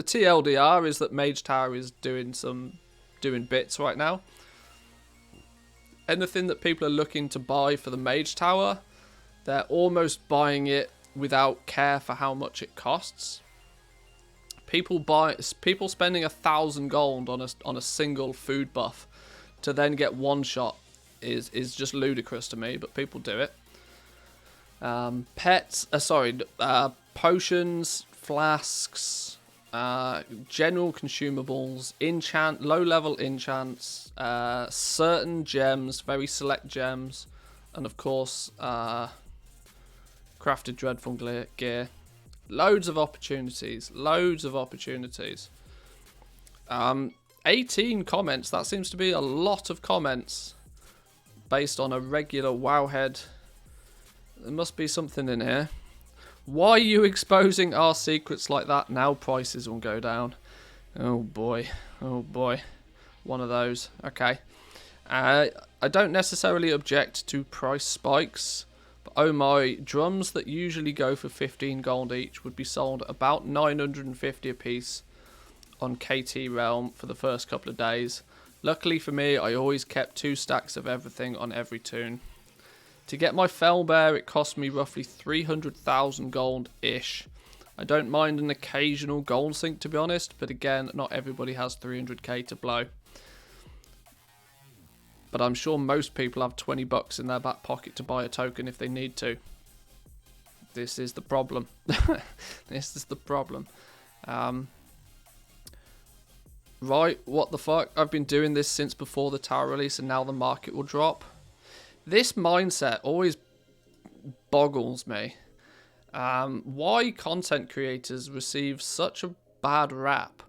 TLDR is that Mage Tower is doing bits right now. Anything that people are looking to buy for the Mage Tower, they're almost buying it without care for how much it costs. People spending 1,000 gold on a single food buff to then get one shot is just ludicrous to me, but people do it. Potions, flasks, general consumables, low level enchants, certain gems, very select gems, and of course crafted dreadful gear. Loads of opportunities. 18 comments. That seems to be a lot of comments based on a regular Wowhead. There must be something in here. Why are you exposing our secrets like that? Now prices will go down. Oh boy. Oh boy. One of those. Okay. I don't necessarily object to price spikes. But oh my, drums that usually go for 15 gold each would be sold about 950 a piece on KT Realm for the first couple of days. Luckily for me, I always kept 2 stacks of everything on every toon. To get my Fell Bear, it cost me roughly 300,000 gold-ish. I don't mind an occasional gold sink, to be honest, but again, not everybody has 300k to blow. But I'm sure most people have 20 bucks in their back pocket to buy a token if they need to. This is the problem. This is the problem. Right, what the fuck? I've been doing this since before the tower release and now the market will drop. This mindset always boggles me. Why content creators receive such a bad rap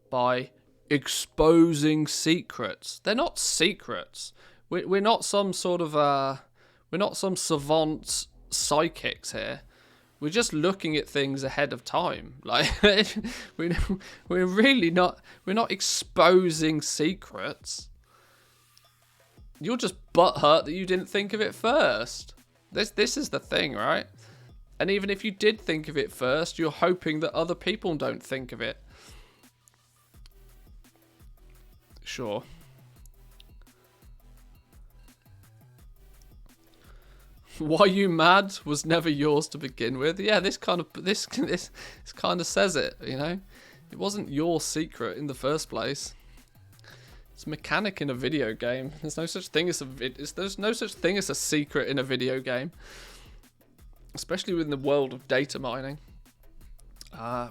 by exposing secrets. They're not secrets. We're not some sort of we're not some savant psychics here. We're just looking at things ahead of time. Like we're really not. We're not exposing secrets. You're just butthurt that you didn't think of it first. This is the thing, right? And even if you did think of it first, you're hoping that other people don't think of it. Sure. Why you mad was never yours to begin with. Yeah, this kind of says it, you know. It wasn't your secret in the first place. It's a mechanic in a video game. There's no such thing as a secret in a video game, especially within the world of data mining.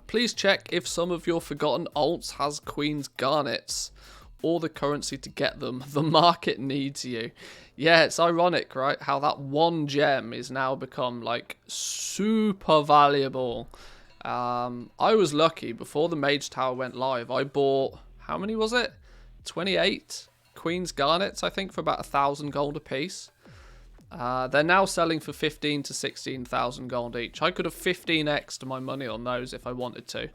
Please check if some of your forgotten alts has Queen's Garnets or the currency to get them. The market needs you. Yeah, it's ironic, right? How that one gem is now become like super valuable. I was lucky before the Mage Tower went live. I bought, how many was it? 28 Queen's Garnets, I think, for about 1,000 gold a piece. They're now selling for 15 to 16,000 gold each. I could have 15x'd my money on those if I wanted to.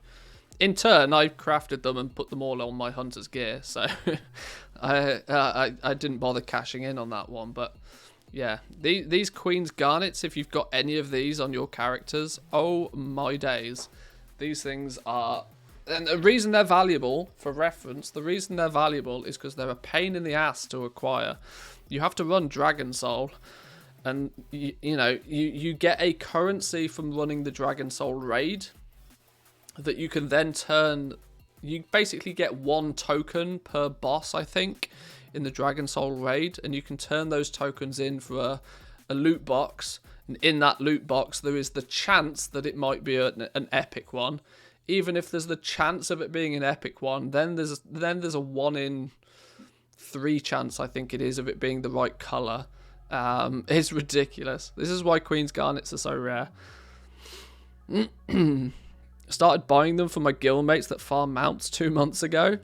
In turn, I crafted them and put them all on my hunter's gear, so I didn't bother cashing in on that one. But yeah, these Queen's Garnets, if you've got any of these on your characters, oh my days, these things are. And the reason they're valuable, for reference, the reason they're valuable is because they're a pain in the ass to acquire. You have to run Dragon Soul, and you get a currency from running the Dragon Soul raid that you can then turn. You basically get 1 token per boss, I think, in the Dragon Soul raid, and you can turn those tokens in for a loot box. And in that loot box, there is the chance that it might be an epic one. Even if there's the chance of it being an epic one, then there's a 1 in 3 chance, I think it is, of it being the right color. It's ridiculous. This is why Queen's Garnets are so rare. Started buying them for my guildmates that farm mounts 2 months ago.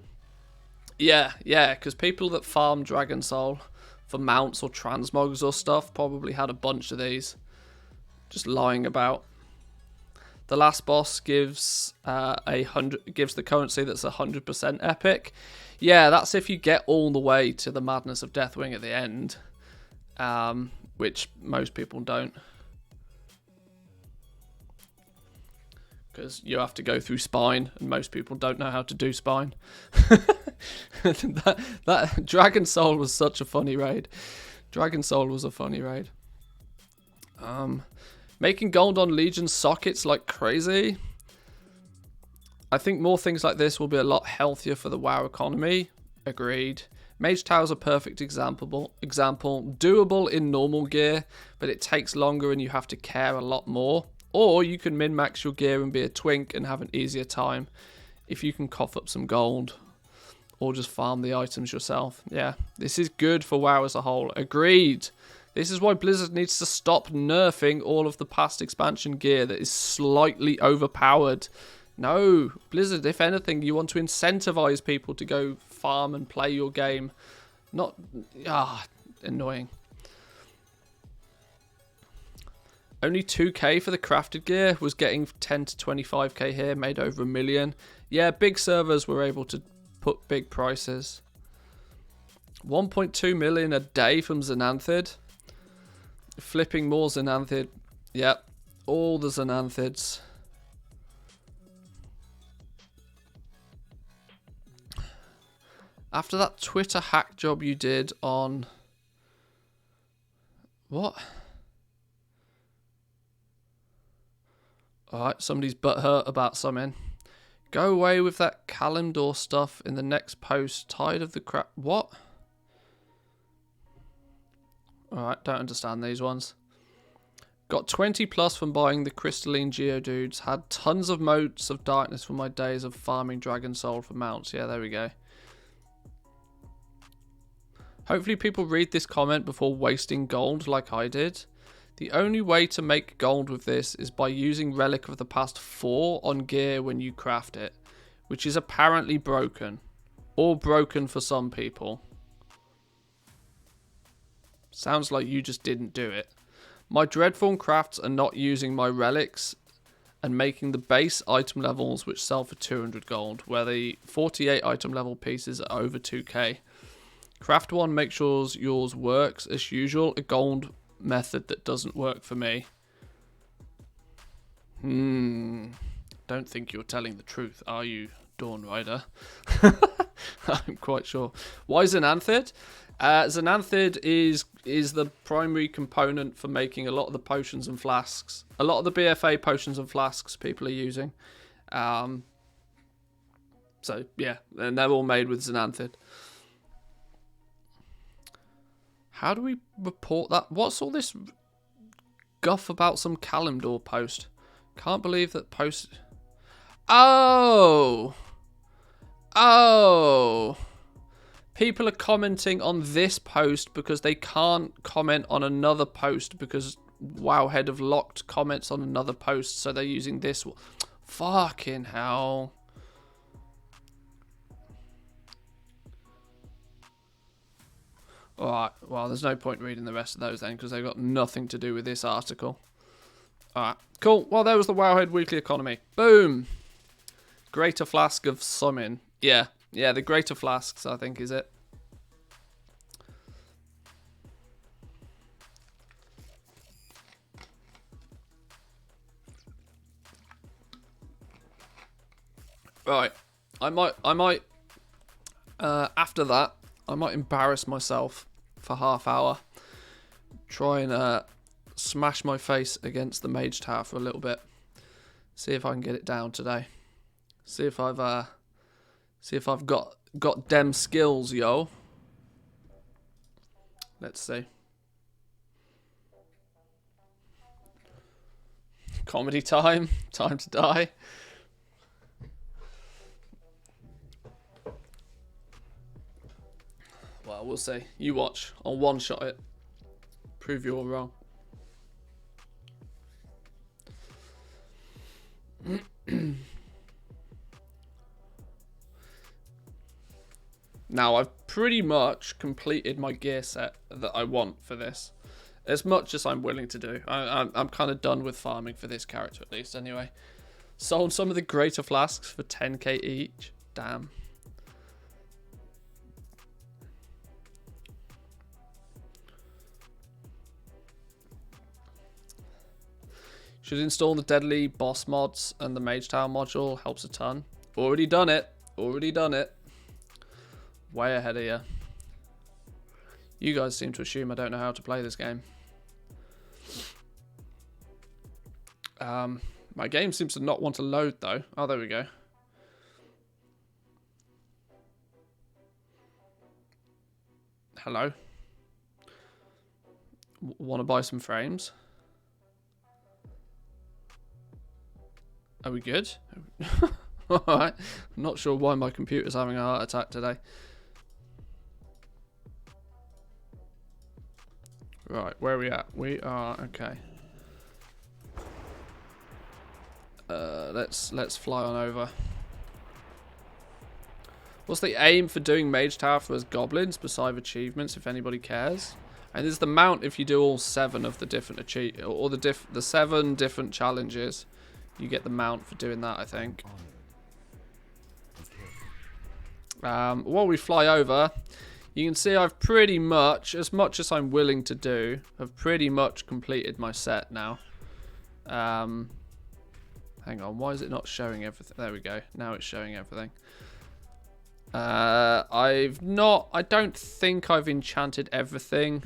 Yeah, because people that farm Dragon Soul for mounts or transmogs or stuff probably had a bunch of these. Just lying about. The last boss gives the currency that's 100% epic. Yeah, that's if you get all the way to the Madness of Deathwing at the end, which most people don't, because you have to go through Spine, and most people don't know how to do Spine. that Dragon Soul was such a funny raid. Dragon Soul was a funny raid. Making gold on Legion sockets like crazy. I think more things like this will be a lot healthier for the WoW economy. Agreed. Mage Tower's a perfect example. Doable in normal gear, but it takes longer and you have to care a lot more. Or you can min-max your gear and be a twink and have an easier time if you can cough up some gold. Or just farm the items yourself. Yeah, this is good for WoW as a whole. Agreed. This is why Blizzard needs to stop nerfing all of the past expansion gear that is slightly overpowered. No, Blizzard, if anything, you want to incentivize people to go farm and play your game. Not, annoying. Only 2k for the crafted gear, was getting 10 to 25k here, made over $1 million. Yeah, big servers were able to put big prices. 1.2 million a day from Xanthid. Flipping more Xanthid. Yep, all the Xanthids. After that Twitter hack job you did on... What? Alright, somebody's butthurt about something. Go away with that Kalimdor stuff in the next post. Tired of the crap. What? Alright, don't understand these ones. Got 20 plus from buying the crystalline Geodudes. Had tons of motes of darkness from my days of farming Dragon Soul for mounts. Yeah, there we go. Hopefully people read this comment before wasting gold like I did. The only way to make gold with this is by using Relic of the Past 4 on gear when you craft it, which is apparently broken. Or broken for some people. Sounds like you just didn't do it. My Dreadform crafts are not using my relics and making the base item levels which sell for 200 gold, where the 48 item level pieces are over 2k. Craft one, make sure yours works as usual. A gold method that doesn't work for me. Don't think you're telling the truth, are you, Dawn Rider? I'm quite sure. Why Xanthid? Xanthid is the primary component for making a lot of the potions and flasks. A lot of the BFA potions and flasks people are using. So yeah, and they're all made with Xanthid. How do we report that? What's all this guff about some Kalimdor post? Can't believe that post... Oh! People are commenting on this post because they can't comment on another post because Wowhead have locked comments on another post, so they're using this one. Fucking hell. Alright, well, there's no point reading the rest of those then, because they've got nothing to do with this article. Alright, cool. Well, there was the Wowhead Weekly Economy. Boom! Greater Flask of Summon. Yeah, the Greater Flasks, I think, is it. Right, I might, after that, I might embarrass myself for half hour. Try and smash my face against the Mage Tower for a little bit. See if I can get it down today. See if I've got dem skills, yo. Let's see. Comedy time. Time to die. Well, we'll see. You watch. I'll one-shot it. Prove you all wrong. Now, I've pretty much completed my gear set that I want for this. As much as I'm willing to do. I'm kind of done with farming for this character, at least, anyway. Sold some of the Greater Flasks for 10k each. Damn. Should install the Deadly Boss mods and the Mage Tower module. Helps a ton. Already done it. Already done it. Way ahead of you. You guys seem to assume I don't know how to play this game. My game seems to not want to load though. Oh, there we go. Hello. Want to buy some frames? Are we good? Alright. I'm not sure why my computer's having a heart attack today. Right, where are we at? We are okay. Let's fly on over. What's the aim for doing Mage Tower for as goblins besides achievements, if anybody cares? And there's the mount if you do all 7 of the different or the 7 different challenges. You get the mount for doing that, I think. While we fly over, you can see I've pretty much as I'm willing to do, I've pretty much completed my set now. Hang on, why is it not showing everything? There we go. Now it's showing everything. I don't think I've enchanted everything.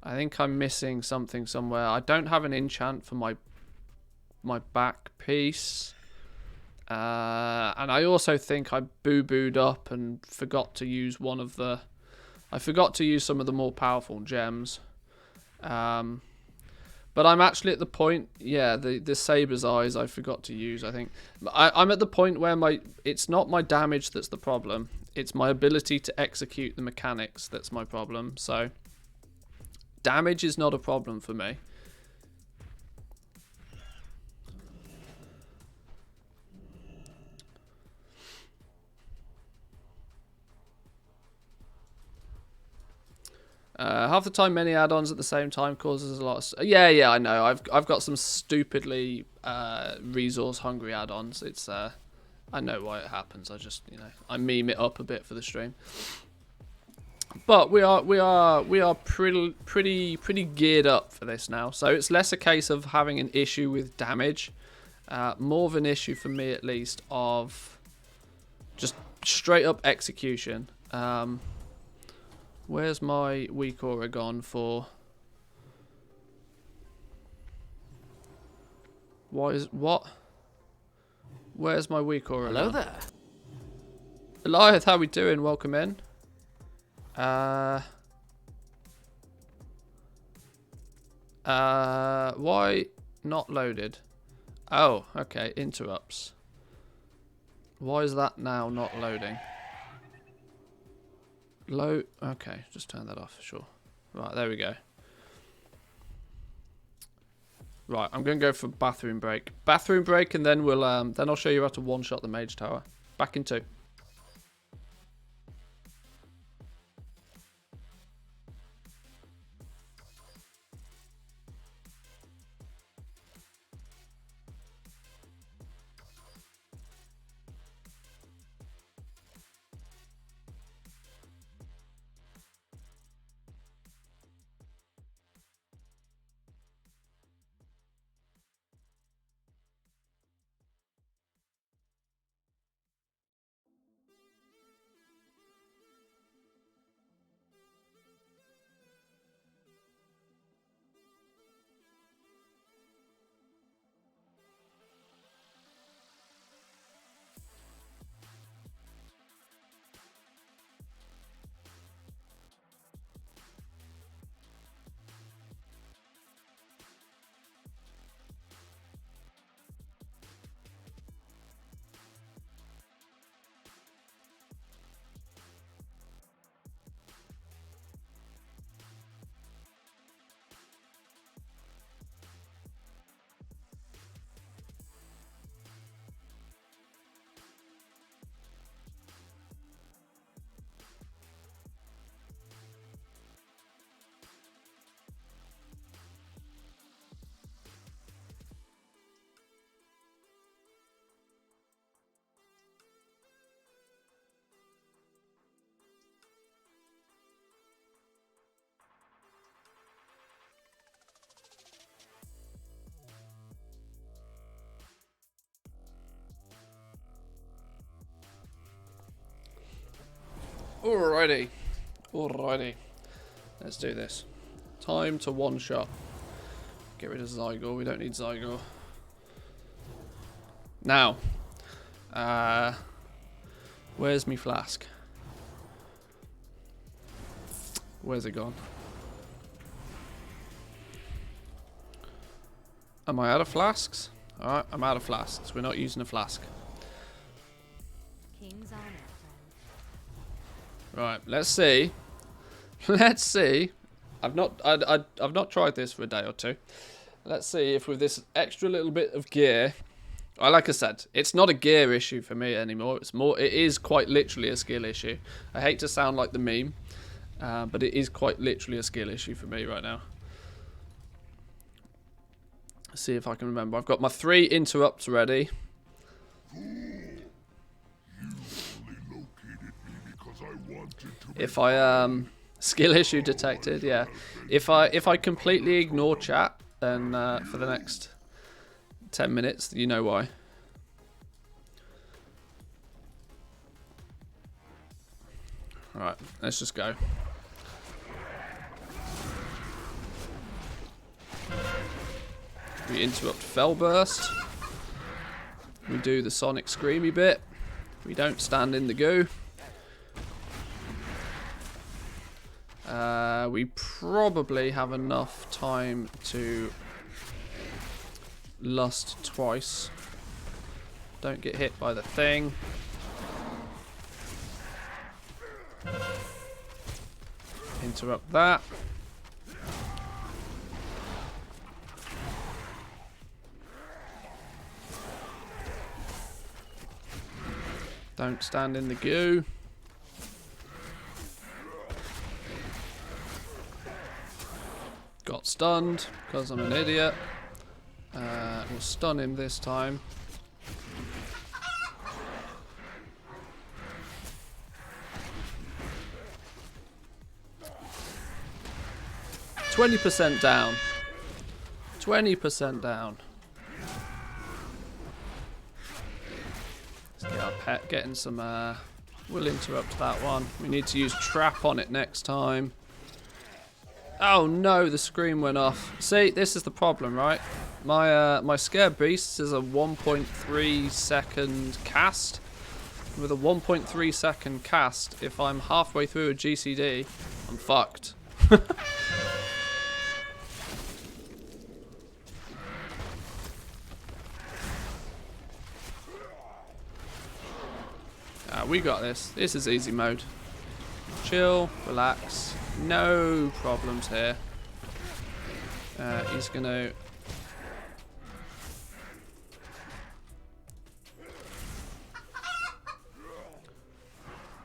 I think I'm missing something somewhere. I don't have an enchant for my back piece. And I also think I boo-booed up and forgot to use I forgot to use some of the more powerful gems. But I'm actually at the point, yeah, the Saber's Eyes I forgot to use, I think. I'm at the point where it's not my damage that's the problem. It's my ability to execute the mechanics that's my problem. So, damage is not a problem for me. Half the time, many add-ons at the same time causes a lot of... Yeah, I know. I've got some stupidly resource-hungry add-ons. It's I know why it happens. I just, I meme it up a bit for the stream. But we are pretty geared up for this now. So it's less a case of having an issue with damage, more of an issue for me at least of just straight up execution. Where's my weak aura gone for? What? Where's my weak aura? Hello there. Eliath, how we doing? Welcome in. Why not loaded? Oh, okay, interrupts. Why is that now not loading? Okay, just turn that off, sure. Right, there we go. Right, I'm gonna go for bathroom break. Bathroom break, and then we'll then I'll show you how to one-shot the mage tower. Back in 2. Alrighty. Let's do this. Time to one-shot. Get rid of Zygor. We don't need Zygor. Now. Where's me flask? Where's it gone? Am I out of flasks? Alright, I'm out of flasks. We're not using a flask. King's honor. Right, let's see. Let's see. I've not tried this for a day or two. Let's see if with this extra little bit of gear, like I said, it's not a gear issue for me anymore. It is quite literally a skill issue. I hate to sound like the meme, But it is quite literally a skill issue for me right now. Let's see if I can remember. I've got my 3 interrupts ready. If I skill issue detected, yeah. If I completely ignore chat, then for the next 10 minutes, you know why. Alright, let's just go. We interrupt Fell Burst. We do the Sonic Screamy bit. We don't stand in the goo. We probably have enough time to lust twice. Don't get hit by the thing. Interrupt that. Don't stand in the goo. Got stunned because I'm an idiot. We'll stun him this time. %20 down. 20% down. Let's get our pet getting some. We'll interrupt that one. We need to use trap on it next time. Oh no, the screen went off. See, this is the problem, right? My Scare Beast is a 1.3 second cast. With a 1.3 second cast, if I'm halfway through a GCD, I'm fucked. We got this. This is easy mode. Chill, relax. No problems here. He's gonna...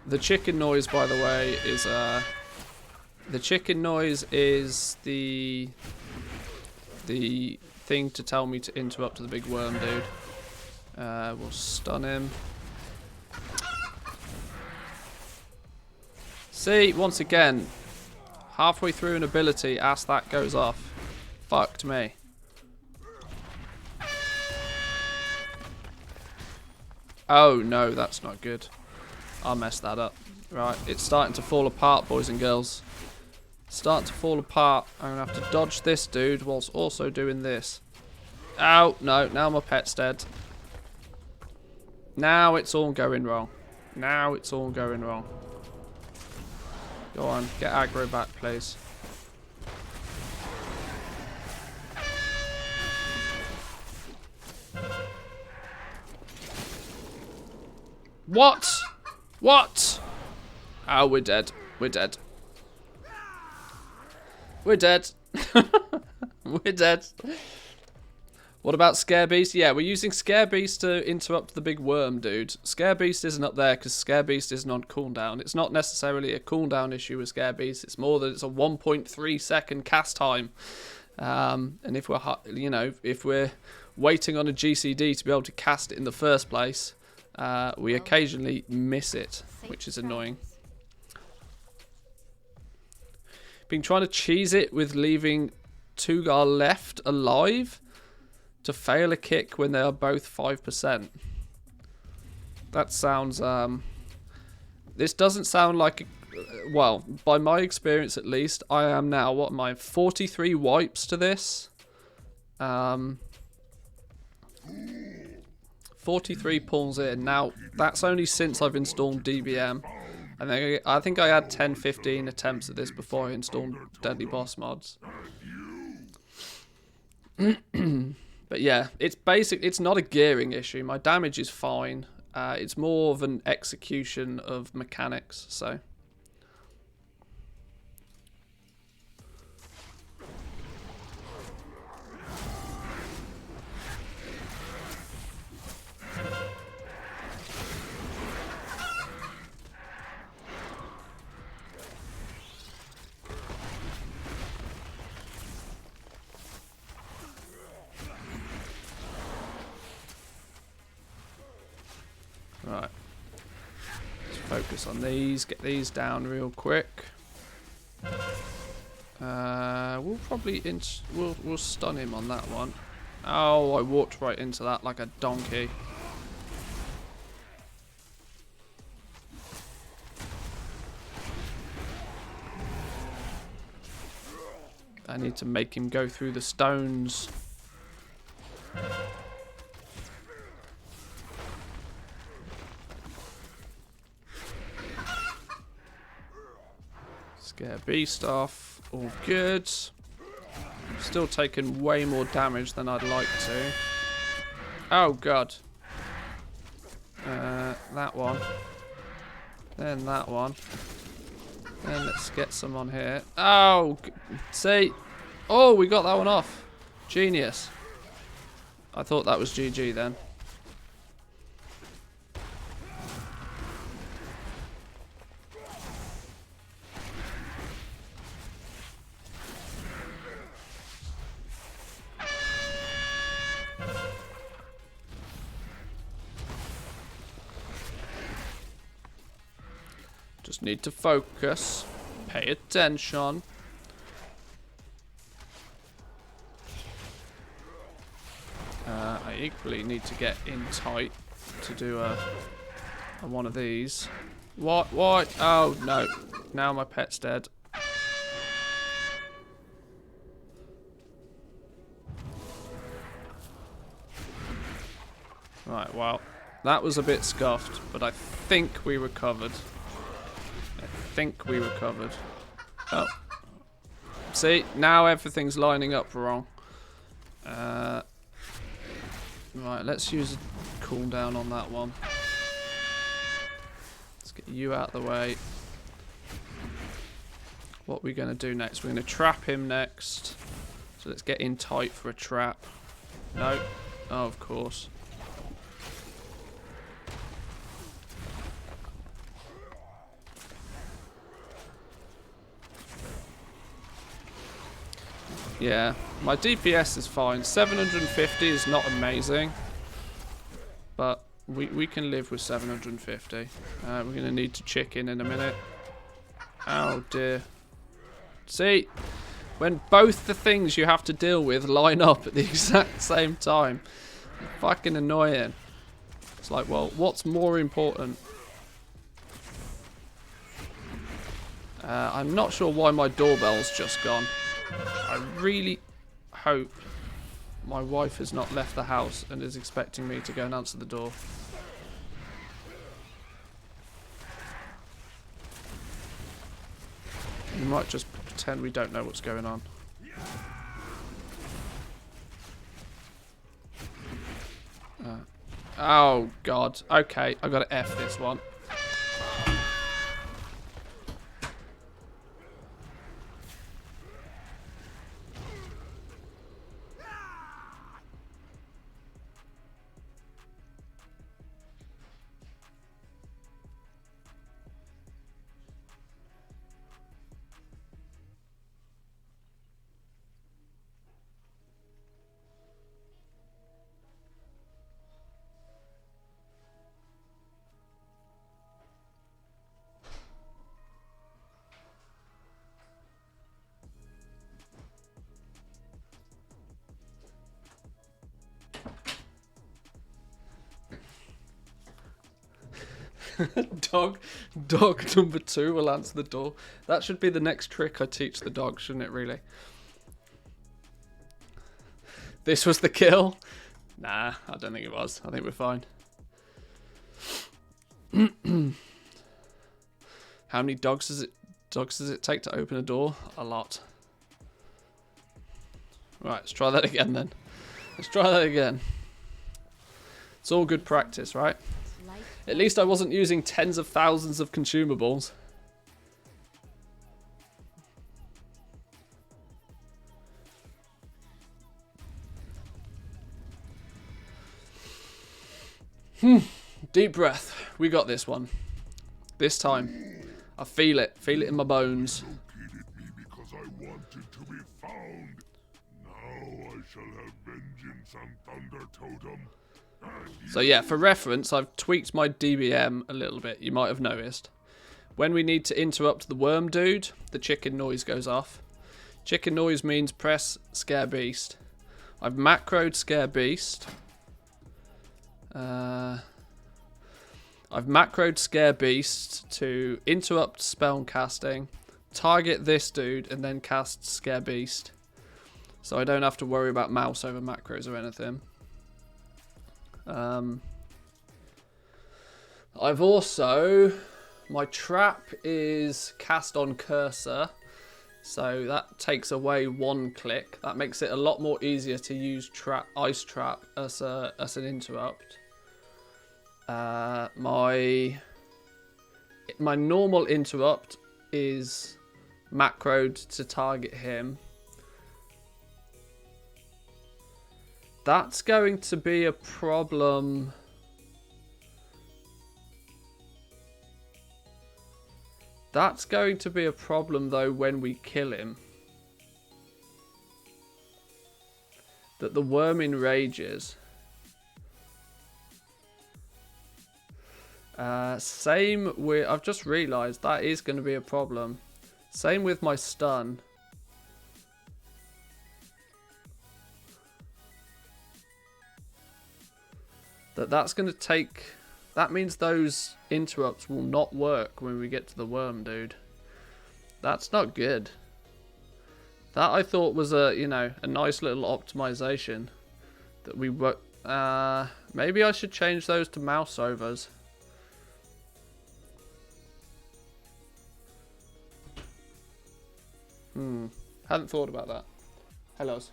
The chicken noise, by the way, is... The chicken noise is the thing to tell me to interrupt the big worm dude. We'll stun him. See, once again, halfway through an ability, as that goes off. Fucked me. Oh no, that's not good. I messed that up. Right, it's starting to fall apart, boys and girls. Starting to fall apart. I'm going to have to dodge this dude whilst also doing this. Oh, no, now my pet's dead. Now it's all going wrong. Now it's all going wrong. Go on, get aggro back, please. What? What? Oh, we're dead. We're dead. We're dead. We're dead. What about Scare Beast? Yeah, we're using Scare Beast to interrupt the big worm, dude. Scare Beast isn't up there because Scare Beast isn't on cooldown. It's not necessarily a cooldown issue with Scare Beast. It's more that it's a 1.3 second cast time. And if we're, you know, if we're waiting on a GCD to be able to cast it in the first place, we occasionally miss it, which is annoying. Been trying to cheese it with leaving Tugar left alive to fail a kick when they are both 5%. That sounds... this doesn't sound like... well, by my experience at least, I am now, what am I, 43 wipes to this? 43 pulls in. Now, that's only since I've installed DBM. I think I had 10-15 attempts at this before I installed Deadly Boss mods. But yeah, it's basic. It's not a gearing issue. My damage is fine. It's more of an execution of mechanics. So. Right. Let's focus on these. Get these down real quick. We'll probably we'll stun him on that one. Oh, I walked right into that like a donkey. I need to make him go through the stones. Scare beast off. All good. Still taking way more damage than I'd like to. Oh god. That one. Then that one. Then let's get some on here. Oh, see. Oh, we got that one off. Genius. I thought that was GG then. Just need to focus. Pay attention. I equally need to get in tight to do a one of these. What? Oh, no. Now my pet's dead. Right, well, that was a bit scuffed, but I think we recovered. Oh. See, now everything's lining up wrong. Right, let's use a cooldown on that one. Let's get you out of the way. What are we going to do next? We're going to trap him next. So let's get in tight for a trap. No. Oh, of course. Yeah, my DPS is fine. 750 is not amazing, but we can live with 750. We're going to need to chicken in a minute. Oh dear. See, when both the things you have to deal with line up at the exact same time, fucking annoying. It's like, well, what's more important? I'm not sure why my doorbell's just gone. I really hope my wife has not left the house and is expecting me to go and answer the door. We might just pretend we don't know what's going on. Oh god. Okay, I've got to F this one. Dog number 2 will answer the door. That should be the next trick I teach the dog, shouldn't it, really? This was the kill? Nah, I don't think it was. I think we're fine. How many dogs does it take to open a door? A lot. Right, let's try that again then. Let's try that again. It's all good practice, right? At least I wasn't using tens of thousands of consumables. Deep breath. We got this one. This time. I feel it. Feel it in my bones. Located me because I wanted to be found. Now I shall have vengeance on Thunder Totem. So yeah, for reference, I've tweaked my DBM a little bit. You might have noticed. When we need to interrupt the worm dude, the chicken noise goes off. Chicken noise means press Scare Beast. I've macroed Scare Beast. I've macroed Scare Beast to interrupt spell casting, target this dude, and then cast Scare Beast. So I don't have to worry about mouse over macros or anything. I've also... My trap is cast on cursor. So that takes away 1 click. That makes it a lot more easier to use ice trap as an interrupt. My normal interrupt is macroed to target him. That's going to be a problem. That's going to be a problem though when we kill him. That the worm enrages. Same with... I've just realised that is going to be a problem. Same with my stun. That's going to take... That means those interrupts will not work when we get to the worm, dude. That's not good. That I thought was a, you know, a nice little optimization that we were. Maybe I should change those to mouse overs. Hadn't thought about that. Hellos.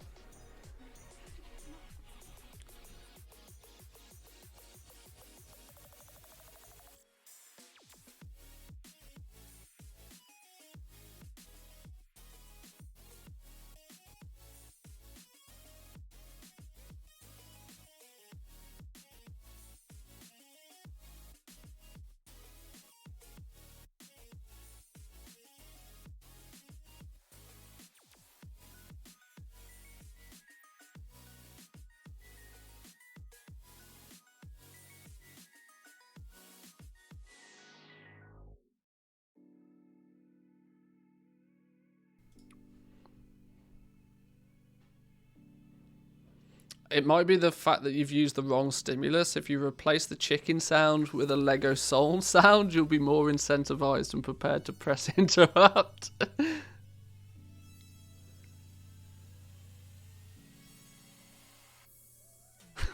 It might be the fact that you've used the wrong stimulus. If you replace the chicken sound with a Lego Soul sound, you'll be more incentivized and prepared to press interrupt.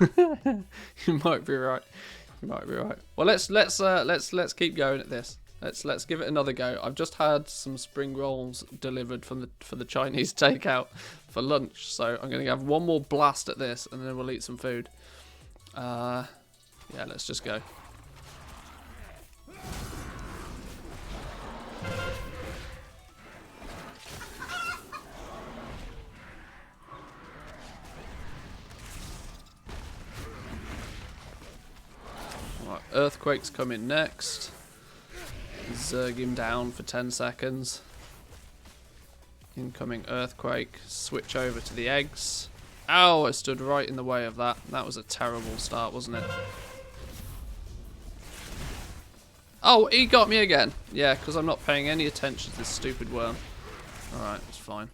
You might be right. You might be right. Well, let's keep going at this. Let's give it another go. I've just had some spring rolls delivered for the Chinese takeout for lunch, so I'm gonna have one more blast at this, and then we'll eat some food. Yeah, let's just go. Right, earthquake's coming next. Zerg him down for 10 seconds. Incoming earthquake. Switch over to the eggs. Ow, I stood right in the way of that. That was a terrible start, wasn't it? Oh, he got me again. Yeah, because I'm not paying any attention to this stupid worm. Alright, it's fine.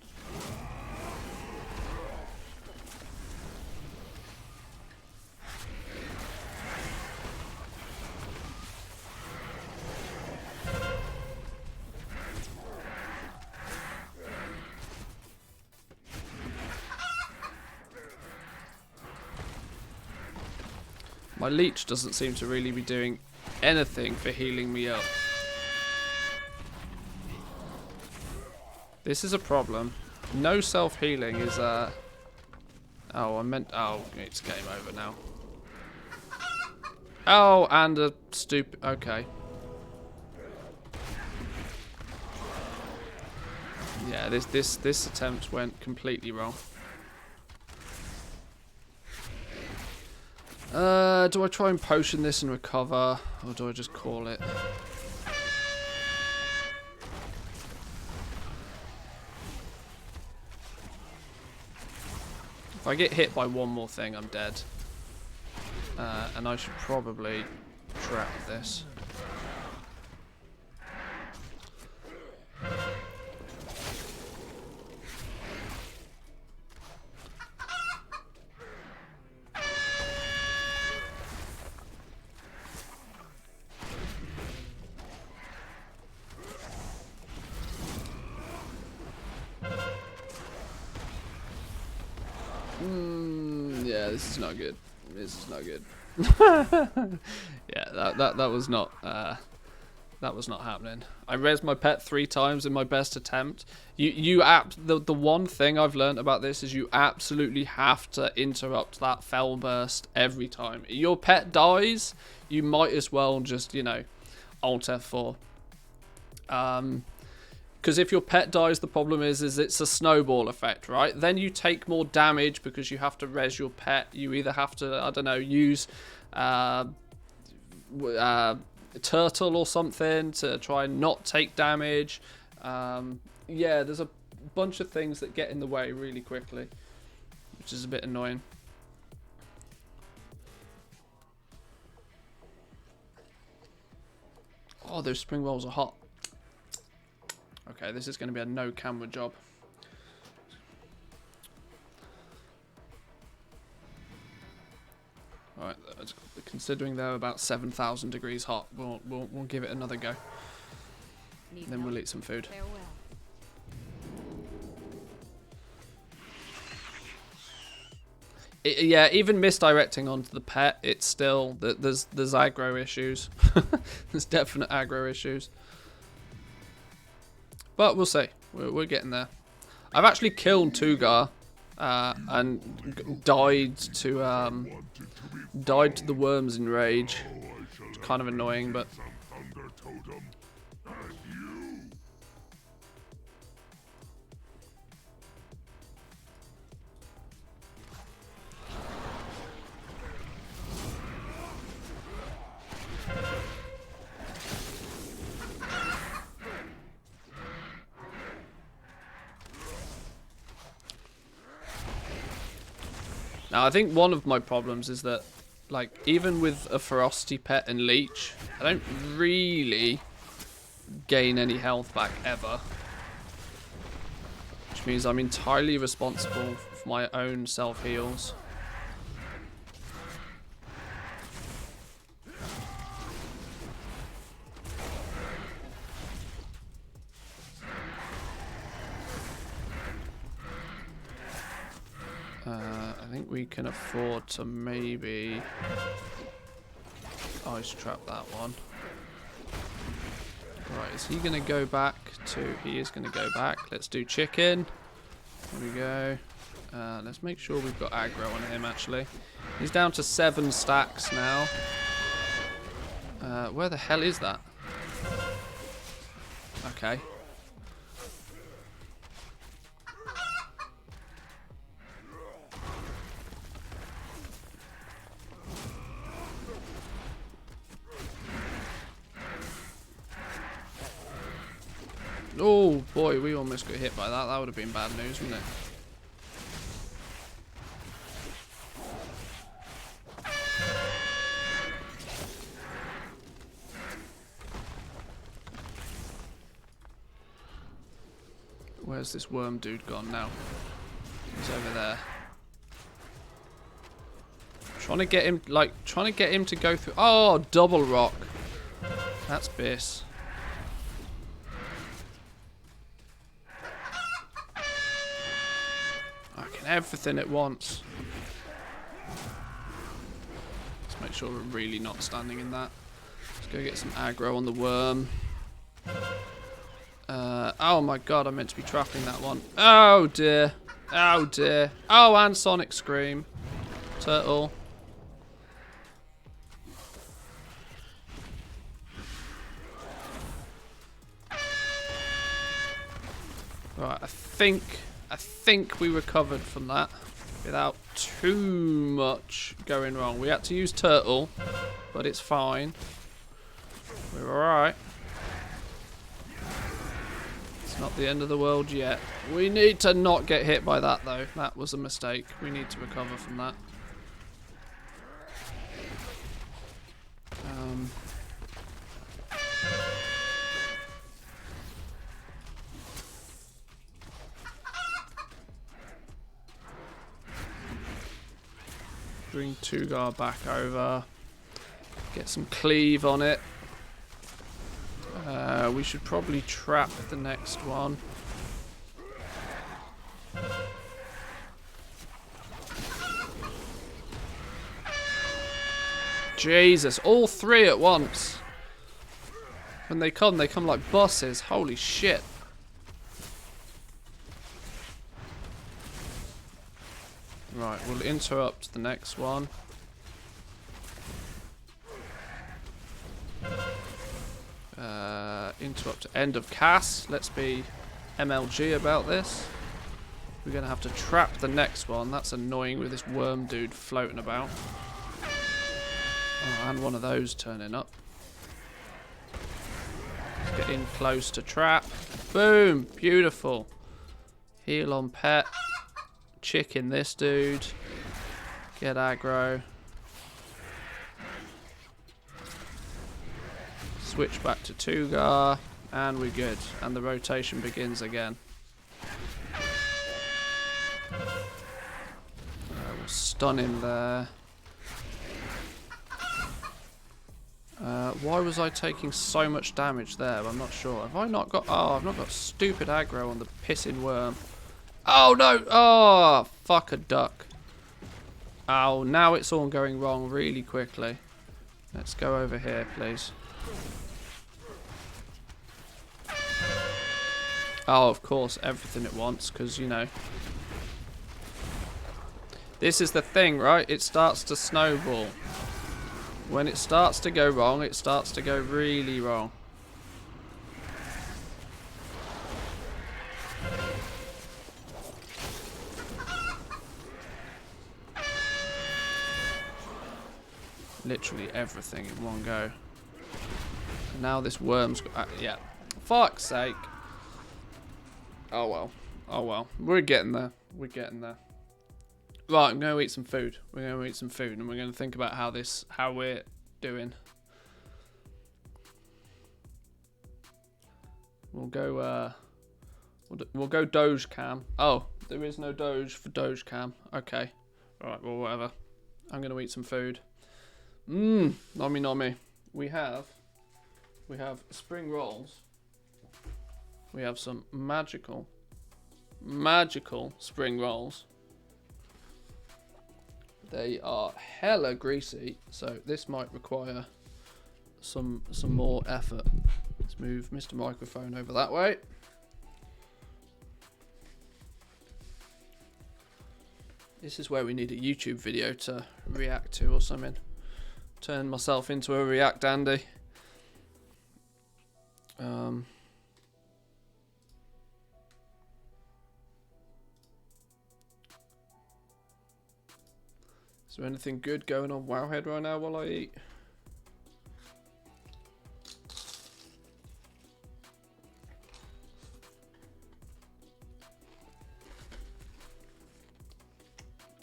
My leech doesn't seem to really be doing anything for healing me up. This is a problem. No self-healing is oh, it's game over now. Oh, and a stupid... Okay. Yeah, this attempt went completely wrong. Do I try and potion this and recover, or do I just call it? If I get hit by one more thing, I'm dead. and I should probably trap this. Yeah, this is not good. This is not good. Yeah, that was not happening. I raised my pet 3 times in my best attempt. The one thing I've learned about this is you absolutely have to interrupt that fell burst every time. Your pet dies, you might as well just, you know, Alt F4. Because if your pet dies, the problem is it's a snowball effect, right? Then you take more damage because you have to res your pet. You either have to, I don't know, use a turtle or something to try and not take damage. Yeah, there's a bunch of things that get in the way really quickly, which is a bit annoying. Oh, those spring rolls are hot. Okay, this is going to be a no camera job. Alright, considering they're about 7,000 degrees hot, we'll give it another go. Then we'll eat some food. Farewell. Yeah, even misdirecting onto the pet, it's still there's aggro issues. There's definite aggro issues. But we'll see. We're getting there. I've actually killed Tugar and died to the worms in rage. It's kind of annoying, but Thunder Totem. And you. now I think one of my problems is that, like, even with a ferocity pet and leech, I don't really gain any health back ever, which means I'm entirely responsible for my own self heals. I think we can afford to maybe ice trap that one. Right, is he going to go back to... He is going to go back. Let's do chicken. There we go. Let's make sure we've got aggro on him, actually. He's down to 7 stacks now. Where the hell is that? Okay. Oh boy, we almost got hit by that. That would have been bad news, wouldn't it? Where's this worm dude gone now? He's over there. Trying to get him to go through. Oh, double rock. That's Biss. Everything at once. Let's make sure we're really not standing in that. Let's go get some aggro on the worm. Oh my god, I meant to be trapping that one. Oh dear. Oh dear. Oh, and Sonic Scream. Turtle. Right, I think we recovered from that without too much going wrong. We had to use turtle, but it's fine. We're alright. It's not the end of the world yet. We need to not get hit by that, though. That was a mistake. We need to recover from that. bring Tugar back over. Get some cleave on it. We should probably trap the next one. Jesus, all three at once. When they come like bosses. Holy shit. Right, we'll interrupt the next one. Interrupt end of cast. Let's be MLG about this. We're going to have to trap the next one. That's annoying with this worm dude floating about. Oh, and one of those turning up. Get in close to trap. Boom! Beautiful. Heal on pet. Chicken this dude. Get aggro. Switch back to Tugar. And we're good. And the rotation begins again. We'll stun him there. Why was I taking so much damage there? I'm not sure. Have I not got... Oh, I've not got stupid aggro on the pissing worm. Oh, no! Oh, fuck a duck. Oh, now it's all going wrong really quickly. Let's go over here, please. Oh, of course, everything at once, because, you know. This is the thing, right? It starts to snowball. When it starts to go wrong, it starts to go really wrong. Literally everything in one go. And now this worm's got... yeah. Fuck's sake. Oh well. Oh well. We're getting there. We're getting there. Right, I'm going to eat some food. We're going to eat some food and we're going to think about how we're doing. We'll go Doge Cam. Oh, there is no Doge for Doge Cam. Okay. Alright, well whatever. I'm going to eat some food. Nommy nommy. We have spring rolls. We have some magical spring rolls. They are hella greasy, so this might require some more effort. Let's move Mr. Microphone over that way. This is where we need a YouTube video to react to or something. Turn myself into a React Andy. Is there anything good going on Wowhead right now while I eat?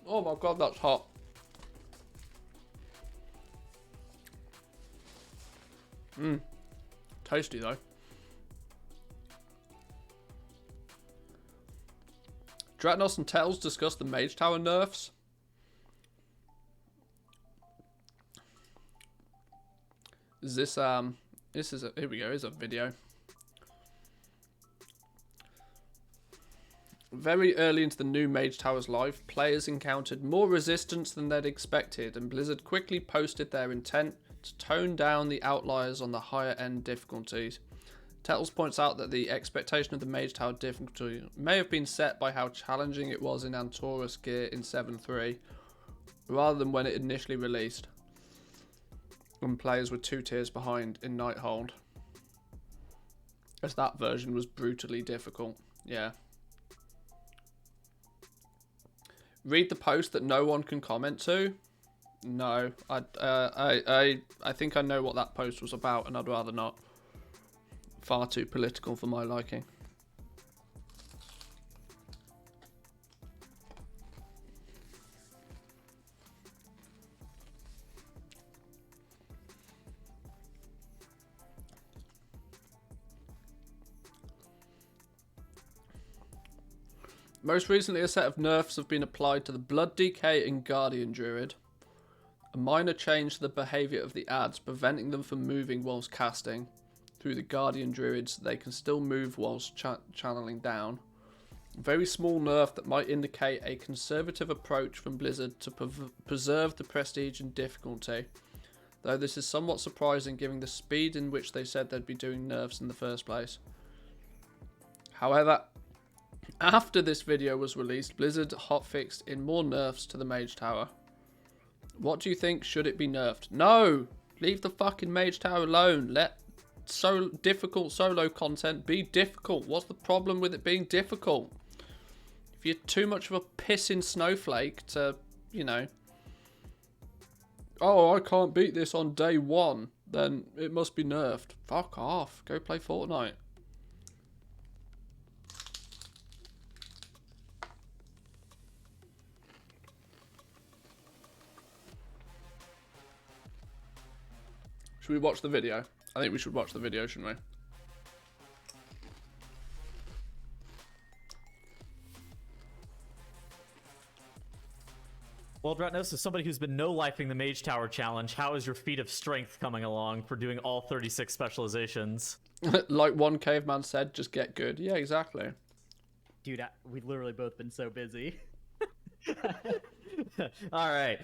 Oh my god, that's hot. Tasty though. Dratnos and Tails discuss the Mage Tower nerfs. Is this here we go, here's a video. Very early into the new Mage Towers life, players encountered more resistance than they'd expected, and Blizzard quickly posted their intent to tone down the outliers on the higher end difficulties. Tails points out that the expectation of the Mage Tower difficulty may have been set by how challenging it was in Antorus Gear in 7.3, rather than when it initially released, when players were 2 tiers behind in Nighthold, as that version was brutally difficult. Yeah. Read the post that no one can comment to? No, I think I know what that post was about, and I'd rather not. Far too political for my liking. Most recently, a set of nerfs have been applied to the Blood DK and Guardian Druid. A minor change to the behaviour of the ads, preventing them from moving whilst casting through the Guardian Druids. They can still move whilst channeling down. A very small nerf that might indicate a conservative approach from Blizzard to preserve the prestige and difficulty. Though this is somewhat surprising given the speed in which they said they'd be doing nerfs in the first place. However, after this video was released, Blizzard hotfixed in more nerfs to the Mage Tower. What do you think? Should it be nerfed? No! Leave the fucking Mage Tower alone. Let difficult solo content be difficult. What's the problem with it being difficult? If you're too much of a pissing snowflake to, you know, oh, I can't beat this on day one, then it must be nerfed. Fuck off. Go play Fortnite. Should we watch the video? I think we should watch the video, shouldn't we? Well, Dratnos, as somebody who's been no-lifing the Mage Tower challenge, how is your feat of strength coming along for doing all 36 specializations? Like one caveman said, just get good. Yeah, exactly. Dude, we've literally both been so busy. All right.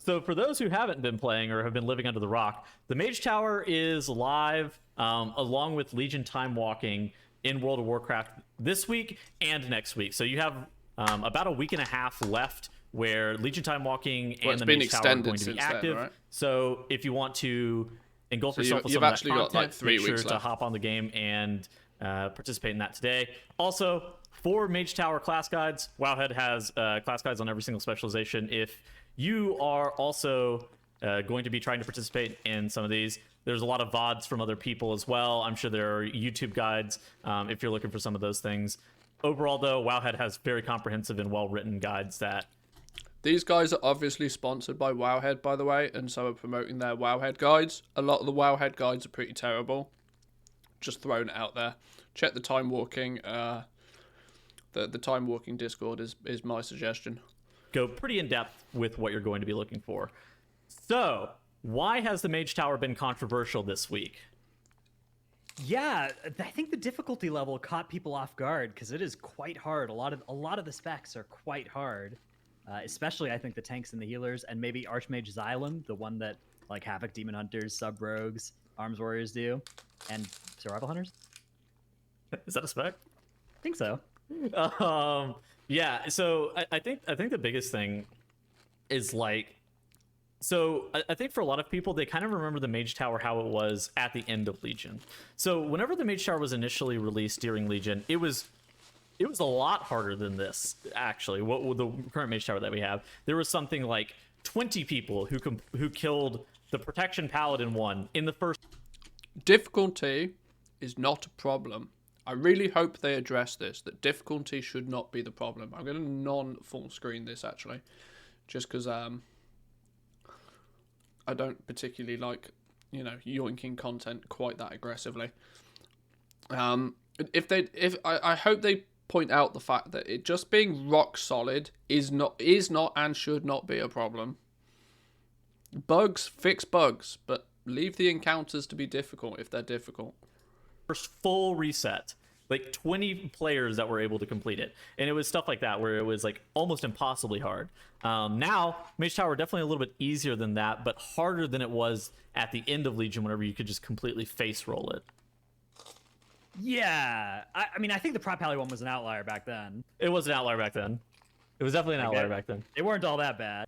So for those who haven't been playing or have been living under the rock, the Mage Tower is live along with Legion Time Walking in World of Warcraft this week and next week. So you have about a week and a half left where Legion Time Walking and the Mage Tower are going to be active. Then, right? So if you want to engulf So yourself with you've some of that actually content, got, like, 3 make sure weeks to left. hop on the game and participate in that today. Also, for Mage Tower class guides, Wowhead has class guides on every single specialization. If you are also going to be trying to participate in some of these, there's a lot of VODs from other people as well. I'm sure there are YouTube guides if you're looking for some of those things. Overall, though, Wowhead has very comprehensive and well-written guides that... These guys are obviously sponsored by Wowhead, by the way, and so are promoting their Wowhead guides. A lot of the Wowhead guides are pretty terrible. Just throwing it out there. Check the Time Walking. The Time Walking Discord is my suggestion. Go pretty in-depth with what you're going to be looking for. So, why has the Mage Tower been controversial this week? Yeah, I think the difficulty level caught people off guard because it is quite hard. A lot of the specs are quite hard, especially I think the tanks and the healers, and maybe Archmage Xylem, the one that like Havoc Demon Hunters, Sub Rogues, Arms Warriors do, and Survival Hunters. Is that a spec? I think so. Yeah. So I think the biggest thing is like. So I think for a lot of people, they kind of remember the Mage Tower how it was at the end of Legion. So whenever the Mage Tower was initially released during Legion, it was a lot harder than this, actually. What the current Mage Tower that we have, there was something like 20 people who killed the Protection Paladin one in the first. Difficulty is not a problem. I really hope they address this, that difficulty should not be the problem. I'm going to non-full screen this, actually, just because I don't particularly like, you know, yoinking content quite that aggressively. I hope they point out the fact that it just being rock solid is not and should not be a problem. Bugs, fix bugs, but leave the encounters to be difficult if they're difficult. First full reset, like 20 players that were able to complete it, and it was stuff like that where it was like almost impossibly hard. Now Mage Tower definitely a little bit easier than that, but harder than it was at the end of Legion whenever you could just completely face roll it. Yeah, I mean, I think the Prop Pally one was an outlier back then. It was an outlier back then. It was definitely an outlier back then. They weren't all that bad.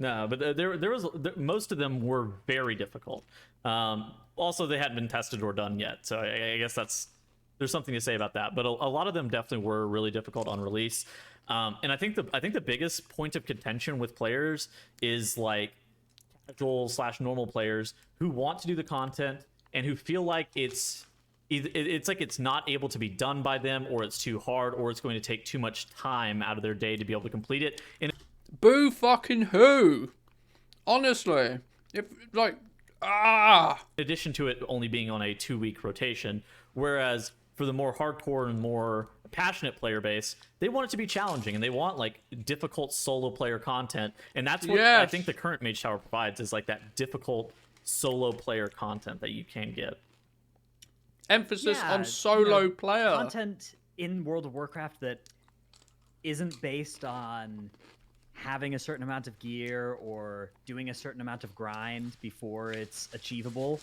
No, but there was most of them were very difficult. Also, they hadn't been tested or done yet, so I guess there's something to say about that. But a lot of them definitely were really difficult on release. And I think the biggest point of contention with players is like casual/normal players who want to do the content and who feel like it's like it's not able to be done by them, or it's too hard, or it's going to take too much time out of their day to be able to complete it. And Boo fucking who? Honestly. If, like, in addition to it only being on a 2-week rotation, whereas for the more hardcore and more passionate player base, they want it to be challenging, and they want like difficult solo player content, and that's what I Yes. think the current Mage Tower provides, is like that difficult solo player content that you can get. Emphasis Yeah, on solo player. content in World of Warcraft that isn't based on having a certain amount of gear or doing a certain amount of grind before it's achievable,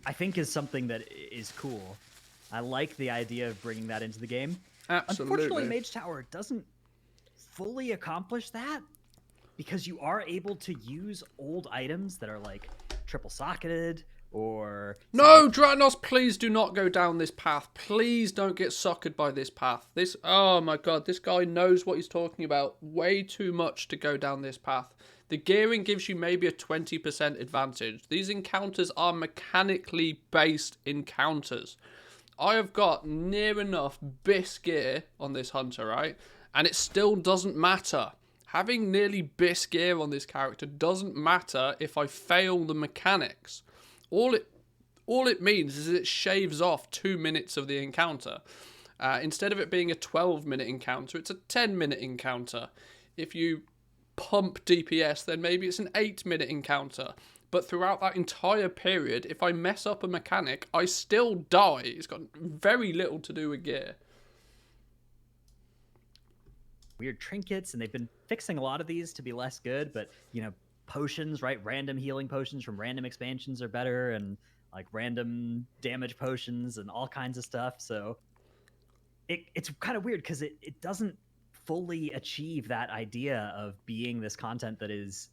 I think is something that is cool. I like the idea of bringing that into the game. Unfortunately, Absolutely. Mage Tower doesn't fully accomplish that, because you are able to use old items that are like triple socketed or No, Dratanos, please do not go down this path. Please don't get suckered by this path. This, oh my god, this guy knows what he's talking about. Way too much to go down this path. The gearing gives you maybe a 20% advantage. These encounters are mechanically based encounters. I have got near enough BIS gear on this hunter, right? And it still doesn't matter. Having nearly BIS gear on this character doesn't matter if I fail the mechanics. All it means is it shaves off 2 minutes of the encounter. Instead of it being a 12-minute encounter, it's a 10-minute encounter. If you pump DPS, then maybe it's an 8-minute encounter. But throughout that entire period, if I mess up a mechanic, I still die. It's got very little to do with gear. weird trinkets, and they've been fixing a lot of these to be less good, but potions, right? Random healing potions from random expansions are better, and like random damage potions and all kinds of stuff. So it's kind of weird because it doesn't fully achieve that idea of being this content that is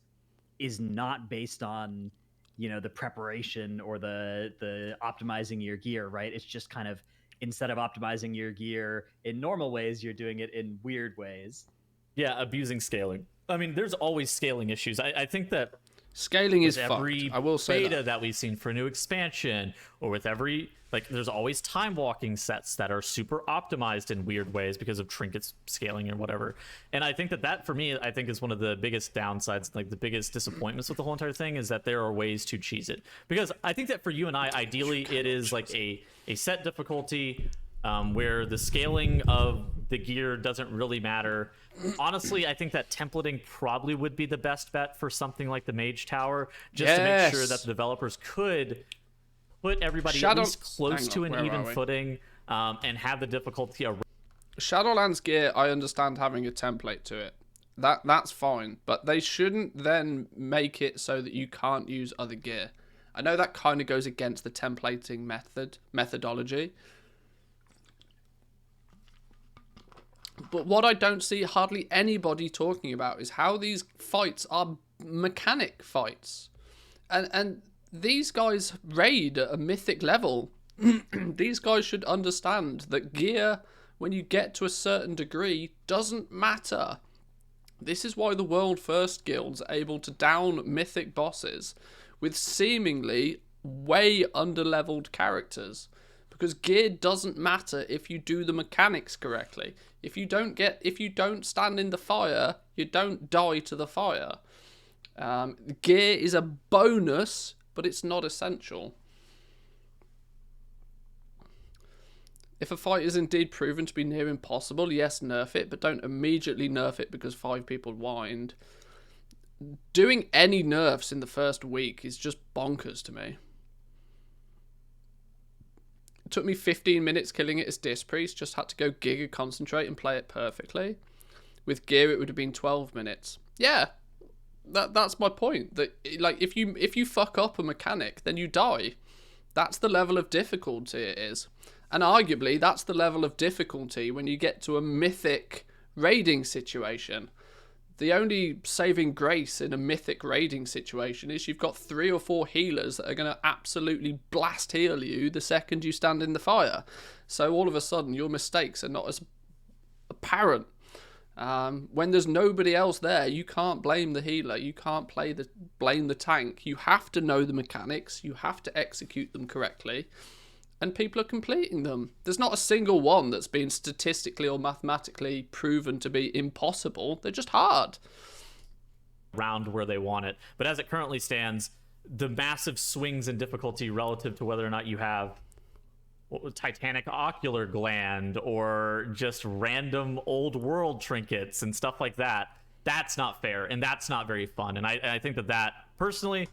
not based on the preparation or the optimizing your gear, right? It's just kind of, instead of optimizing your gear in normal ways, you're doing it in weird ways. Yeah, abusing scaling. I mean, there's always scaling issues. I think that Scaling is with every fucked. I will say beta that. that we've seen for a new expansion, or with every, there's always time walking sets that are super optimized in weird ways because of trinkets scaling and whatever. And I think that for me, I think is one of the biggest downsides, like the biggest disappointments with the whole entire thing, is that there are ways to cheese it. Because I think that for you and I, ideally, it is like a set difficulty where the scaling of the gear doesn't really matter. Honestly, I think that templating probably would be the best bet for something like the Mage Tower, just to make sure that the developers could put everybody at least close to an even footing and have the difficulty around. Shadowlands gear, I understand having a template to it. That's fine, but they shouldn't then make it so that you can't use other gear. I know that kind of goes against the templating methodology. But what I don't see hardly anybody talking about is how these fights are mechanic fights. And these guys raid at a mythic level. These guys should understand that gear, when you get to a certain degree, doesn't matter. This is why the World First Guild's able to down mythic bosses with seemingly way underleveled characters. Because gear doesn't matter if you do the mechanics correctly. If you don't stand in the fire, you don't die to the fire. Gear is a bonus, but it's not essential. If a fight is indeed proven to be near impossible, yes, nerf it, but don't immediately nerf it because 5 people whined. Doing any nerfs in the first week is just bonkers to me. It took me 15 minutes killing it as Disc Priest, just had to go Giga Concentrate and play it perfectly. With gear it would have been 12 minutes. Yeah, that's my point. That if you fuck up a mechanic, then you die. That's the level of difficulty it is. And arguably that's the level of difficulty when you get to a mythic raiding situation. The only saving grace in a mythic raiding situation is you've got 3 or 4 healers that are going to absolutely blast heal you the second you stand in the fire. So all of a sudden your mistakes are not as apparent. When there's nobody else there, you can't blame the healer. You can't blame the tank. You have to know the mechanics. You have to execute them correctly. And people are completing them. There's not a single one that's been statistically or mathematically proven to be impossible. They're just hard. Around where they want it. But as it currently stands, the massive swings in difficulty relative to whether or not you have titanic ocular gland or just random old world trinkets and stuff like that. That's not fair, and that's not very fun. And I think that personally,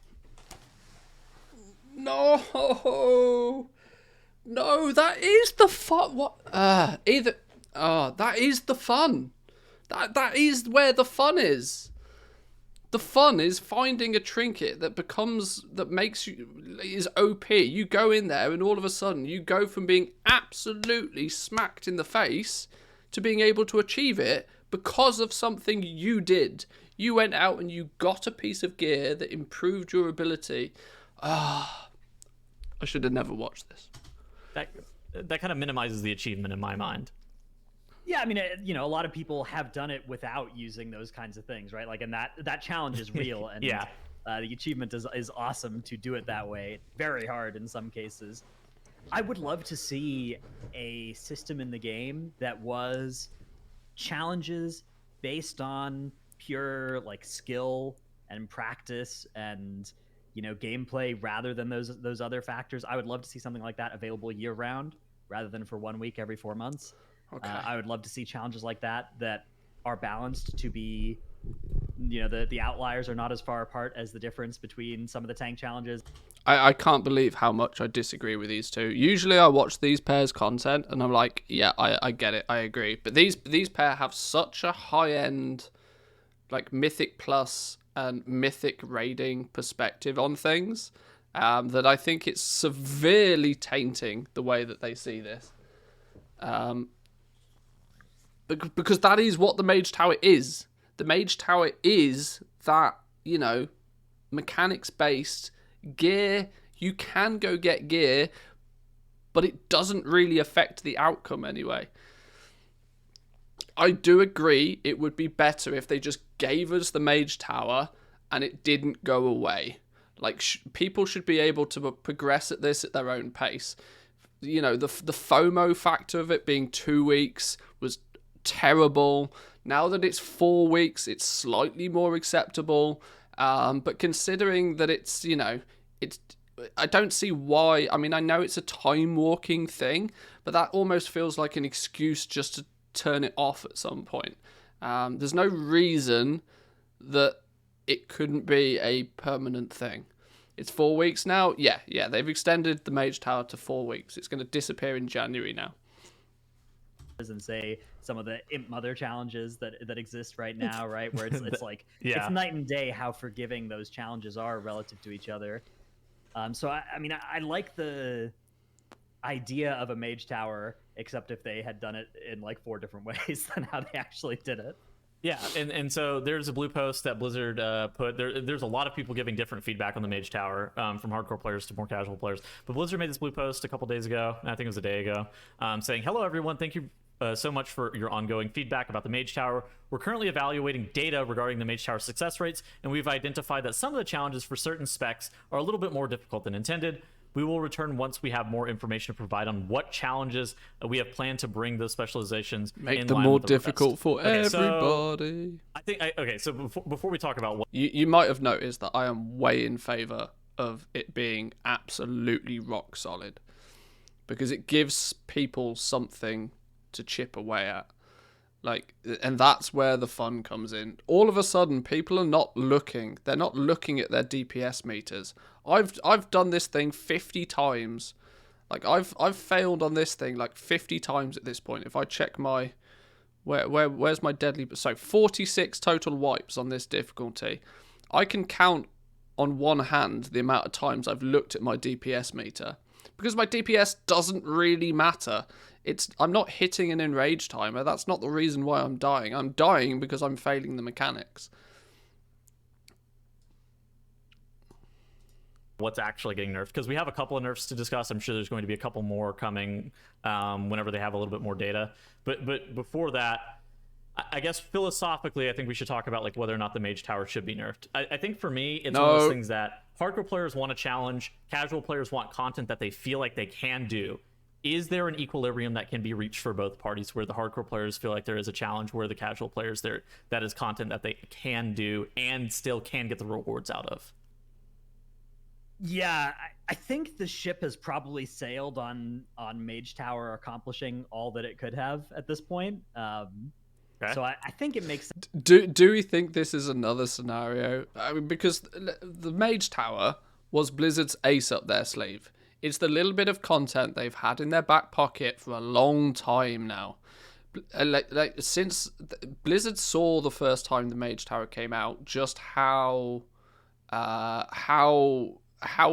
No, that is the fun. What? That is the fun. That is where the fun is. The fun is finding a trinket that makes you is OP. You go in there and all of a sudden you go from being absolutely smacked in the face to being able to achieve it because of something you did. You went out and you got a piece of gear that improved your ability. I should have never watched this. that kind of minimizes the achievement in my mind. Yeah, I mean, a lot of people have done it without using those kinds of things, right? Like, and that challenge is real, and Yeah. The achievement is awesome to do it that way. Very hard in some cases. I would love to see a system in the game that was challenges based on pure like skill and practice and gameplay rather than those other factors. I would love to see something like that available year round rather than for 1 week every 4 months. Okay. I would love to see challenges like that are balanced to be, the outliers are not as far apart as the difference between some of the tank challenges. I can't believe how much I disagree with these two. Usually I watch these pairs' content and I'm like, yeah, I get it, I agree. But these pair have such a high-end, like, Mythic Plus and Mythic raiding perspective on things that I think it's severely tainting the way that they see this. Because that is what the Mage Tower is. The Mage Tower is that, mechanics-based gear. You can go get gear, but it doesn't really affect the outcome anyway. I do agree it would be better if they just gave us the Mage Tower and it didn't go away. Like, people should be able to progress at this at their own pace. The FOMO factor of it being 2 weeks was terrible. Now that it's 4 weeks, it's slightly more acceptable. But considering that it's, I don't see why. I mean, I know it's a time walking thing, but that almost feels like an excuse just to turn it off at some point. There's no reason that it couldn't be a permanent thing. It's 4 weeks now. Yeah, they've extended the Mage Tower to 4 weeks. It's going to disappear in January now. And say some of the Imp Mother challenges that exist right now, right? Where it's like, Yeah. It's night and day how forgiving those challenges are relative to each other. So I like the idea of a Mage Tower, except if they had done it in like 4 different ways than how they actually did it. Yeah, and so there's a blue post that Blizzard put. There's a lot of people giving different feedback on the Mage Tower, from hardcore players to more casual players. But Blizzard made this blue post a couple days ago, I think it was a day ago, saying, "Hello everyone, thank you so much for your ongoing feedback about the Mage Tower. We're currently evaluating data regarding the Mage Tower success rates, and we've identified that some of the challenges for certain specs are a little bit more difficult than intended. We will return once we have more information to provide on what challenges we have planned to bring those specializations Make in them line more with the difficult request." for Okay, so everybody. I think so before we talk about what You might have noticed that I am way in favour of it being absolutely rock solid, because it gives people something to chip away at. And that's where the fun comes in. All of a sudden, people are not looking. They're not looking at their DPS meters. I've done this thing 50 times. Like, I've failed on this thing like 50 times at this point. If I check my where's my deadly, so 46 total wipes on this difficulty. I can count on one hand the amount of times I've looked at my DPS meter, because my DPS doesn't really matter. I'm not hitting an enrage timer. That's not the reason why I'm dying. I'm dying because I'm failing the mechanics. what's actually getting nerfed, because we have a couple of nerfs to discuss. I'm sure there's going to be a couple more coming whenever they have a little bit more data. But before that, I guess philosophically, I think we should talk about like whether or not the Mage Tower should be nerfed. I think for me, it's one of those things that hardcore players want a challenge, casual players want content that they feel like they can do. Is there an equilibrium that can be reached for both parties, where the hardcore players feel like there is a challenge, where the casual players, that is content that they can do and still can get the rewards out of? Yeah, I think the ship has probably sailed on Mage Tower accomplishing all that it could have at this point. Okay. So I think it makes sense. Do we think this is another scenario? I mean, because the Mage Tower was Blizzard's ace up their sleeve. It's the little bit of content they've had in their back pocket for a long time now. Since Blizzard saw the first time the Mage Tower came out, just how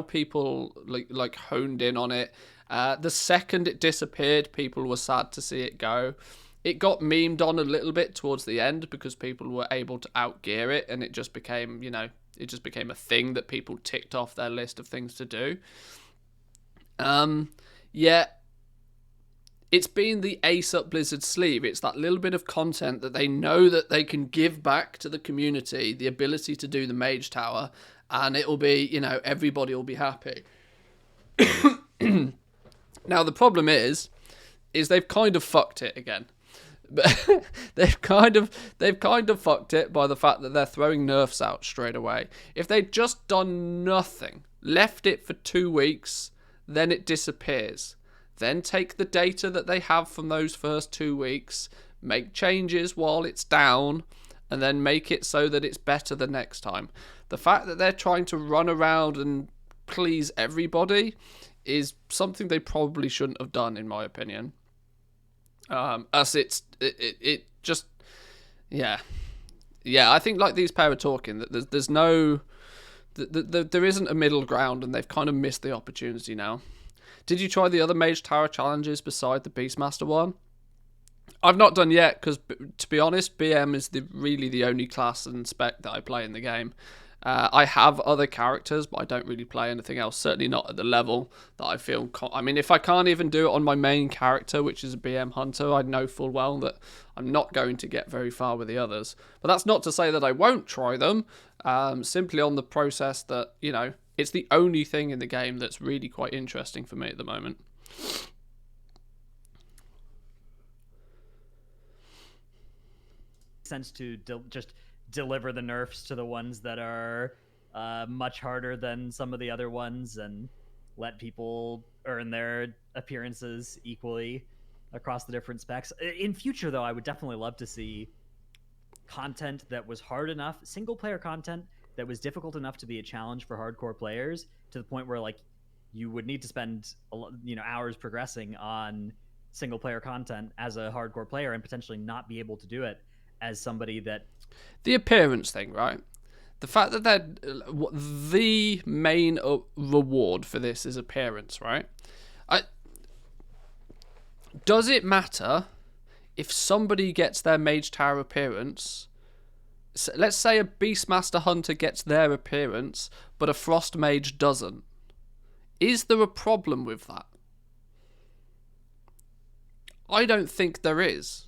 people like honed in on it. The second it disappeared, people were sad to see it go. It got memed on a little bit towards the end because people were able to outgear it, and it just became, it just became a thing that people ticked off their list of things to do. Yeah, it's been the ace up Blizzard's sleeve. It's that little bit of content that they know that they can give back to the community, the ability to do the Mage Tower, and it'll be, everybody will be happy. Now, the problem is they've kind of fucked it again. they've kind of fucked it by the fact that they're throwing nerfs out straight away. If they'd just done nothing, left it for 2 weeks, then it disappears. Then take the data that they have from those first 2 weeks, make changes while it's down, and then make it so that it's better the next time. The fact that they're trying to run around and please everybody is something they probably shouldn't have done, in my opinion. It just, yeah, I think like these pair are talking that there's no, there isn't a middle ground, and they've kind of missed the opportunity now. Did you try the other Mage Tower challenges beside the Beastmaster one? I've not done yet because, to be honest, BM is really the only class and spec that I play in the game. I have other characters, but I don't really play anything else. Certainly not at the level that I feel. I mean, if I can't even do it on my main character, which is a BM Hunter, I know full well that I'm not going to get very far with the others. But that's not to say that I won't try them. Simply on the process that, it's the only thing in the game that's really quite interesting for me at the moment. Sense to just deliver the nerfs to the ones that are much harder than some of the other ones, and let people earn their appearances equally across the different specs. In future, though, I would definitely love to see content that was hard enough, single player content that was difficult enough to be a challenge for hardcore players, to the point where you would need to spend hours progressing on single player content as a hardcore player, and potentially not be able to do it as somebody that... The appearance thing, right? The fact that the main reward for this is appearance, right? Does it matter if somebody gets their Mage Tower appearance? So let's say a Beastmaster Hunter gets their appearance, but a Frost Mage doesn't. Is there a problem with that? I don't think there is.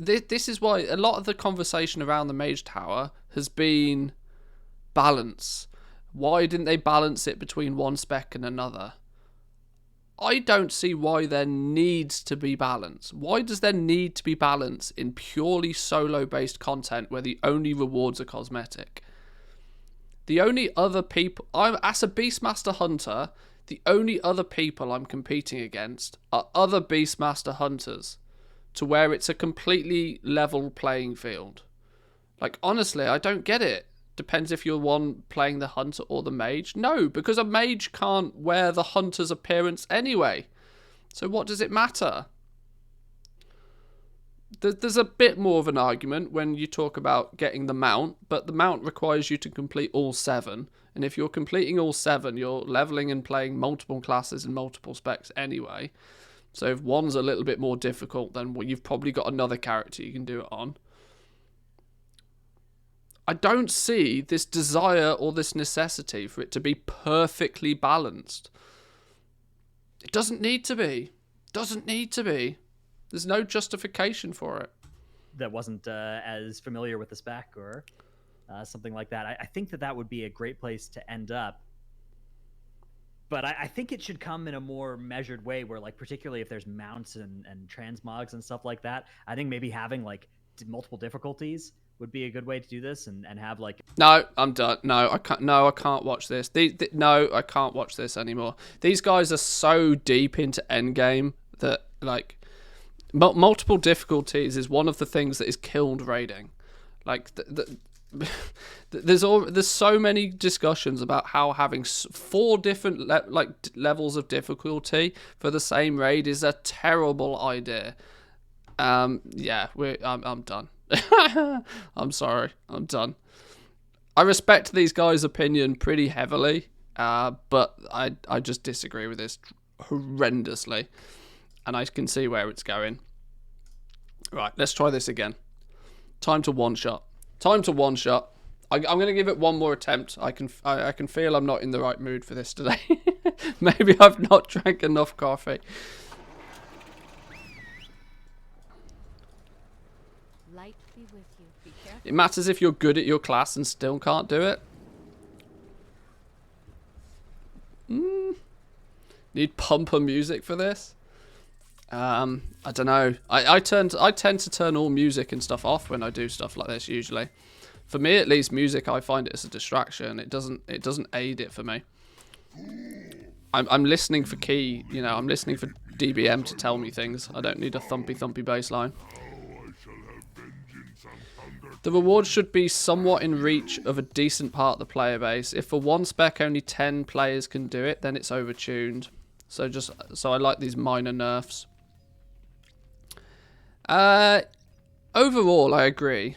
This is why a lot of the conversation around the Mage Tower has been balance. Why didn't they balance it between one spec and another? I don't see why there needs to be balance. Why does there need to be balance in purely solo-based content where the only rewards are cosmetic? The only other people... as a Beastmaster Hunter, the only other people I'm competing against are other Beastmaster Hunters, to where it's a completely level playing field. Honestly, I don't get it. Depends if you're one playing the Hunter or the Mage. No, because a Mage can't wear the Hunter's appearance anyway. So what does it matter? There's a bit more of an argument when you talk about getting the mount, but the mount requires you to complete all 7. And if you're completing all 7, you're leveling and playing multiple classes and multiple specs anyway. So if one's a little bit more difficult, then you've probably got another character you can do it on. I don't see this desire or this necessity for it to be perfectly balanced. It doesn't need to be. Doesn't need to be. There's no justification for it. That wasn't as familiar with the spec or something like that. I think that would be a great place to end up. But I think it should come in a more measured way where, particularly if there's mounts and transmogs and stuff like that, I think maybe having, multiple difficulties would be a good way to do this and have like. No, I'm done. No, I can't. No, I can't watch this. No, I can't watch this anymore. These guys are so deep into endgame that like multiple difficulties is one of the things that is killed raiding. Like there's so many discussions about how having 4 different levels of difficulty for the same raid is a terrible idea. Yeah, I'm done. I'm sorry, I'm done. I respect these guys' opinion pretty heavily, but I just disagree with this horrendously, and I can see where it's going. Right, let's try this again. Time to one shot. I'm going to give it one more attempt. I can feel I'm not in the right mood for this today. Maybe I've not drank enough coffee. Light be with you. Be careful. It matters if you're good at your class and still can't do it. Need pumper music for this? I don't know. I tend to turn all music and stuff off when I do stuff like this usually. For me at least, music, I find it as a distraction. It doesn't aid it for me. I'm listening for key, you know, I'm listening for DBM to tell me things. I don't need a thumpy bass line. The reward should be somewhat in reach of a decent part of the player base. If for one spec only 10 players can do it, then it's overtuned. So I like these minor nerfs. Overall, I agree,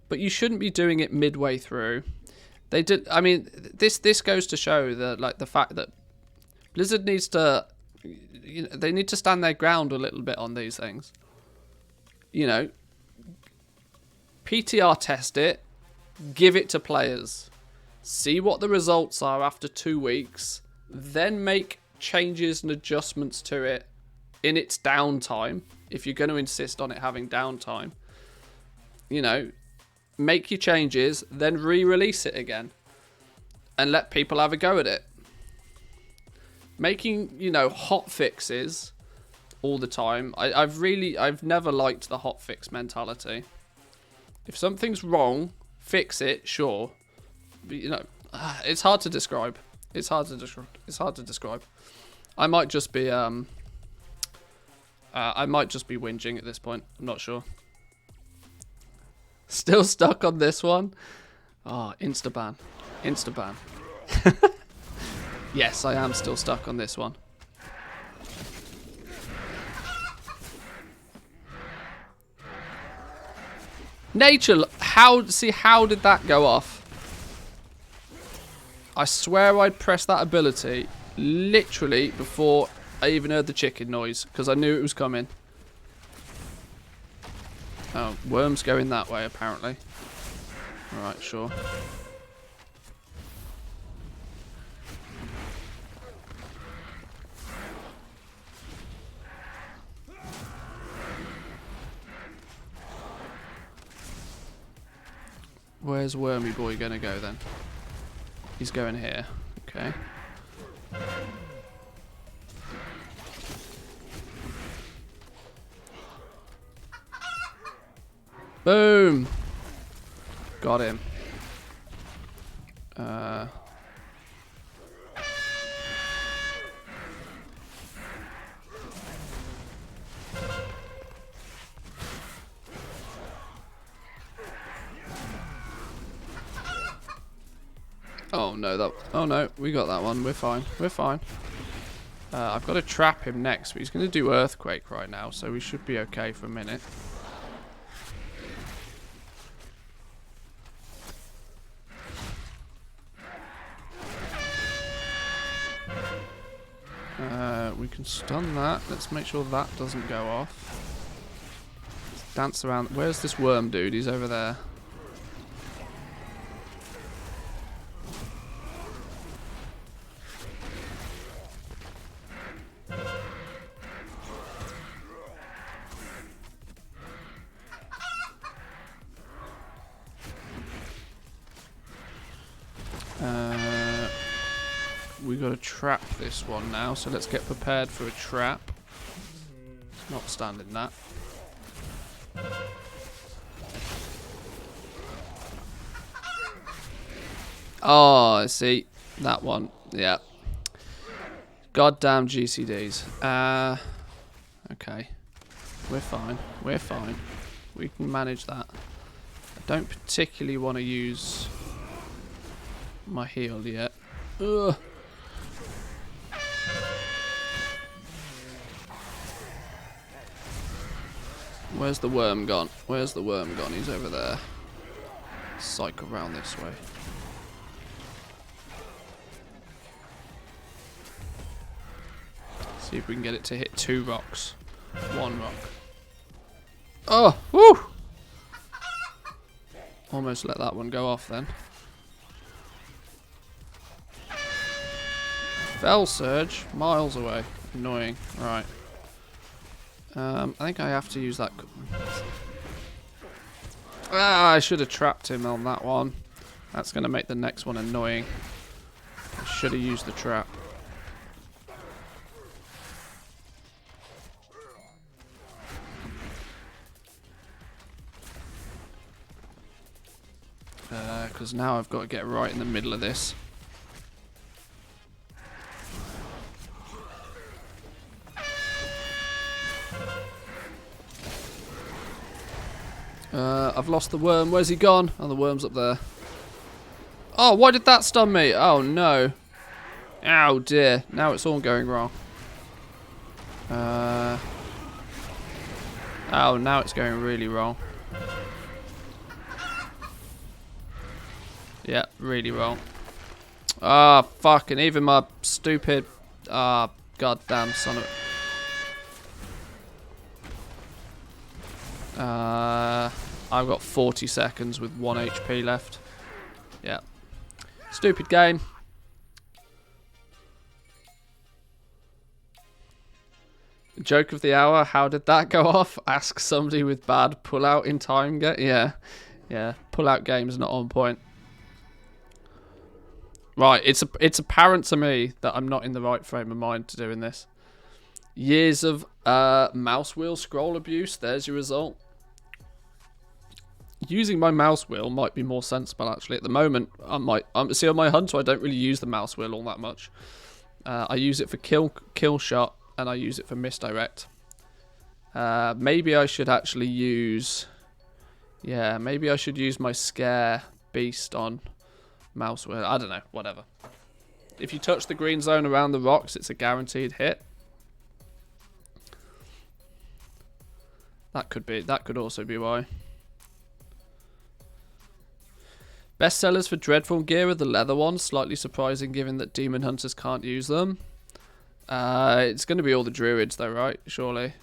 but you shouldn't be doing it midway through. They did. I mean, this goes to show that the fact that Blizzard needs to, you know, they need to stand their ground a little bit on these things. You know, PTR test it, give it to players, see what the results are after 2 weeks, then make changes and adjustments to it in its downtime. If you're going to insist on it having downtime, you know, make your changes, then re-release it again and let people have a go at it. Making, you know, hot fixes all the time, I've never liked the hot fix mentality. If something's wrong, fix it, sure, but, you know, it's hard to describe. It's hard to describe. I might just be whinging at this point. I'm not sure. Still stuck on this one. Oh, Instaban. Yes, I am still stuck on this one. Nature, how did that go off? I swear I'd pressed that ability literally before I even heard the chicken noise, because I knew it was coming. Oh, worms going that way, apparently. Alright, sure. Where's Wormy Boy gonna go then? He's going here. Okay. Boom! Got him. Oh no, we got that one. We're fine. I've got to trap him next, but he's going to do Earthquake right now, so we should be okay for a minute. We can stun that. Let's make sure that doesn't go off. Let's dance around. Where's this worm dude? He's over there. We got to trap this one now, so let's get prepared for a trap. Not standing that. Oh, I see. That one. Yeah. Goddamn GCDs. Okay. We're fine. We're fine. We can manage that. I don't particularly want to use my heal yet. Ugh. Where's the worm gone? Where's the worm gone? He's over there. Cycle around this way. See if we can get it to hit 2 rocks. 1 rock. Oh! Woo! Almost let that one go off then. Fell Surge. Miles away. Annoying. Right. I think I have to use that. Ah, I should have trapped him on that one. That's going to make the next one annoying. I should have used the trap. Because now I've got to get right in the middle of this. I've lost the worm. Where's he gone? Oh, the worm's up there. Oh, why did that stun me? Oh, no. Oh, dear. Now it's all going wrong. Oh, now it's going really wrong. Yeah, really wrong. Ah, fucking even my stupid... Ah, goddamn son of... I've got 40 seconds with 1 HP left. Yeah. Stupid game. Joke of the hour, how did that go off? Ask somebody with bad pull-out in time. Yeah. Yeah, pull-out game's not on point. Right, it's apparent to me that I'm not in the right frame of mind to doing this. Years of mouse wheel scroll abuse, there's your result. Using my mouse wheel might be more sensible actually. At the moment, see on my Hunter I don't really use the mouse wheel all that much. I use it for kill shot and I use it for misdirect. Maybe I should actually use... Yeah, maybe I should use my scare beast on mouse wheel. I don't know, whatever. If you touch the green zone around the rocks, it's a guaranteed hit. That could also be why. Best sellers for Dreadful gear are the leather ones. Slightly surprising given that Demon Hunters can't use them. It's going to be all the Druids though, right? Surely.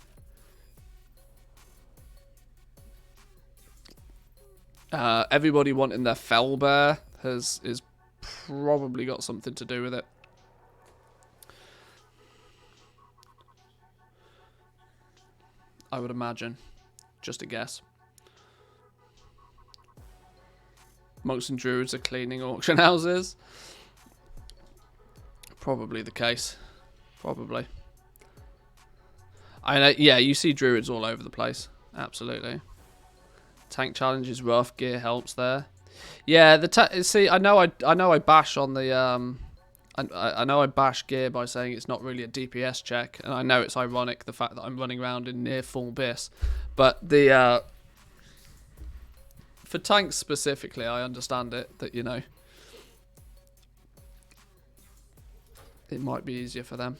Everybody wanting their Fellbear is probably got something to do with it. I would imagine. Just a guess. Monks and Druids are cleaning auction houses. Probably the case. Probably. I know. Yeah, you see Druids all over the place. Absolutely. Tank challenge is rough. Gear helps there. Yeah, see, I know I bash on the I know I bash gear by saying it's not really a DPS check, and I know it's ironic the fact that I'm running around in near full BIS, but the for tanks specifically, I understand it that, you know, it might be easier for them.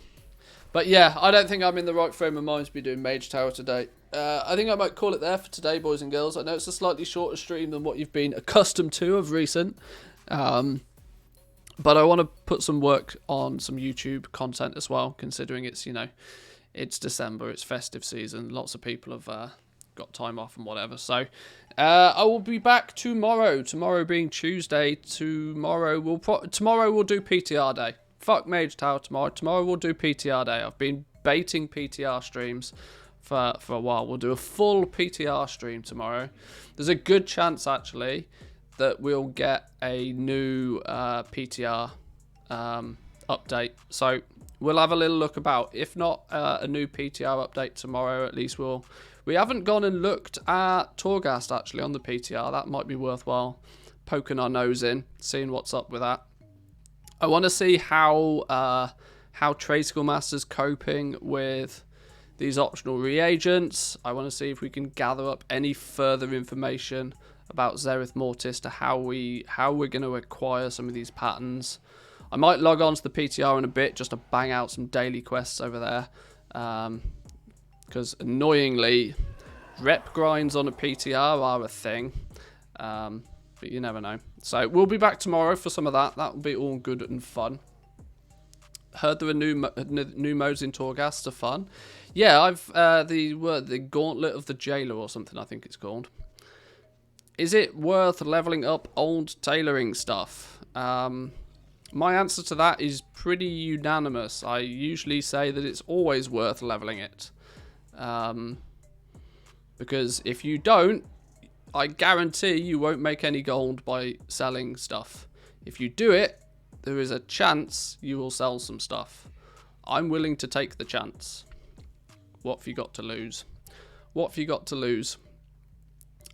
But yeah, I don't think I'm in the right frame of mind to be doing Mage Tower today. I think I might call it there for today, boys and girls. I know it's a slightly shorter stream than what you've been accustomed to of recent. But I want to put some work on some YouTube content as well, considering it's, you know, it's December, it's festive season. Lots of people have got time off and whatever. So I will be back tomorrow. Tomorrow being Tuesday. Tomorrow we'll do PTR day. Fuck Mage Tower tomorrow. Tomorrow we'll do PTR day. I've been baiting PTR streams for a while. We'll do a full PTR stream tomorrow. There's a good chance actually that we'll get a new PTR update. So we'll have a little look about. If not a new PTR update tomorrow, at least we haven't gone and looked at Torghast actually on the PTR. That might be worthwhile poking our nose in, seeing what's up with that. I want to see how Trade Skill Master's coping with these optional reagents. I want to see if we can gather up any further information about Zereth Mortis to how we're going to acquire some of these patterns. I might log on to the PTR in a bit just to bang out some daily quests over there. Because annoyingly, rep grinds on a PTR are a thing. But you never know. So we'll be back tomorrow for some of that. That will be all good and fun. Heard there are new modes in Torghast are fun. Yeah, I've the Gauntlet of the Jailer or something I think it's called. Is it worth leveling up old tailoring stuff? My answer to that is pretty unanimous. I usually say that it's always worth leveling it. Because if you don't, I guarantee you won't make any gold by selling stuff. If you do it, there is a chance you will sell some stuff. I'm willing to take the chance. What have you got to lose? What have you got to lose?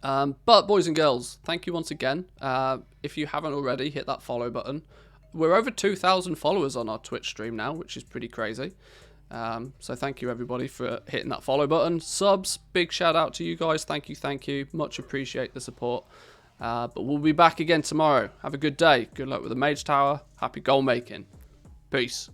But boys and girls, thank you once again. If you haven't already, hit that follow button. We're over 2,000 followers on our Twitch stream now, which is pretty crazy. So thank you everybody for hitting that follow button. Subs, big shout out to you guys. Thank you. Much appreciate the support. But we'll be back again tomorrow. Have a good day. Good luck with the Mage Tower. Happy goal making. Peace.